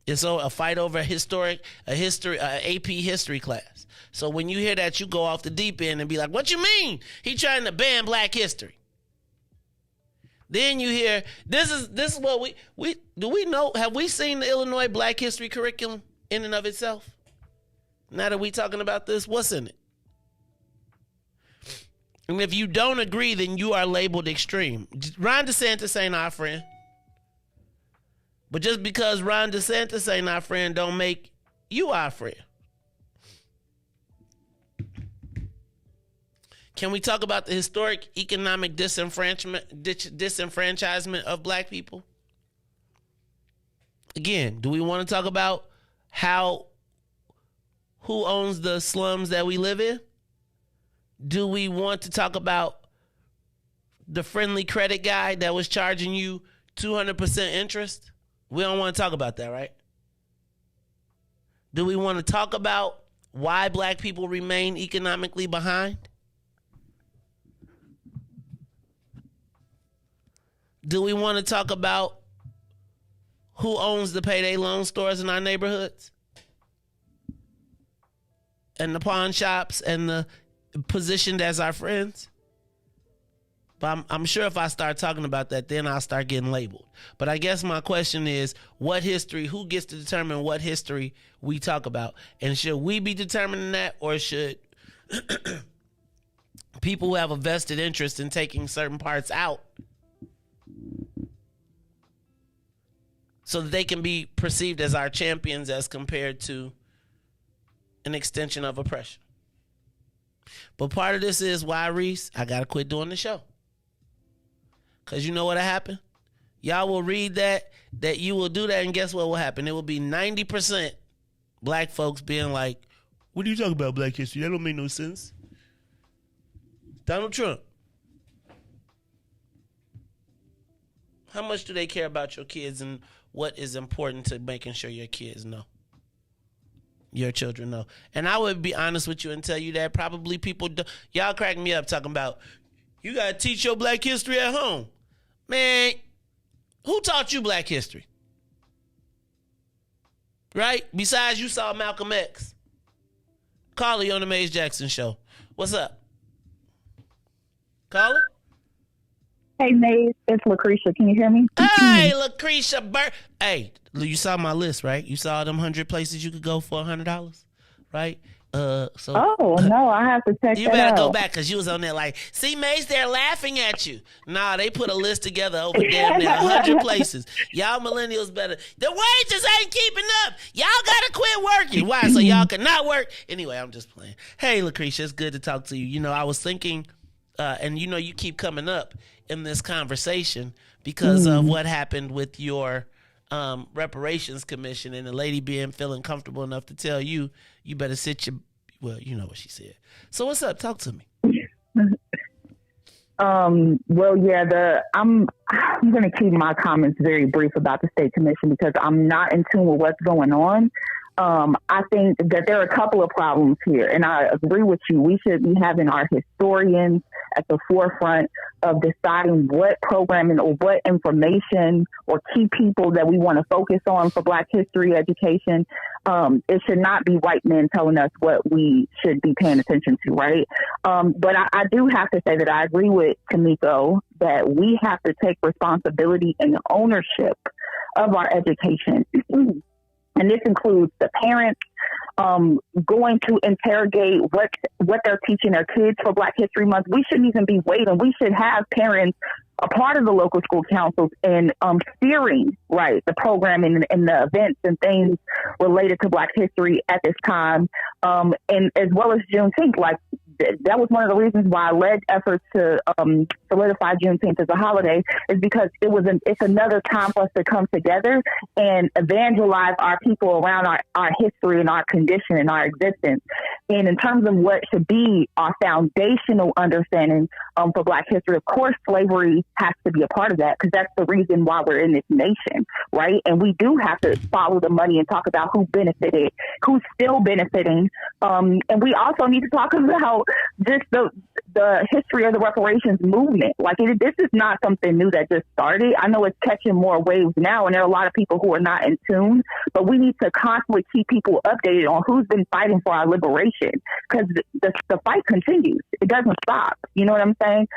It's a fight over AP history class. So when you hear that, you go off the deep end and be like, what you mean? He trying to ban black history. Then you hear, this is what we do we know, have we seen the Illinois Black History curriculum in and of itself? Now that we talking about this, what's in it? And if you don't agree, then you are labeled extreme. Ron DeSantis ain't our friend. But just because Ron DeSantis ain't our friend don't make you our friend. Can we talk about the historic economic disenfranchisement of black people? Again, do we want to talk about who owns the slums that we live in? Do we want to talk about the friendly credit guy that was charging you 200% interest? We don't want to talk about that, right? Do we want to talk about why black people remain economically behind? Do we want to talk about who owns the payday loan stores in our neighborhoods? And the pawn shops and the positioned as our friends? But I'm sure if I start talking about that, then I'll start getting labeled. But I guess my question is, who gets to determine what history we talk about? And should we be determining that, or should people who have a vested interest in taking certain parts out so that they can be perceived as our champions as compared to an extension of oppression? But part of this is why, Riis, I got to quit doing the show. Because you know what'll happen? Y'all will read that you will do that, and guess what will happen? It will be 90% black folks being like, what are you talking about, black history? That don't make no sense. Donald Trump. How much do they care about your kids, and what is important to making sure your kids know? Your children know. And I would be honest with you and tell you that probably people do. Y'all crack me up talking about, you got to teach your black history at home. Man, who taught you black history? Right? Besides, you saw Malcolm X. Carly on the Mays Jackson show. What's up? Carla? Hey, Mays, it's Lucretia. Can you hear me? Hey, Lucretia. Hey, you saw my list, right? You saw them 100 places you could go for $100, right? No, I have to check you that better out. go back, because you was on there like, see, Mace, they're laughing at you. Nah, they put a list together over damn near 100 places. Y'all millennials better. The wages ain't keeping up. Y'all got to quit working. Why? So y'all cannot work? Anyway, I'm just playing. Hey, Lucretia, it's good to talk to you. You know, I was thinking, and you know, you keep coming up in this conversation because of what happened with your reparations commission, and the lady feeling comfortable enough to tell you, you better well, you know what she said. So what's up? Talk to me. Well, yeah, I'm going to keep my comments very brief about the state commission because I'm not in tune with what's going on. I think that there are a couple of problems here, and I agree with you. We should be having our historians at the forefront of deciding what programming or what information or key people that we want to focus on for Black history education. It should not be white men telling us what we should be paying attention to, right? But I do have to say that I agree with Kamiko that we have to take responsibility and ownership of our education. And this includes the parents going to interrogate what they're teaching their kids for Black History Month. We shouldn't even be waiting. We should have parents a part of the local school councils in steering, right, the programming and the events and things related to Black history at this time. And as well as Juneteenth, like that was one of the reasons why I led efforts to solidify Juneteenth as a holiday, is because it's another time for us to come together and evangelize our people around our history and our condition and our existence. And in terms of what should be our foundational understanding for Black history, of course, slavery has to be a part of that, because that's the reason why we're in this nation, right? And we do have to follow the money and talk about who benefited, who's still benefiting. And we also need to talk about just the history of the reparations movement. Like, this is not something new that just started. I know it's catching more waves now, and there are a lot of people who are not in tune, but we need to constantly keep people updated on who's been fighting for our liberation, because the fight continues. It doesn't stop. You know what I'm saying?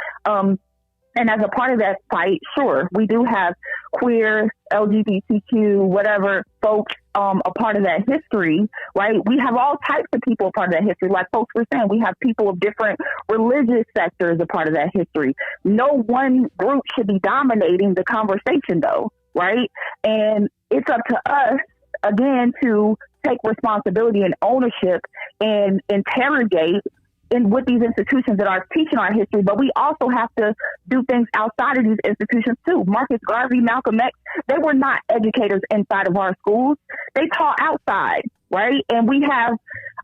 And as a part of that fight, sure, we do have queer, LGBTQ, whatever folks a part of that history, right? We have all types of people a part of that history. Like folks were saying, we have people of different religious sectors a part of that history. No one group should be dominating the conversation, though, right? And it's up to us, again, to take responsibility and ownership and interrogate with these institutions that are teaching our history, but we also have to do things outside of these institutions too. Marcus Garvey, Malcolm X, they were not educators inside of our schools. They taught outside, right? And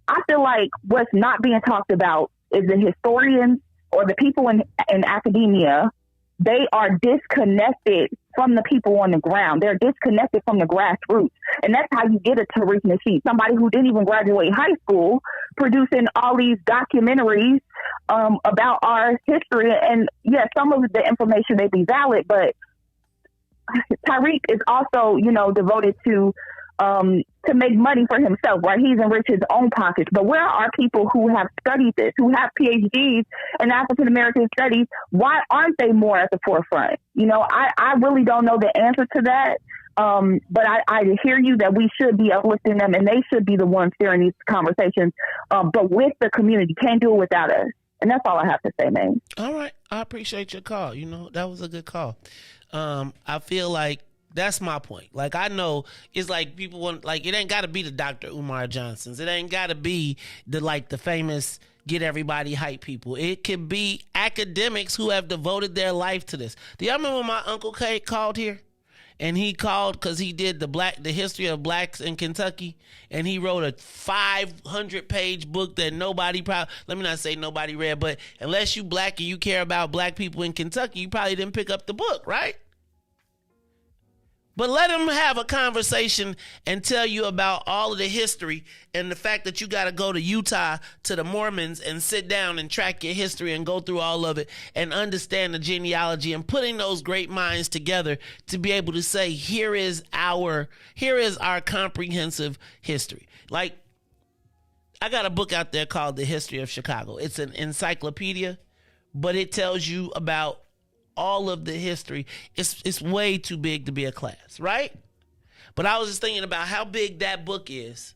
I feel like what's not being talked about is the historians or the people in academia. They are disconnected from the people on the ground. They're disconnected from the grassroots. And that's how you get a Tariq Nasheed, somebody who didn't even graduate high school, producing all these documentaries about our history. And yes, some of the information may be valid, but Tariq is also, devoted to make money for himself, right? He's enriched his own pockets. But where are people who have studied this, who have PhDs in African American studies? Why aren't they more at the forefront? I really don't know the answer to that. But I hear you that we should be uplifting them, and they should be the ones steering these conversations. But with the community, can't do it without us. And that's all I have to say, man. All right. I appreciate your call. That was a good call. I feel like that's my point. Like, I know it's like people want, like, it ain't got to be the Dr. Umar Johnsons. It ain't got to be the famous get everybody hype people. It could be academics who have devoted their life to this. Do y'all remember when my Uncle K called here? And he called because he did the history of blacks in Kentucky, and he wrote a 500-page book that let me not say nobody read, but unless you black and you care about black people in Kentucky, you probably didn't pick up the book, right? But let him have a conversation and tell you about all of the history and the fact that you got to go to Utah to the Mormons and sit down and track your history and go through all of it and understand the genealogy and putting those great minds together to be able to say, here is our comprehensive history. Like, I got a book out there called The History of Chicago. It's an encyclopedia, but it tells you about all of the history. It's way too big to be a class, right? But I was just thinking about how big that book is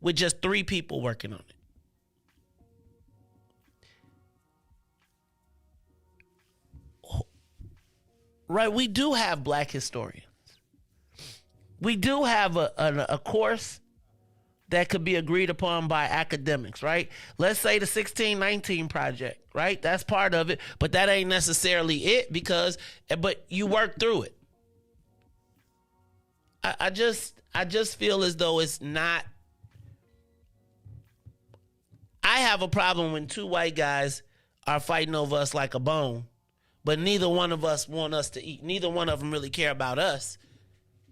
with just 3 people working on it. Right, we do have black historians. We do have a course that could be agreed upon by academics, right? Let's say the 1619 Project, right? That's part of it, but that ain't necessarily it but you work through it. I just feel as though it's not. I have a problem when 2 white guys are fighting over us like a bone, but neither one of us want us to eat. Neither one of them really care about us.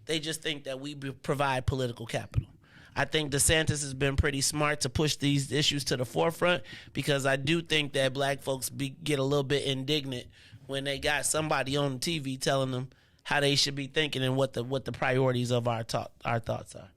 They just think that we provide political capital. I think DeSantis has been pretty smart to push these issues to the forefront, because I do think that black folks get a little bit indignant when they got somebody on TV telling them how they should be thinking and what the priorities of our thoughts are.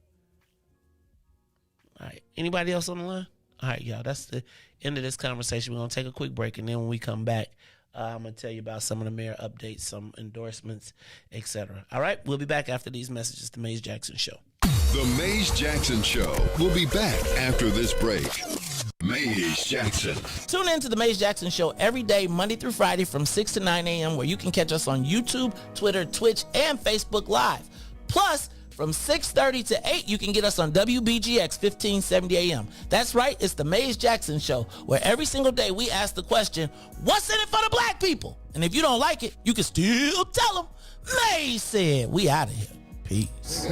All right. Anybody else on the line? All right, y'all. That's the end of this conversation. We're going to take a quick break, and then when we come back, I'm going to tell you about some of the mayor updates, some endorsements, etc. All right? We'll be back after these messages. The Mays Jackson Show. The Mays Jackson Show will be back after this break. Mays Jackson. Tune in to the Mays Jackson Show every day, Monday through Friday from 6 to 9 a.m., where you can catch us on YouTube, Twitter, Twitch, and Facebook Live. Plus, From 6:30 to 8, you can get us on WBGX 1570 AM. That's right, it's the Mays Jackson Show, where every single day we ask the question, what's in it for the black people? And if you don't like it, you can still tell them, Mays said. We out of here. Peace.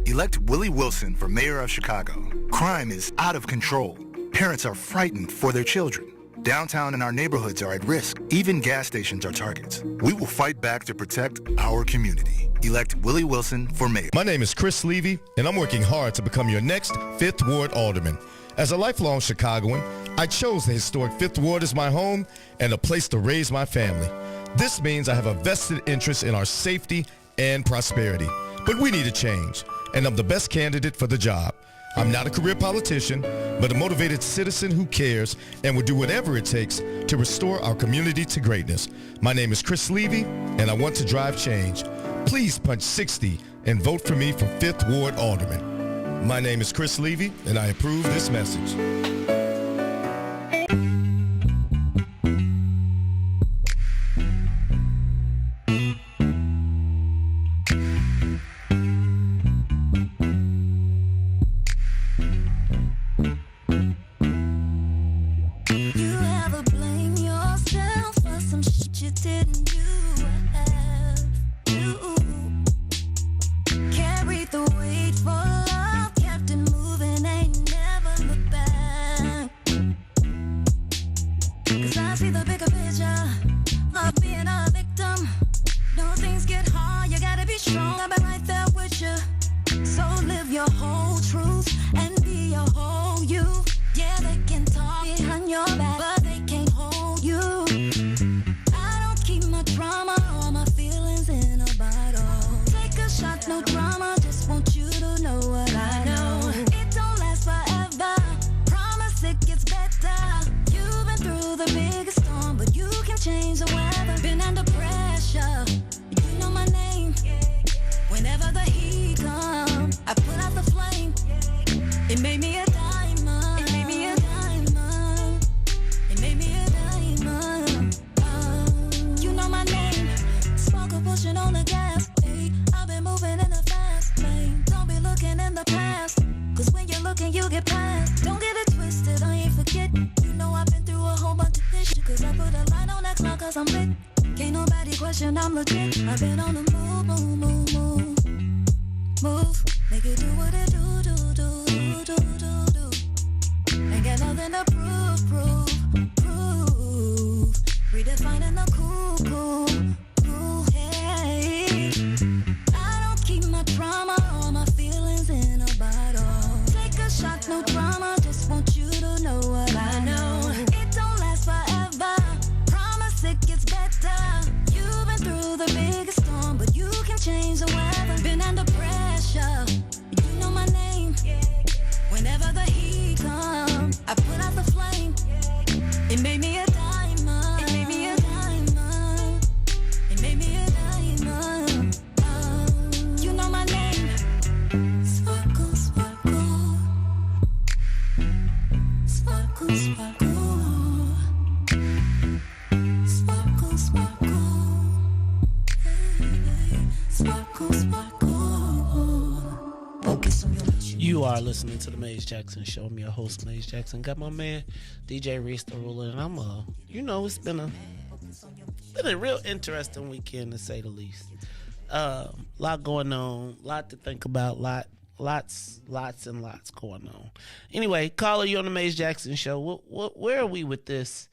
Elect Willie Wilson for mayor of Chicago. Crime is out of control. Parents are frightened for their children. Downtown and our neighborhoods are at risk. Even gas stations are targets. We will fight back to protect our community. Elect Willie Wilson for mayor. My name is Chris Levy, and I'm working hard to become your next 5th Ward Alderman. As a lifelong Chicagoan, I chose the historic 5th Ward as my home and a place to raise my family. This means I have a vested interest in our safety and prosperity. But we need a change, and I'm the best candidate for the job. I'm not a career politician, but a motivated citizen who cares and will do whatever it takes to restore our community to greatness. My name is Chris Levy, and I want to drive change. Please punch 60 and vote for me for 5th Ward Alderman. My name is Chris Levy, and I approve this message. You are listening to the Mays Jackson Show. I'm your host, Mays Jackson. Got my man, DJ Riis the Ruler, and I'm it's been a real interesting weekend to say the least. Lot going on, lot to think about, lots and lots going on. Anyway, caller, you on the Mays Jackson Show. Where are we with this?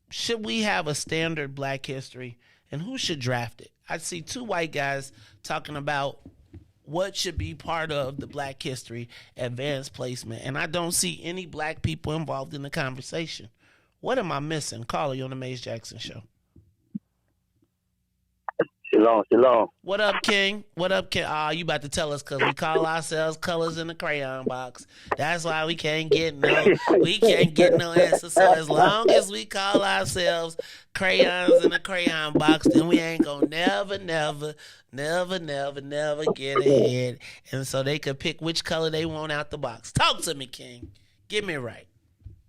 Should we have a standard Black history, and who should draft it? I see two white guys talking about what should be part of the Black History Advanced Placement, and I don't see any black people involved in the conversation. What am I missing? Caller, you on the Mays Jackson Show. Shalom. What up, King? You about to tell us because we call ourselves colors in the crayon box. That's why we can't get no answer. So as long as we call ourselves crayons in the crayon box, then we ain't gonna never get ahead. And so they could pick which color they want out the box. Talk to me, King. Get me right.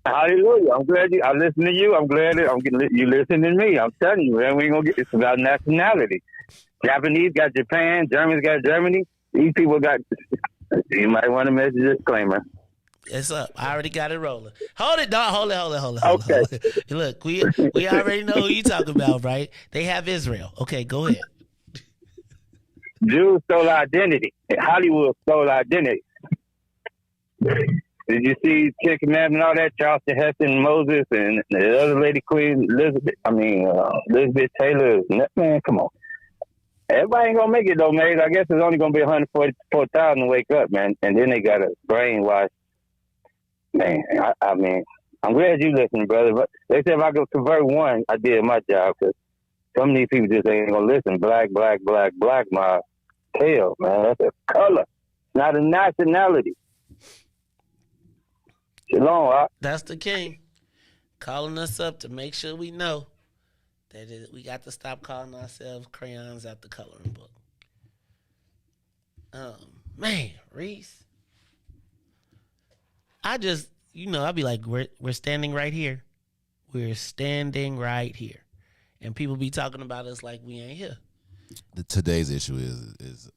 Hallelujah. I'm glad I listen to you. I'm glad I'm getting you listening to me. I'm telling you, man, we ain't gonna get this about nationality. Japanese got Japan, Germans got Germany. These people got. You might want to mention a disclaimer. It's up. I already got it rolling. Hold it, dog. Hold it. Okay. Look, we already know who you talking about, right? They have Israel. Okay, go ahead. Jews stole identity. Hollywood stole identity. Did you see Ten Commandments and all that? Charleston Heston, Moses, and the other lady, Queen Elizabeth. Elizabeth Taylor. Man, come on. Everybody ain't gonna make it though, man. I guess there's only gonna be 144,000 to wake up, man. And then they got a brainwash. Man, I mean, I'm glad you listen, brother. But they said if I could convert one, I did my job. Because some of these people just ain't gonna listen. Black, my tail, man. That's a color, not a nationality. Shalom. That's the king calling us up to make sure we know that we got to stop calling ourselves crayons out the coloring book. Man, Riis. I just, I'd be like, we're standing right here. We're standing right here. And people be talking about us like we ain't here. Today's issue is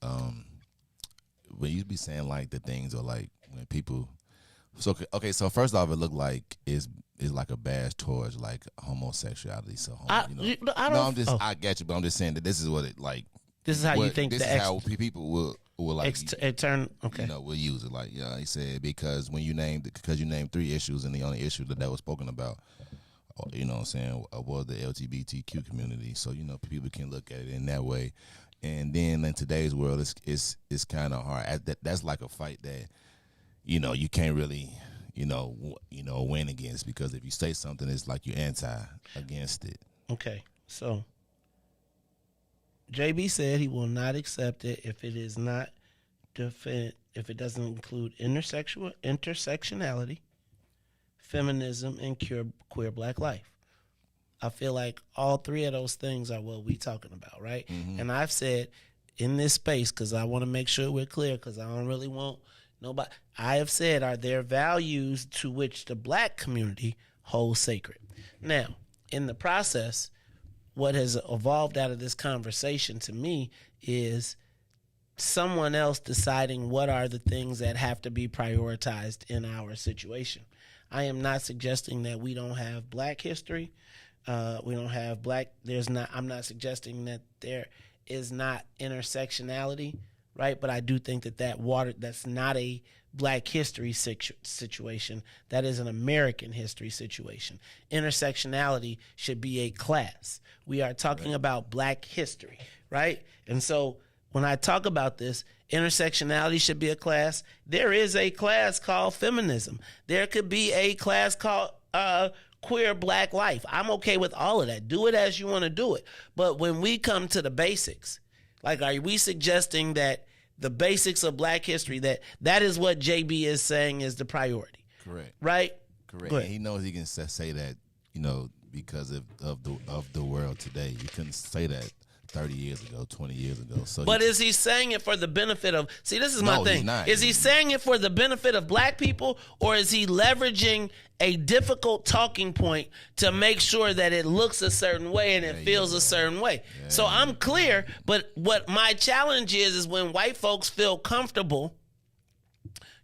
when you be saying like the things or like when people. So okay, so first off, it looked like is like a badge towards like homosexuality. So I get you, but I'm just saying that this is what it like. This is how you think. This is how people will like turn. Okay, we'll use it like he said because when you named 3 issues and the only issue that was spoken about, what I'm saying, was the LGBTQ community. So people can look at it in that way, and then in today's world, it's kind of hard. That's like a fight that you can't really win against because if you say something, it's like you're against it. Okay, so JB said he will not accept it if it is not if it doesn't include intersectionality, feminism, and queer black life. I feel like all 3 of those things are what we talking about, right? Mm-hmm. And I've said in this space, because I want to make sure we're clear, because I don't really want nobody. I have said are there values to which the black community holds sacred. Now, in the process, what has evolved out of this conversation to me is someone else deciding what are the things that have to be prioritized in our situation. I am not suggesting that we don't have black history. We don't have black. I'm not suggesting that there is not intersectionality, right? But I do think that's not a black history situation. That is an American history situation. Intersectionality should be a class. We are talking about black history, right? And so when I talk about this, intersectionality should be a class. There is a class called feminism. There could be a class called queer black life. I'm okay with all of that. Do it as you want to do it. But when we come to the basics, like, are we suggesting that the basics of black history, that is what JB is saying is the priority? Correct. Right? Correct. And he knows he can say that, because of the world today. You couldn't say that 30 years ago, 20 years ago. But is he saying it for the benefit of, this is my thing. He's not. Is he saying it for the benefit of black people, or is he leveraging a difficult talking point to make sure that it looks a certain way and it feels a certain way? Yeah. So I'm clear, but what my challenge is when white folks feel comfortable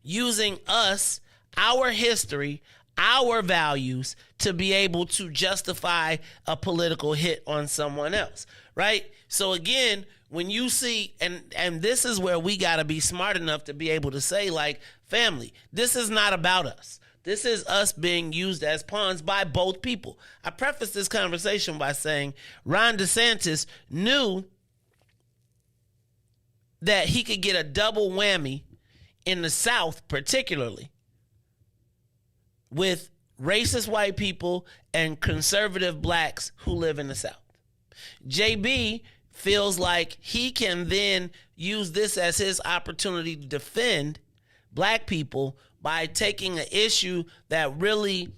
using us, our history, our values to be able to justify a political hit on someone else, right? So again, when you see, and this is where we got to be smart enough to be able to say, like, family, this is not about us. This is us being used as pawns by both people. I prefaced this conversation by saying Ron DeSantis knew that he could get a double whammy in the South, particularly with racist white people and conservative blacks who live in the South. JB feels like he can then use this as his opportunity to defend black people by taking an issue that really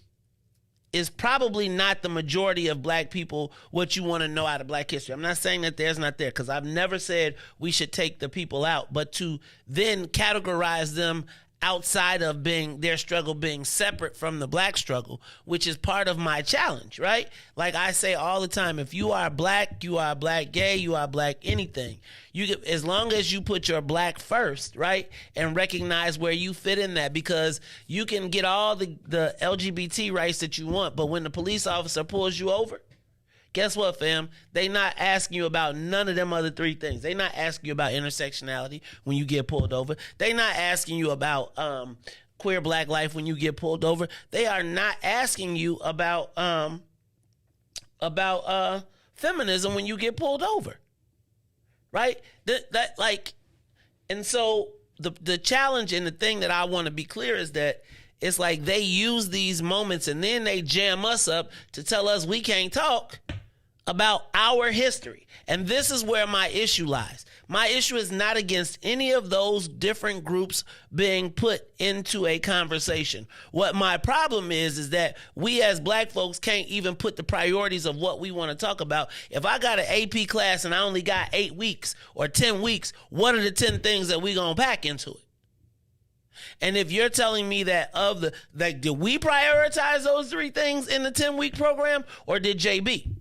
is probably not the majority of black people what you want to know out of black history. I'm not saying that there's not there, because I've never said we should take the people out, but to then categorize them outside of their struggle being separate from the black struggle, which is part of my challenge, right? Like I say all the time, if you are black gay, you are black anything. As long as you put your black first, right, and recognize where you fit in that, because you can get all the LGBT rights that you want, but when the police officer pulls you over, guess what, fam? They not asking you about none of them other three things. They not asking you about intersectionality when you get pulled over. They not asking you about queer black life when you get pulled over. They are not asking you about feminism when you get pulled over, right? And so the challenge and the thing that I want to be clear is that it's like they use these moments and then they jam us up to tell us we can't talk about our history. And this is where my issue lies. My issue is not against any of those different groups being put into a conversation. What my problem is that we as black folks can't even put the priorities of what we want to talk about. If I got an AP class and I only got 8 weeks or 10 weeks, what are the 10 things that we gonna pack into it? And if you're telling me that did we prioritize those 3 things in the 10-week program, or did JB?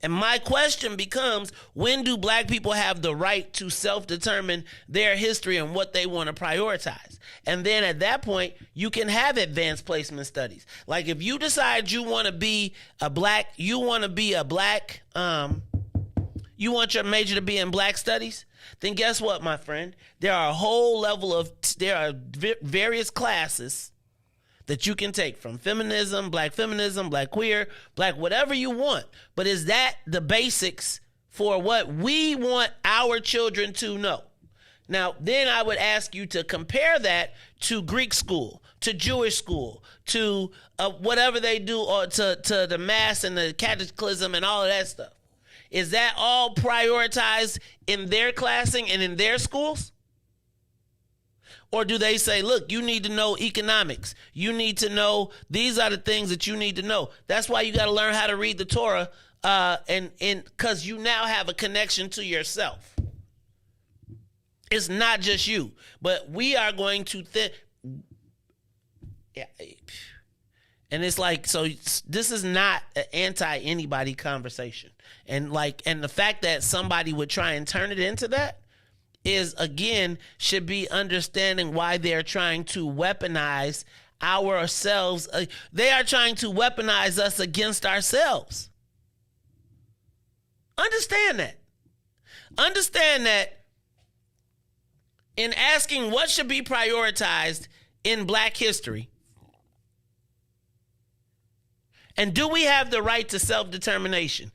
And my question becomes, when do black people have the right to self-determine their history and what they want to prioritize? And then at that point, you can have advanced placement studies. Like if you decide you want to be you want your major to be in black studies, then guess what, my friend? There are a whole level there are various classes that you can take, from feminism, black queer, black whatever you want. But is that the basics for what we want our children to know? Now, then I would ask you to compare that to Greek school, to Jewish school, to whatever they do, or to the Mass and the Catechism and all of that stuff. Is that all prioritized in their classing and in their schools? Or do they say, look, you need to know economics. You need to know, these are the things that you need to know. That's why you got to learn how to read the Torah, and because you now have a connection to yourself. It's not just you, but we are going to yeah. And it's like, so this is not an anti-anybody conversation. And the fact that somebody would try and turn it into that is, again, should be understanding why they're trying to weaponize ourselves. They are trying to weaponize us against ourselves. Understand that. Understand that in asking what should be prioritized in black history, and do we have the right to self-determination?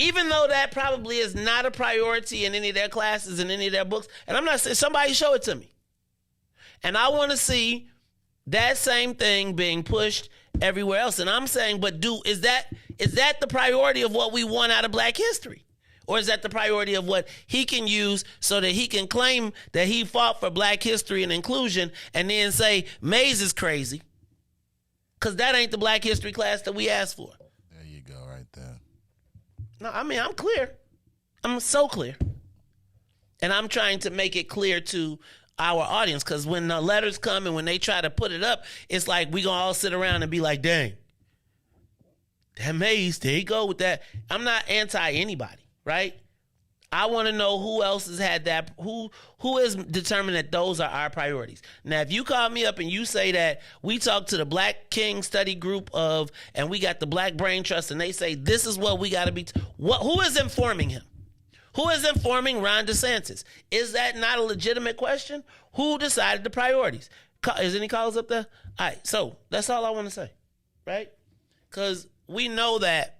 Even though that probably is not a priority in any of their classes, in any of their books. And I'm not saying, somebody show it to me. And I want to see that same thing being pushed everywhere else. And I'm saying, but is that the priority of what we want out of black history? Or is that the priority of what he can use so that he can claim that he fought for black history and inclusion and then say Mays is crazy? Because that ain't the black history class that we asked for. There you go, right there. No, I mean, I'm clear. I'm so clear. And I'm trying to make it clear to our audience, because when the letters come and when they try to put it up, it's like we going to all sit around and be like, dang, that Mays, there you go with that. I'm not anti-anybody, right? I want to know who else has had that, who is determined that those are our priorities. Now, if you call me up and you say that we talked to the Black King Study Group and we got the Black Brain Trust, and they say this is what we got to be, who is informing him? Who is informing Ron DeSantis? Is that not a legitimate question? Who decided the priorities? Is any calls up there? All right, so that's all I want to say, right? Because we know that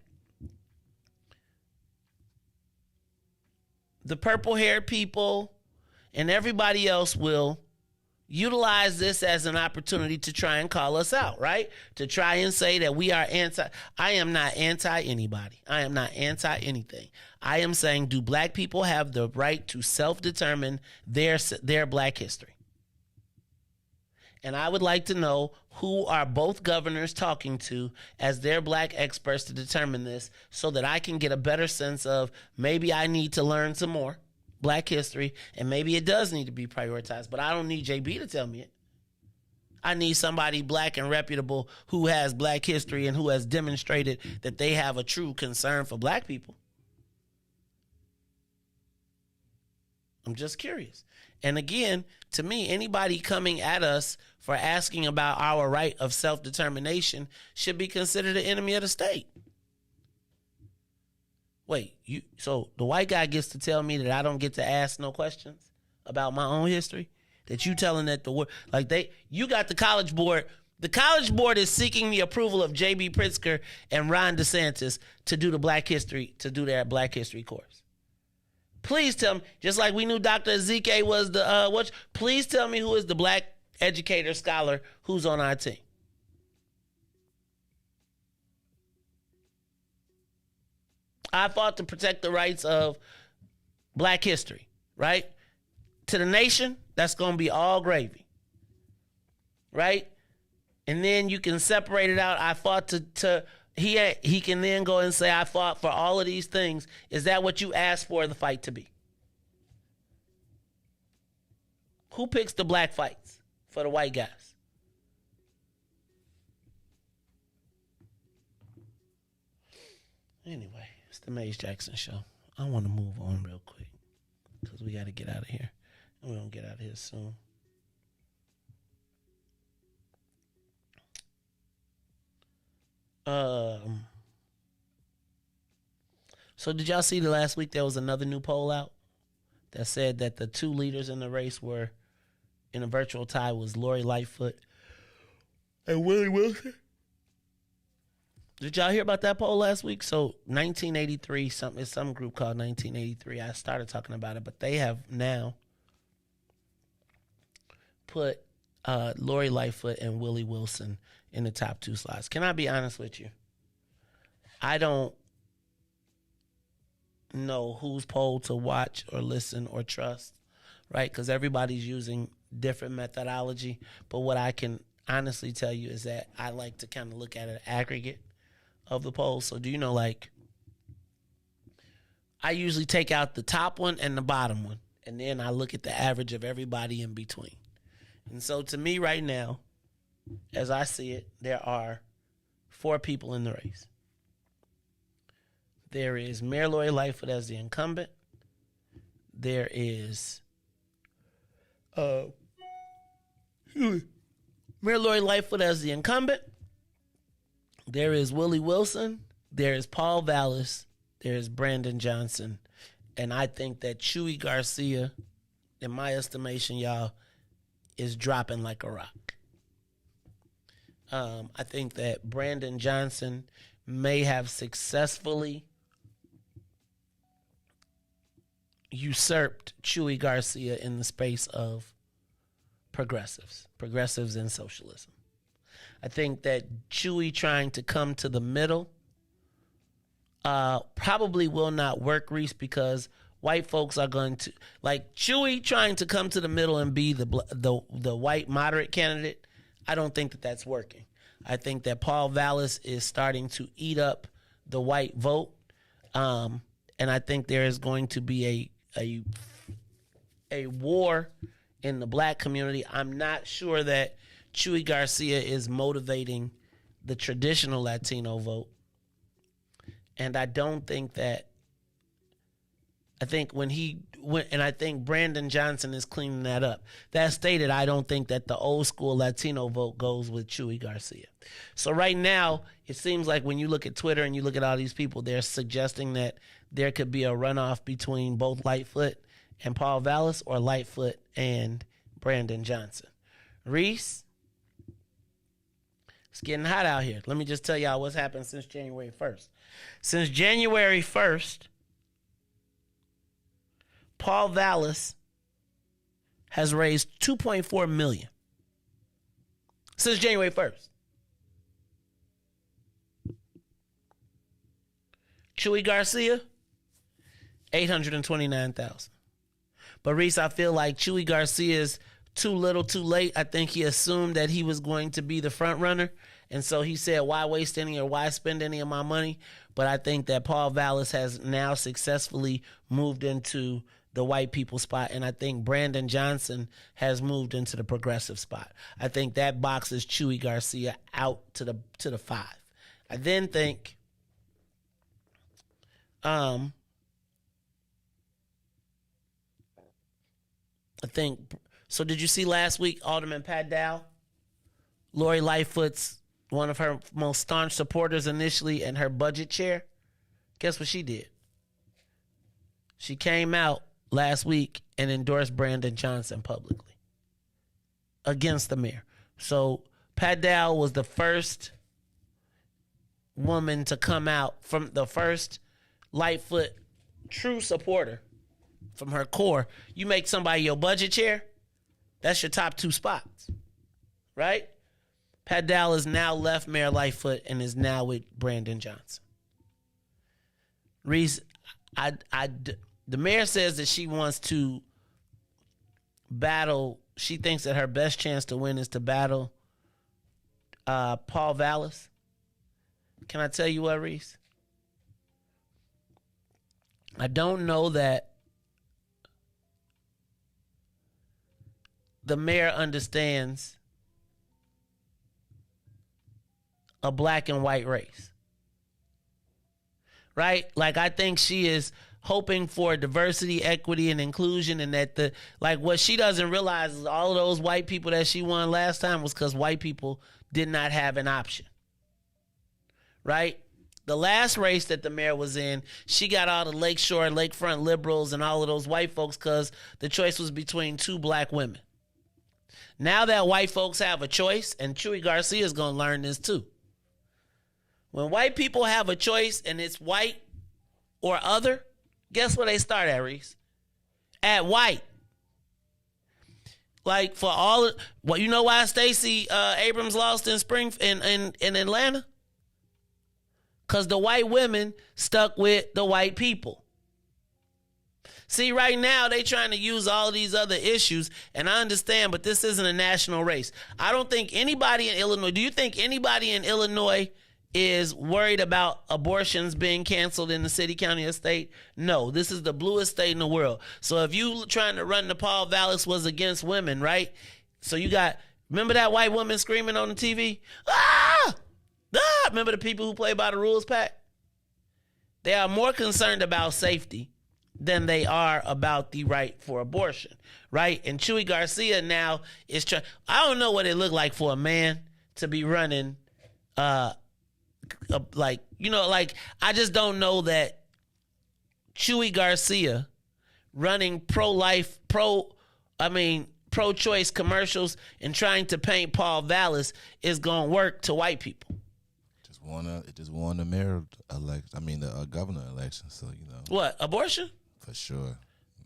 the purple-haired people and everybody else will utilize this as an opportunity to try and call us out, right? To try and say that we are I am not anti-anybody. I am not anti-anything. I am saying, do black people have the right to self-determine their black history? And I would like to know who are both governors talking to as their black experts to determine this, so that I can get a better sense of maybe I need to learn some more, Black history, and maybe it does need to be prioritized, but I don't need JB to tell me it. I need somebody black and reputable who has black history and who has demonstrated that they have a true concern for black people. I'm just curious. And again, to me, anybody coming at us for asking about our right of self-determination should be considered an enemy of the state. Wait, so the white guy gets to tell me that I don't get to ask no questions about my own history? That you telling that you got the College Board. The College Board is seeking the approval of J.B. Pritzker and Ron DeSantis to do their Black History course. Please tell me, just like we knew Dr. Ezike was please tell me who is the black educator scholar who's on our team. I fought to protect the rights of black history, right? To the nation, that's going to be all gravy, right? And then you can separate it out. I fought he can then go and say, I fought for all of these things. Is that what you asked for the fight to be? Who picks the black fights for the white guys? Anyway, it's the Mays Jackson Show. I want to move on real quick because we got to get out of here. And we're going to get out of here soon. So did y'all see the last week there was another new poll out that said that the two leaders in the race were in a virtual tie was Lori Lightfoot and Willie Wilson? Did y'all hear about that poll last week? So 1983, it's some group called 1983. I started talking about it, but they have now put Lori Lightfoot and Willie Wilson in the top two slots. Can I be honest with you? I don't know whose poll to watch or listen or trust, right? Because everybody's using different methodology. But what I can honestly tell you is that I like to kind of look at an aggregate of the polls. So do you know, like, I usually take out the top one and the bottom one, and then I look at the average of everybody in between. And so to me right now, as I see it, there are 4 people in the race. There is Mayor Lori Lightfoot as the incumbent. There is Mayor Lori Lightfoot as the incumbent. There is Willie Wilson. There is Paul Vallis. There is Brandon Johnson. And I think that Chewy Garcia, in my estimation, y'all, is dropping like a rock. I think that Brandon Johnson may have successfully usurped Chewy Garcia in the space of progressives and socialism. I think that Chewy trying to come to the middle probably will not work, Riis, because white folks are going to, like, Chewy trying to come to the middle and be the white moderate candidate. I don't think that that's working. I think that Paul Vallis is starting to eat up the white vote, and I think there is going to be a war in the black community. I'm not sure that Chewy Garcia is motivating the traditional Latino vote, and I don't think that. I think when he went, and I think Brandon Johnson is cleaning that up. That stated, I don't think that the old school Latino vote goes with Chewy Garcia. So right now, it seems like when you look at Twitter and you look at all these people, they're suggesting that there could be a runoff between both Lightfoot and Paul Vallis or Lightfoot and Brandon Johnson. Riis, it's getting hot out here. Let me just tell y'all what's happened since January 1st. Since January 1st, Paul Vallis has raised $2.4 million since January 1st. Chewy Garcia, $829,000. But Riis, I feel like Chewy Garcia is too little, too late. I think he assumed that he was going to be the front runner, and so he said, "Why waste any or why spend any of my money?" But I think that Paul Vallis has now successfully moved into the white people spot, and I think Brandon Johnson has moved into the progressive spot. I think that boxes Chuy Garcia out to the 5. I then think so did you see last week Alderman Pat Dow? Lori Lightfoot's one of her most staunch supporters initially and her budget chair. Guess what she did? She came out last week and endorsed Brandon Johnson publicly against the mayor. So Pat Dow was the first woman to come out, from the first Lightfoot true supporter from her core. You make somebody your budget chair, that's your top 2 spots, right? Pat Dow has now left Mayor Lightfoot and is now with Brandon Johnson. Riis, the mayor says that she wants to battle. She thinks that her best chance to win is to battle Paul Vallis. Can I tell you what, Riis? I don't know that the mayor understands a black and white race. Right? Like, I think she is hoping for diversity, equity, and inclusion, and that what she doesn't realize is all of those white people that she won last time was because white people did not have an option. Right? The last race that the mayor was in, she got all the Lakeshore and Lakefront liberals and all of those white folks because the choice was between 2 black women. Now that white folks have a choice, and Chuy Garcia is going to learn this too. When white people have a choice and it's white or other, guess where they start at, Riis? At white. Like, for all, well, you know why Stacey Abrams lost in Atlanta? Because the white women stuck with the white people. See, right now, they trying to use all these other issues, and I understand, but this isn't a national race. I don't think anybody in Illinois, do you think anybody in Illinois is worried about abortions being canceled in the city, county, or state? No, this is the bluest state in the world. So if you trying to run the Paul Vallis was against women, right? So you got, remember that white woman screaming on the TV? Ah! Ah! Remember the people who play by the rules, Pat? They are more concerned about safety than they are about the right for abortion, right? And Chuy Garcia now is trying. I don't know what it looked like for a man to be running, I just don't know that Chuy Garcia running pro-life, pro-choice commercials and trying to paint Paul Vallis is going to work to white people. It just won the mayor election. The governor election. So what, abortion? For sure.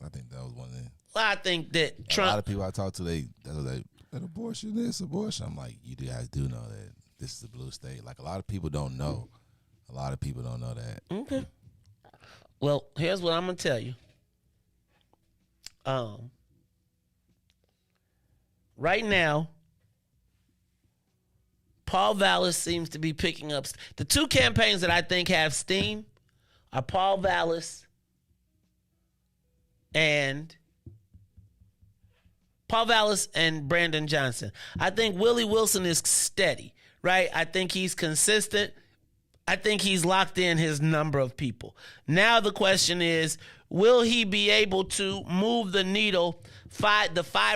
I think that was one of them. Well, I think that Trump. A lot of people I talk to, they was like, "That abortion, this abortion." I'm like, you guys do know that this is a blue state. Like, a lot of people don't know. A lot of people don't know that. Okay. Well, here's what I'm gonna tell you. Right now, Paul Vallis seems to be picking up. The 2 campaigns that I think have steam are Paul Vallis and Brandon Johnson. I think Willie Wilson is steady, right? I think he's consistent. I think he's locked in his number of people. Now the question is, will he be able to move the needle 5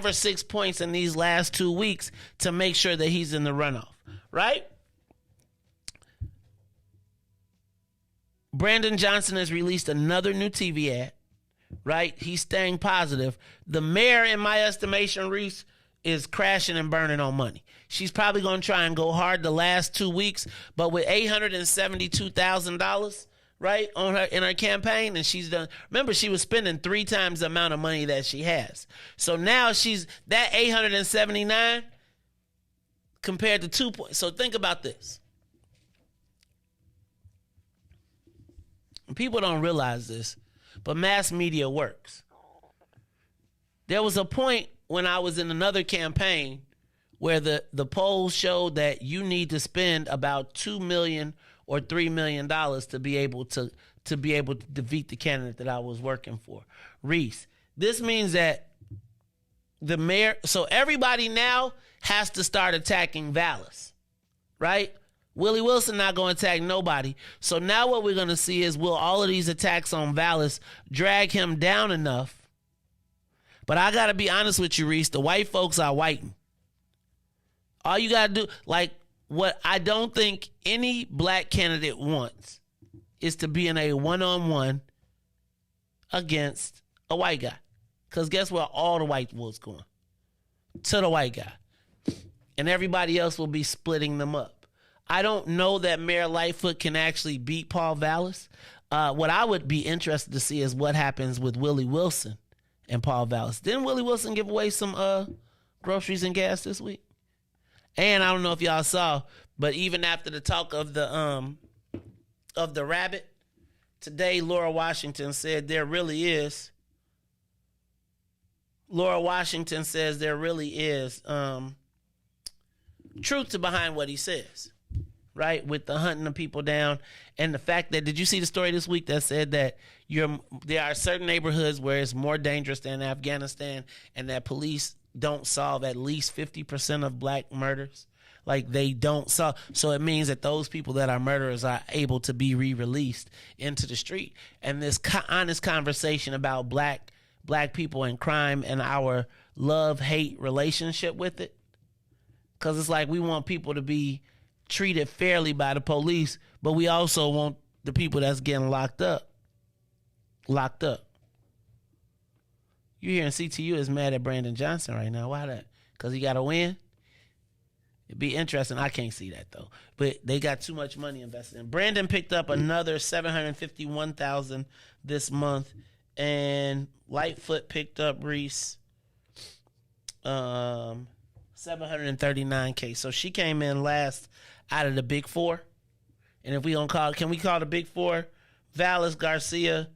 or 6 points in these last 2 weeks to make sure that he's in the runoff, right? Brandon Johnson has released another new TV ad, right? He's staying positive. The mayor, in my estimation, Riis, is crashing and burning on money. She's probably going to try and go hard the last 2 weeks, but with $872,000, right, in her campaign, and she's done. Remember, she was spending 3 times the amount of money that she has. So now she's that 879 compared to 2 points. So think about this. People don't realize this, but mass media works. There was a point when I was in another campaign where the polls showed that you need to spend about $2 million or $3 million to be able to defeat the candidate that I was working for. Riis, This means that the mayor, so everybody now has to start attacking Vallis, right? Willie Wilson not going to attack nobody. So now what we're going to see is, will all of these attacks on Vallis drag him down enough? But I got to be honest with you, Riis, the white folks are whiting. All you got to do, like, what I don't think any black candidate wants is to be in a one-on-one against a white guy. Because guess where all the white votes going? To the white guy. And everybody else will be splitting them up. I don't know that Mayor Lightfoot can actually beat Paul Vallis. What I would be interested to see is what happens with Willie Wilson and Paul Vallis. Didn't Willie Wilson give away some groceries and gas this week? And I don't know if y'all saw, but even after the talk of the rabbit, today Laura Washington said there really is. Laura Washington says there really is truth behind what he says, right? With the hunting the people down and the fact that, did you see the story this week that said that there are certain neighborhoods where it's more dangerous than Afghanistan and that police don't solve at least 50% of black murders? Like, they don't solve. So it means that those people that are murderers are able to be re-released into the street. And this honest conversation about black people and crime and our love-hate relationship with it. Because it's like we want people to be treated fairly by the police, but we also want the people that's getting locked up. You hearing CTU is mad at Brandon Johnson right now. Why that? Because he got to win? It'd be interesting. I can't see that, though. But they got too much money invested in. Brandon picked up another $751,000 this month, and Lightfoot picked up Riis $739K. So she came in last out of the big four. And if we don't call, can we call the big four? Vallis, Garcia,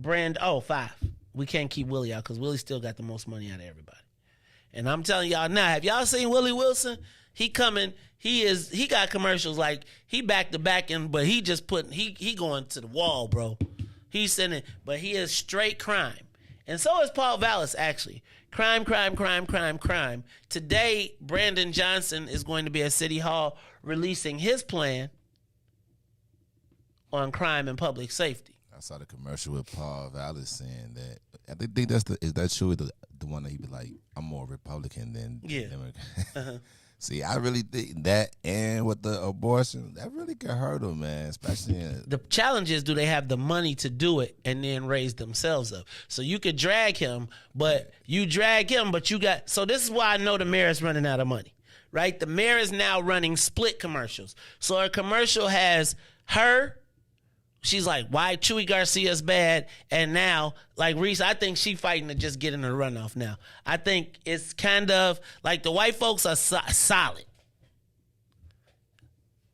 five. We can't keep Willie out because Willie still got the most money out of everybody. And I'm telling y'all now, have y'all seen Willie Wilson? He coming. He got commercials like he back to back, but he just he going to the wall, bro. He's sending, but he is straight crime. And so is Paul Vallis, actually. Crime. Today, Brandon Johnson is going to be at City Hall releasing his plan on crime and public safety. I saw the commercial with Paul Vallis saying that. I think is that true? The one that he be like, I'm more Republican than Democrat. Uh-huh. See, I really think that, and with the abortion, that really could hurt them, man. Especially the challenge is, do they have the money to do it and then raise themselves up? So you could drag him, but you got. So this is why I know the mayor is running out of money, right? The mayor is now running split commercials. So a commercial has her. She's like, why Chewy Garcia's bad? And now, like Riis, I think she fighting to just get in the runoff now. I think it's kind of like the white folks are solid.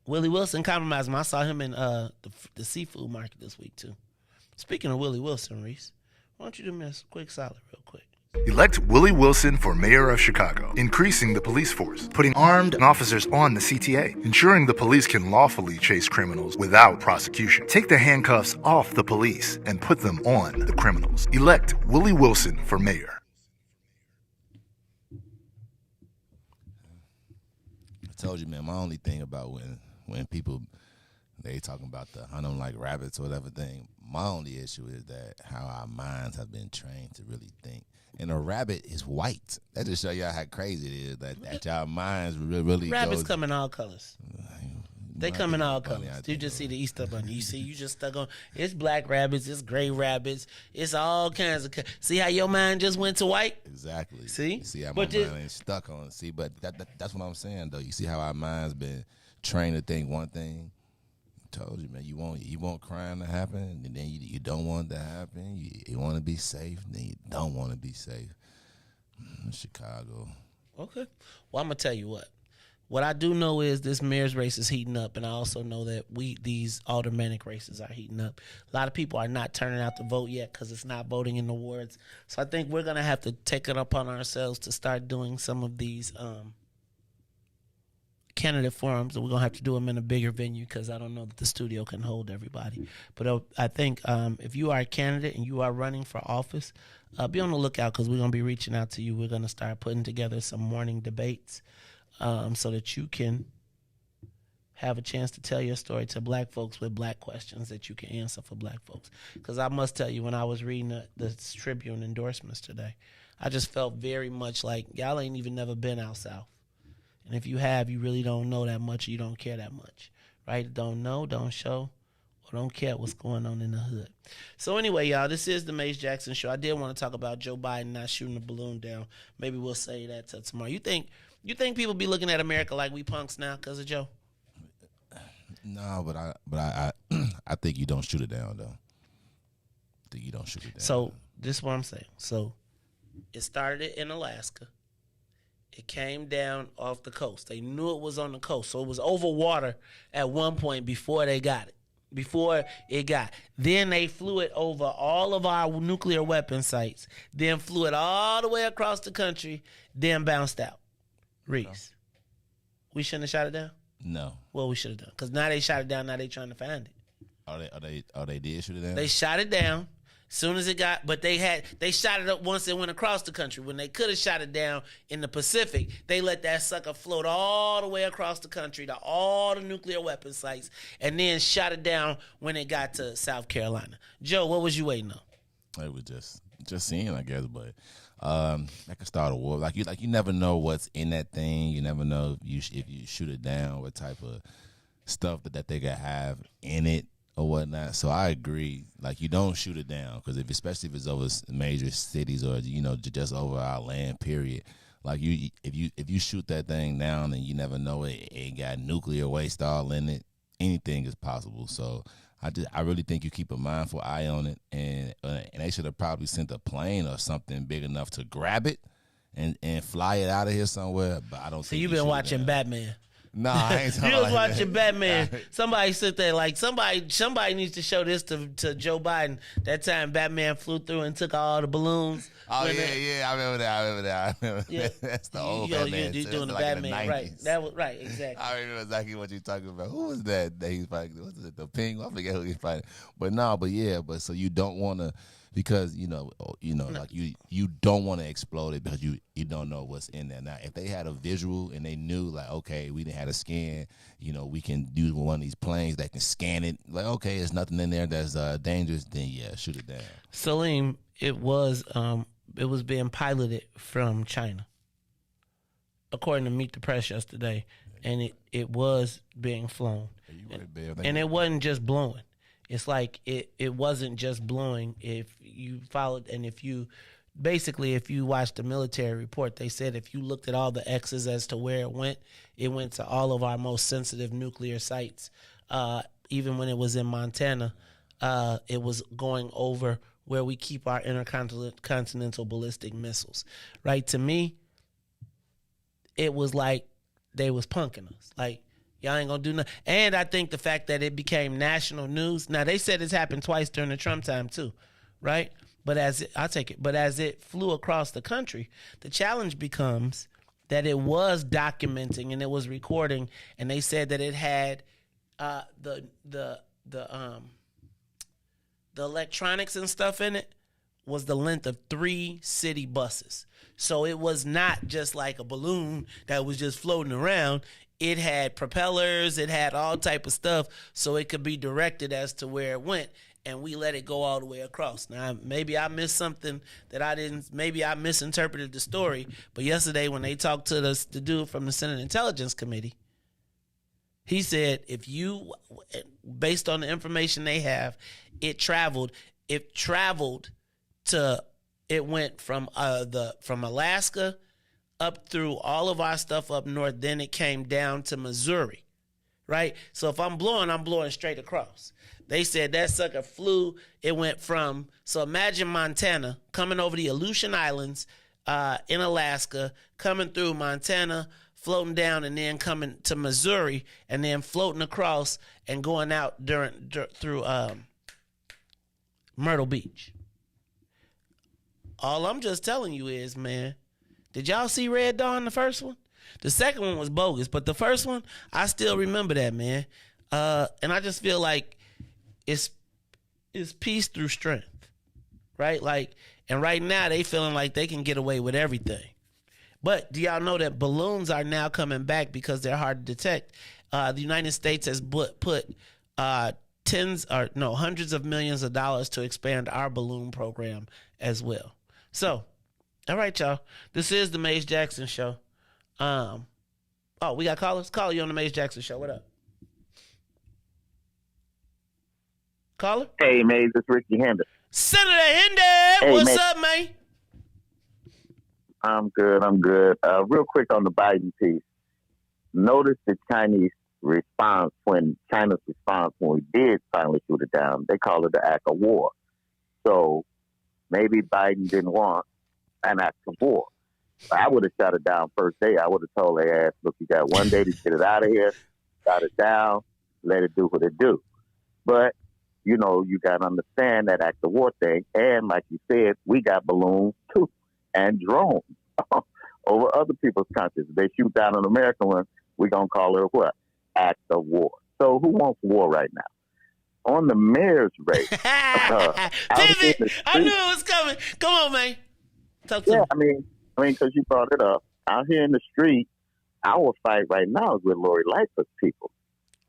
Willie Wilson compromised him. I saw him in the seafood market this week, too. Speaking of Willie Wilson, Riis, why don't you do me a quick solid real quick? Elect Willie Wilson for mayor of Chicago, increasing the police force, putting armed officers on the CTA, ensuring the police can lawfully chase criminals without prosecution. Take the handcuffs off the police and put them on the criminals. Elect Willie Wilson for mayor. I told you, man, my only thing about when people, they talking about the hunt them like rabbits or whatever thing, my only issue is that how our minds have been trained to really think. And a rabbit is white. That just show y'all how crazy it is that y'all minds really rabbits come in all colors. They come in all colors. You just see the Easter bunny. You just stuck on. It's black rabbits. It's gray rabbits. It's all kinds of. See how your mind just went to white? Exactly. See? You see how my mind ain't stuck on. See, but that's what I'm saying though. You see how our minds been trained to think one thing. Told you, man, you want crime to happen, and then you don't want it to happen. You want to be safe, then you don't want to be safe. Chicago. Okay. Well, I'm gonna tell you what. What I do know is this mayor's race is heating up, and I also know that these aldermanic races are heating up. A lot of people are not turning out to vote yet because it's not voting in the wards. So I think we're gonna have to take it upon ourselves to start doing some of these candidate forums, and we're gonna have to do them in a bigger venue because I don't know that the studio can hold everybody. But I think if you are a candidate and you are running for office, be on the lookout because we're gonna be reaching out to you. We're gonna start putting together some morning debates so that you can have a chance to tell your story to black folks with black questions that you can answer for black folks. Because I must tell you, when I was reading the Tribune endorsements today, I just felt very much like y'all ain't even never been out south. And if you have, you really don't know that much or you don't care that much, right? Don't know, don't show, or don't care what's going on in the hood. So anyway, y'all, this is the Mace Jackson Show. I did want to talk about Joe Biden not shooting the balloon down. Maybe we'll say that till tomorrow. You think people be looking at America like we punks now because of Joe? No, but I I think you don't shoot it down though. I think you don't shoot it down. So this is what I'm saying. So it started in Alaska. It came down off the coast. They knew it was on the coast, so it was over water at one point before they got it. Before it got. Then they flew it over all of our nuclear weapon sites. Then flew it all the way across the country. Then bounced out. Riis, we shouldn't have shot it down. No. Well, we should have done because now they shot it down. Now they trying to find it. They did shoot it down. They shot it down soon as it got, but they shot it up once it went across the country. When they could have shot it down in the Pacific, they let that sucker float all the way across the country to all the nuclear weapon sites, and then shot it down when it got to South Carolina. Joe, what was you waiting on? It was just seeing, I guess, but. That could start a war. Like you never know what's in that thing. You never know if you shoot it down, what type of stuff that they could have in it or whatnot. So I agree. Like you don't shoot it down because especially if it's over major cities or just over our land. Period. Like if you shoot that thing down and you never know it got nuclear waste all in it. Anything is possible. So. I really think you keep a mindful eye on it, and they should have probably sent a plane or something big enough to grab it and fly it out of here somewhere. But I don't. So you've been watching Batman. No, I ain't talking You was like watching that. Batman. Somebody sit there like somebody needs to show this to Joe Biden. That time Batman flew through and took all the balloons. Oh yeah, I remember that. Yeah. That's the old Batman. You doing the like Batman, right? That was right, exactly. I remember exactly what you're talking about. Who was that he's fighting? Was it the Penguin? I forget who he's fighting. But so you don't want to. Because like you don't want to explode it because you don't know what's in there. Now, if they had a visual and they knew like, okay, we didn't have a scan, we can use one of these planes that can scan it. Like, okay, there's nothing in there that's dangerous. Then yeah, shoot it down. Salim, it was being piloted from China, according to Meet the Press yesterday, and it was being flown, and it wasn't just blowing. It's like it wasn't just blowing. If you followed and if you watched the military report, they said if you looked at all the X's as to where it went to all of our most sensitive nuclear sites. Even when it was in Montana, it was going over where we keep our intercontinental ballistic missiles. Right? To me, it was like they was punking us. Like, y'all ain't gonna do nothing. And I think the fact that it became national news. Now, they said it's happened twice during the Trump time, too, right? But as it flew across the country, the challenge becomes that it was documenting and it was recording, and they said that it had the electronics and stuff in it was the length of 3 city buses. So it was not just like a balloon that was just floating around. It had propellers, it had all type of stuff, so it could be directed as to where it went, and we let it go all the way across. Now, maybe I missed something that I didn't, maybe I misinterpreted the story, but yesterday when they talked to the dude from the Senate Intelligence Committee, he said based on the information they have, it went from Alaska up through all of our stuff up north, then it came down to Missouri, right? So if I'm blowing straight across. They said that sucker flew, it went so imagine Montana coming over the Aleutian Islands in Alaska, coming through Montana, floating down, and then coming to Missouri, and then floating across and going out through Myrtle Beach. All I'm just telling you is, man, did y'all see Red Dawn, the first one? The second one was bogus, but the first one, I still remember that, man. And I just feel like it's peace through strength, right? Like, and right now they feeling like they can get away with everything. But do y'all know that balloons are now coming back because they're hard to detect? The United States has put hundreds of millions of dollars to expand our balloon program as well. So, all right, y'all. This is the Maze Jackson Show. We got callers? Caller, you on the Maze Jackson Show. What up? Caller? Hey, Maze, it's Ricky Henderson. Senator Henderson, hey, what's Maze. up, man? I'm good. Real quick on the Biden piece. Notice the Chinese response when we did finally shoot it down. They call it the act of war. So maybe Biden didn't want an act of war. I would have shut it down first day. I would have told their ass, look, you got one day to get it out of here, shut it down, let it do what it do. But, you know, you got to understand that act of war thing. And like you said, we got balloons too and drones over other people's countries. If they shoot down an American one, we're going to call it what? Act of war. So who wants war right now? On the mayor's race. I knew it was coming. Come on, man. Talk to me. I mean, because you brought it up. Out here in the street, our fight right now is with Lori Lightfoot's people.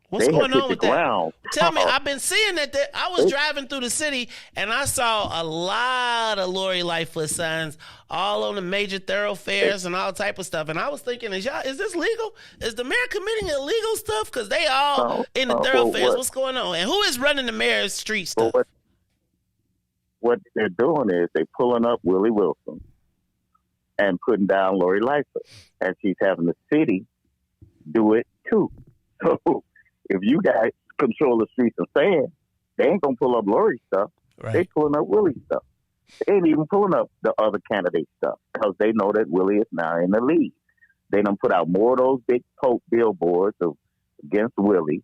What's they going have on hit with the that? ground. Tell me, I've been seeing that. I was driving through the city and I saw a lot of Lori Lightfoot signs all on the major thoroughfares and all type of stuff. And I was thinking, is this legal? Is the mayor committing illegal stuff? Because they all in the thoroughfares. What's going on? And who is running the mayor's street stuff? What they're doing is they're pulling up Willie Wilson and putting down Lori Lightfoot. And she's having the city do it too. So if you guys control the streets and sand, they ain't going to pull up Lori's stuff. Right. They pulling up Willie's stuff. They ain't even pulling up the other candidates' stuff because they know that Willie is now in the lead. They done put out more of those big Pope billboards against Willie,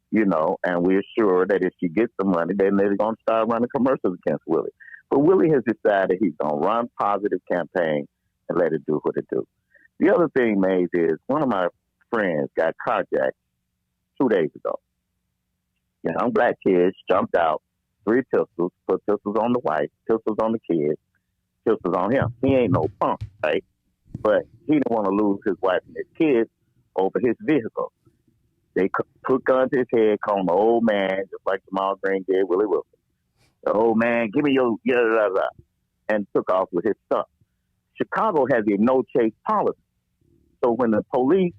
you know, and we're sure that if she gets the money, then they're going to start running commercials against Willie. But Willie has decided he's going to run positive campaign and let it do what it do. The other thing, Maze, is one of my friends got carjacked 2 days ago. Young black kids jumped out, 3 pistols, put pistols on the wife, pistols on the kids, pistols on him. He ain't no punk, right? But he didn't want to lose his wife and his kids over his vehicle. They put guns to his head, called him an old man, just like Jamal Green did Willie Wilson. The old man, give me your and took off with his stuff. Chicago has a no chase policy. So when the police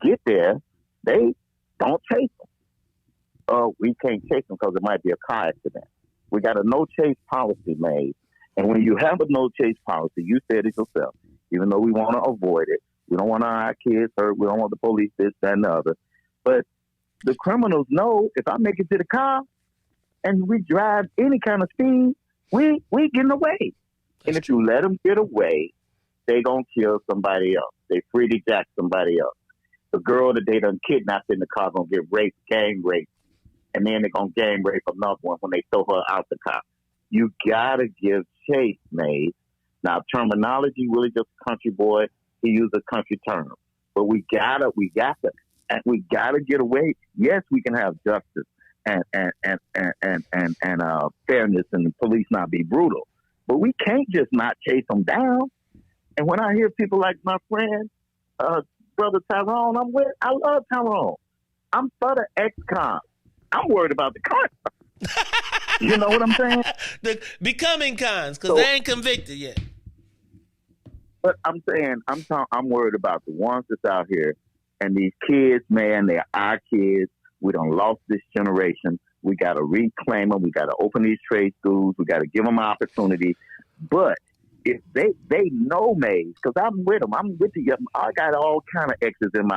get there, they don't chase them. Oh, we can't chase them because it might be a car accident. We got a no chase policy made. And when you have a no chase policy, you said it yourself, even though we want to avoid it, we don't want our kids hurt, we don't want the police this, that, and the other. But the criminals know if I make it to the car and we drive any kind of speed, we getting away. And if you let them get away, they gonna kill somebody else. They free to jack somebody else. The girl that they done kidnapped in the car gonna get raped, gang raped, and then they're gonna gang rape another one when they throw her out the car. You gotta give chase, Maze. Now terminology, really just country boy, he used a country term. But we gotta get away. Yes, we can have justice and fairness and the police not be brutal. But we can't just not chase them down. And when I hear people like my friend, Brother Tyrone, I love Tyrone. I'm for the ex-con. I'm worried about the con. You know what I'm saying? The becoming cons, because they ain't convicted yet. But I'm saying, I'm worried about the ones that's out here. And these kids, man, they're our kids. We done lost this generation. We got to reclaim them. We got to open these trade schools. We got to give them an opportunity. But if they know Maze, because I'm with them. I'm with you. I got all kind of exes in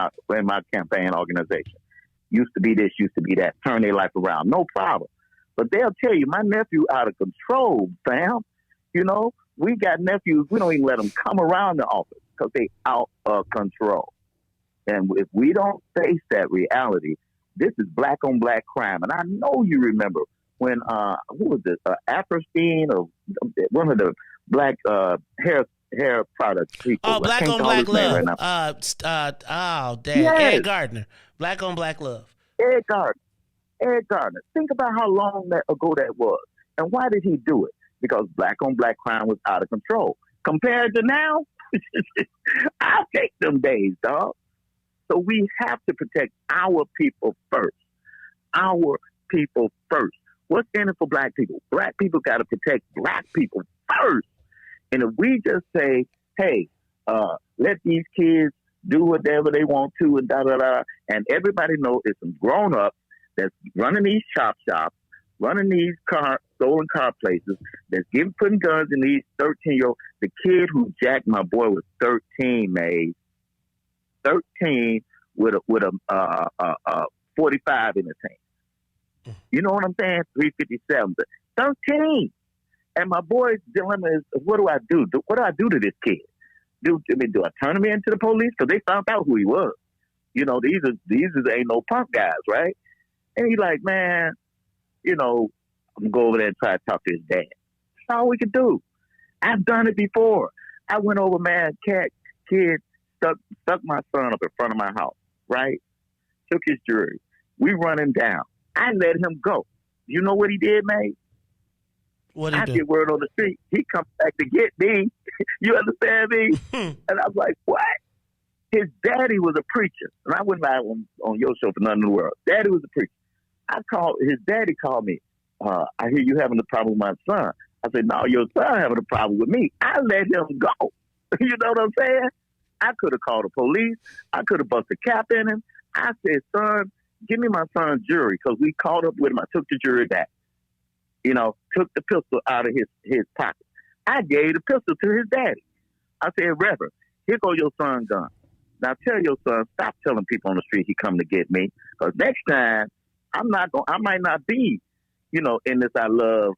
my campaign organization. Used to be this, used to be that. Turn their life around. No problem. But they'll tell you, my nephew out of control, fam. You know, we got nephews. We don't even let them come around the office because they out of control. And if we don't face that reality, this is black on black crime. And I know you remember when, who was this, Apperstein or one of the black hair hair product people. Oh, Black on Black Love. Damn. Yes. Ed Gardner. Black on Black Love. Ed Gardner. Think about how long ago that was. And why did he do it? Because black on black crime was out of control. Compared to now, I'll take them days, dog. So we have to protect our people first. Our people first. What's in it for black people? Black people got to protect black people first. And if we just say, hey, let these kids do whatever they want to and da-da-da, and everybody knows it's some grown-ups that's running these chop shops, running these stolen car places, that's putting guns in these 13-year-olds. The kid who jacked my boy was 13, May. 13 with a 45 in his hand. You know what I'm saying? 357. 13. And my boy's dilemma is, what do I do? What do I do to this kid? Do I turn him into the police? Because they found out who he was. You know, these ain't no punk guys, right? And he's like, man, you know, I'm going to go over there and try to talk to his dad. That's all we could do. I've done it before. I went over, man, kid stuck my son up in front of my house, right? Took his jewelry. We run him down. I let him go. You know what he did, man? I get word on the street. He comes back to get me. You understand me? And I was like, what? His daddy was a preacher. And I wouldn't lie on your show for nothing in the world. Daddy was a preacher. His daddy called me. I hear you having a problem with my son. I said, no, your son having a problem with me. I let him go. You know what I'm saying? I could have called the police. I could have busted a cap in him. I said, son, give me my son's jewelry, because we caught up with him. I took the jewelry back. You know, took the pistol out of his pocket. I gave the pistol to his daddy. I said, Reverend, here go your son's gun. Now tell your son, stop telling people on the street he come to get me, because next time I might not be, you know, in this I love,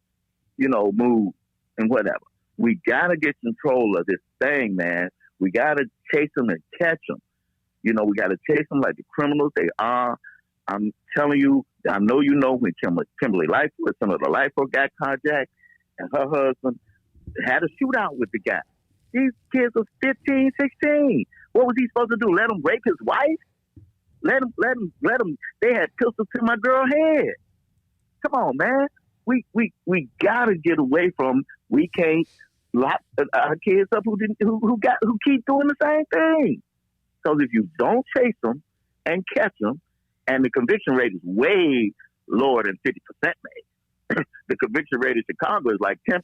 you know, mood and whatever. We gotta get control of this thing, man. We gotta chase them and catch them. You know, we gotta chase them like the criminals they are. I'm telling you, I know you know when Kimberly Lightfoot, some of the Lightfoot got carjacked, and her husband had a shootout with the guy. These kids were 15, 16. What was he supposed to do? Let him rape his wife? Let him. They had pistols to my girl's head. Come on, man. We gotta get away from. We can't lock our kids up who keep doing the same thing. Because if you don't chase them and catch them, and the conviction rate is way lower than 50%, made. The conviction rate in Chicago is like 10%.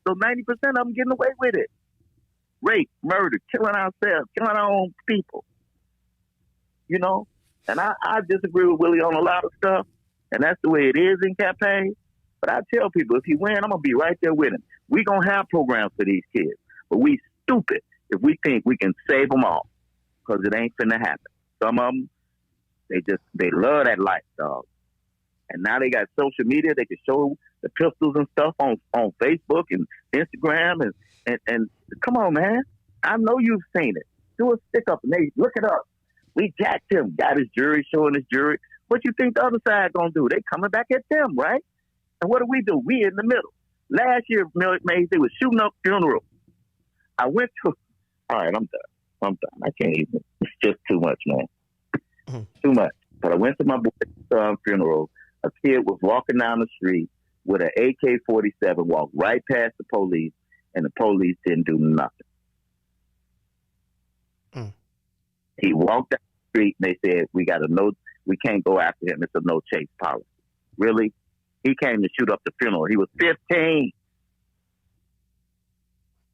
So 90% of them getting away with it. Rape, murder, killing ourselves, killing our own people. You know? And I disagree with Willie on a lot of stuff. And that's the way it is in campaigns. But I tell people, if he win, I'm going to be right there with him. We're going to have programs for these kids. But we stupid if we think we can save them all. Because it ain't finna happen. Some of them, they love that life, dog. And now they got social media. They can show the pistols and stuff on Facebook and Instagram. And come on, man. I know you've seen it. Do a stick up and they look it up. We jacked him, got his jury, showing his jury. What you think the other side gonna do? They coming back at them, right? And what do? We in the middle. Last year, Mays, they was shooting up funerals. I went to. All right, I'm done. I can't even. It's just too much, man. Too much. But I went to my boy's funeral. A kid was walking down the street with an AK-47, walked right past the police, and the police didn't do nothing. He walked down the street, and they said, we can't go after him. It's a no chase policy. Really? He came to shoot up the funeral. He was 15.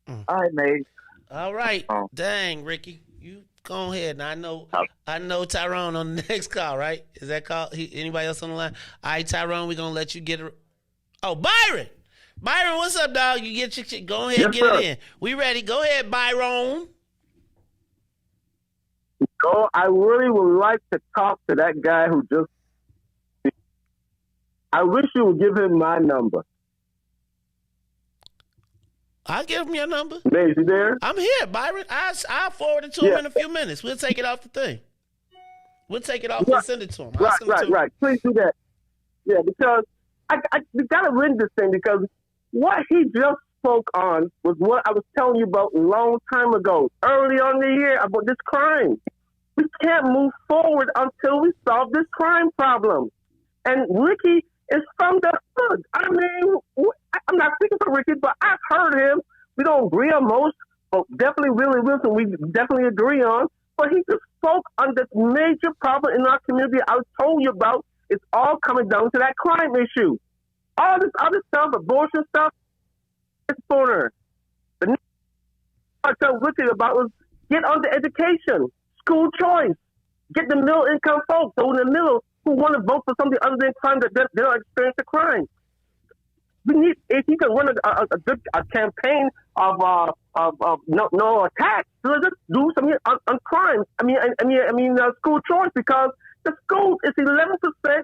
All right, mate. All right. Dang, Ricky. You go ahead. Now, I know Tyrone on the next call, right? Is that call? Anybody else on the line? All right, Tyrone, we're going to let you get it. Oh, Byron. Byron, what's up, dog? You get your shit. Go ahead and get it in. We ready. Go ahead, Byron. So I really would like to talk to that guy who just... I wish you would give him my number. I'll give him your number. Is he there? I'm here, Byron. I'll forward it to him in a few minutes. We'll take it off the thing. We'll take it off and send it to him. Right. Please do that. Yeah, because we got to win this thing, because what he just spoke on was what I was telling you about a long time ago, early on in the year, about this crime. We can't move forward until we solve this crime problem. And Ricky is from the hood. I mean, I'm not speaking for Ricky, but I've heard him. We don't agree on most, but definitely Willie Wilson, we definitely agree on. But he just spoke on this major problem in our community I told you about. It's all coming down to that crime issue. All this other stuff, abortion stuff, it's for the next I told Ruthie about was get under education, school choice, get the middle income folks, so in the middle, who want to vote for something other than crime that they don't experience the crime. We need, if you can run a campaign of no attacks, let's just do something on crime. I mean, school choice, because the school is 11%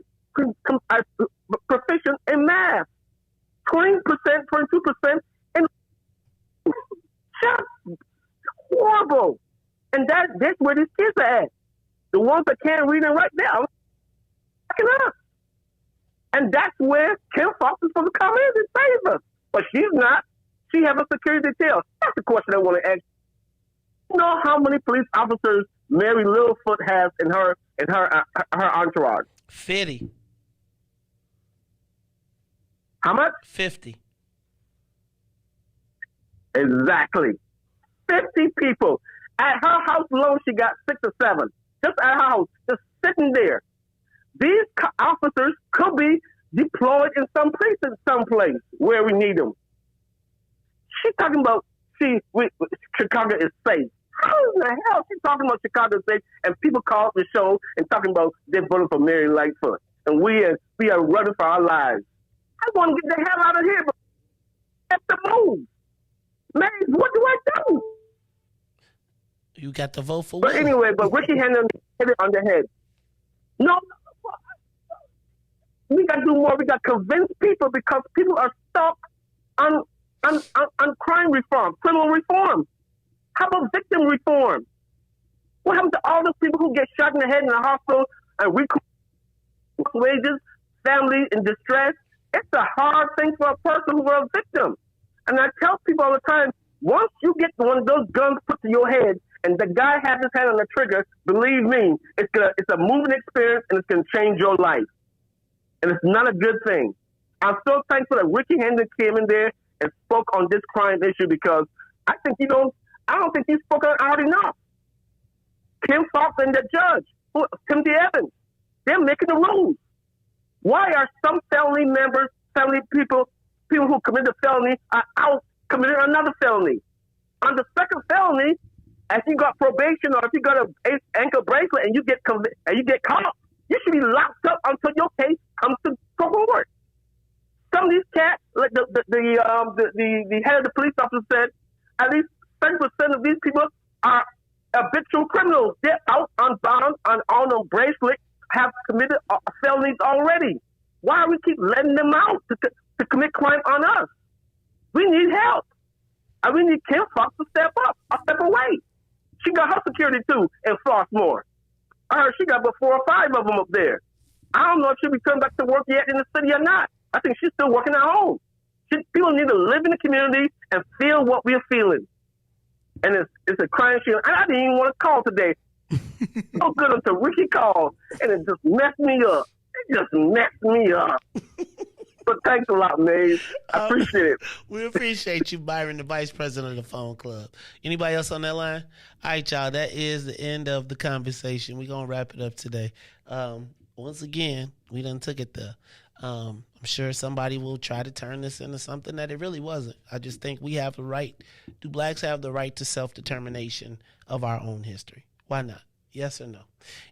proficient in math, 20%, 22% in just horrible. And that's where these kids are at. The ones that can't read and write now, fucking up. And that's where Kim Fox is supposed to come in and save us. But she's not. She has a security detail. That's the question I want to ask. You know how many police officers Mary Littlefoot has in her entourage? 50. How much? 50. Exactly. 50 people. At her house alone, she got 6 or 7. Just at her house, just sitting there. These officers could be deployed in some precinct, someplace where we need them. She's talking about, Chicago is safe. How in the hell she's talking about Chicago is safe? And people call up the show and talking about they're voting for Mary Lightfoot. And we are running for our lives. I want to get the hell out of here, but I have to move. Man, what do I do? You got to vote for But anyway, Ricky hit it on the head. No, we got to do more. We got to convince people, because people are stuck on crime reform, criminal reform. How about victim reform? What happened to all those people who get shot in the head in the hospital and wages, family in distress? It's a hard thing for a person who is a victim. And I tell people all the time, once you get one of those guns put to your head and the guy has his hand on the trigger, believe me, it's a moving experience and it's going to change your life. And it's not a good thing. I'm so thankful that Ricky Hendricks came in there and spoke on this crime issue, because I don't think he spoke on it out enough. Kim Fox and the judge, Timothy Evans, they're making the rules. Why are some family members, people who committed a felony are out committing another felony? On the second felony, if you got probation or if you got an ankle bracelet and you get caught, you should be locked up until your case comes to court. Some of these cats, like the head of the police officer said, at least 30% of these people are habitual criminals. They're out on bond, on a bracelet, have committed felonies already. Why do we keep letting them out to commit crime on us? We need help. And we need Kim Fox to step up or step away. She got her security too in Flossmoor. I heard she got about 4 or 5 of them up there. I don't know if she'll be coming back to work yet in the city or not. I think she's still working at home. People need to live in the community and feel what we're feeling. And it's a crime issue. I didn't even want to call today. So good until Ricky called, and it just messed me up. But thanks a lot, Maze. I appreciate it. We appreciate you, Byron, the vice president of the phone club. Anybody else on that line? All right, y'all. That is the end of the conversation. We're going to wrap it up today. Once again, we done took it there. I'm sure somebody will try to turn this into something that it really wasn't. I just think we have the right. Do blacks have the right to self-determination of our own history? Why not? Yes or no?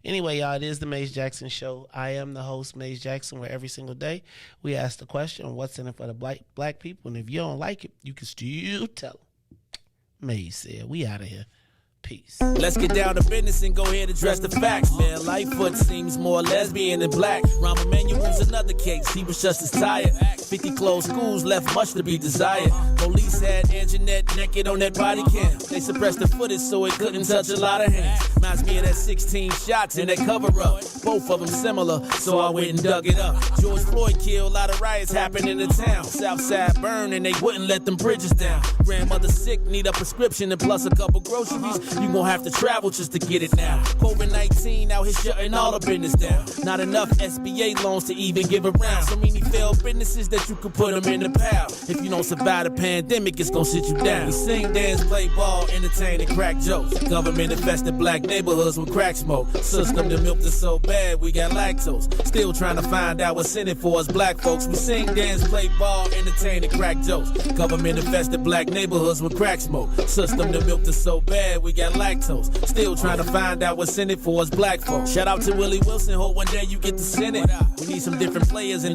Anyway, y'all, it is the Maze Jackson Show. I am the host, Maze Jackson, where every single day we ask the question, what's in it for the black people? And if you don't like it, you can still tell them. Maze said, we out of here. Peace. Let's get down to business and go ahead and address the facts, man. Lightfoot seems more lesbian than black. Rahm Emanuel's another case. He was just as tired. 50 closed schools left much to be desired. Police had Anjanette naked on that body cam. They suppressed the footage so it couldn't touch a lot of hands. Reminds me of that 16 shots in that cover-up. Both of them similar, so I went and dug it up. George Floyd killed, a lot of riots happened in the town. Southside burned and they wouldn't let them bridges down. Grandmother sick, need a prescription and plus a couple groceries. You gon' have to travel just to get it now. COVID-19 out here shutting all the business down. Not enough SBA loans to even give around. So many failed businesses that you could put them in the pile. If you don't survive the pandemic, it's gon' sit you down. We sing, dance, play ball, entertain, and crack jokes. Government infested black neighborhoods with crack smoke. System that milked us so bad, we got lactose. Still trying to find out what's in it for us black folks. We sing, dance, play ball, entertain, and crack jokes. Government infested black neighborhoods with crack smoke. System that milked us so bad, we got lactose. Still trying to find out what's in it for us black folks. Shout out to Willie Wilson, hope one day you get to send it. We need some different players in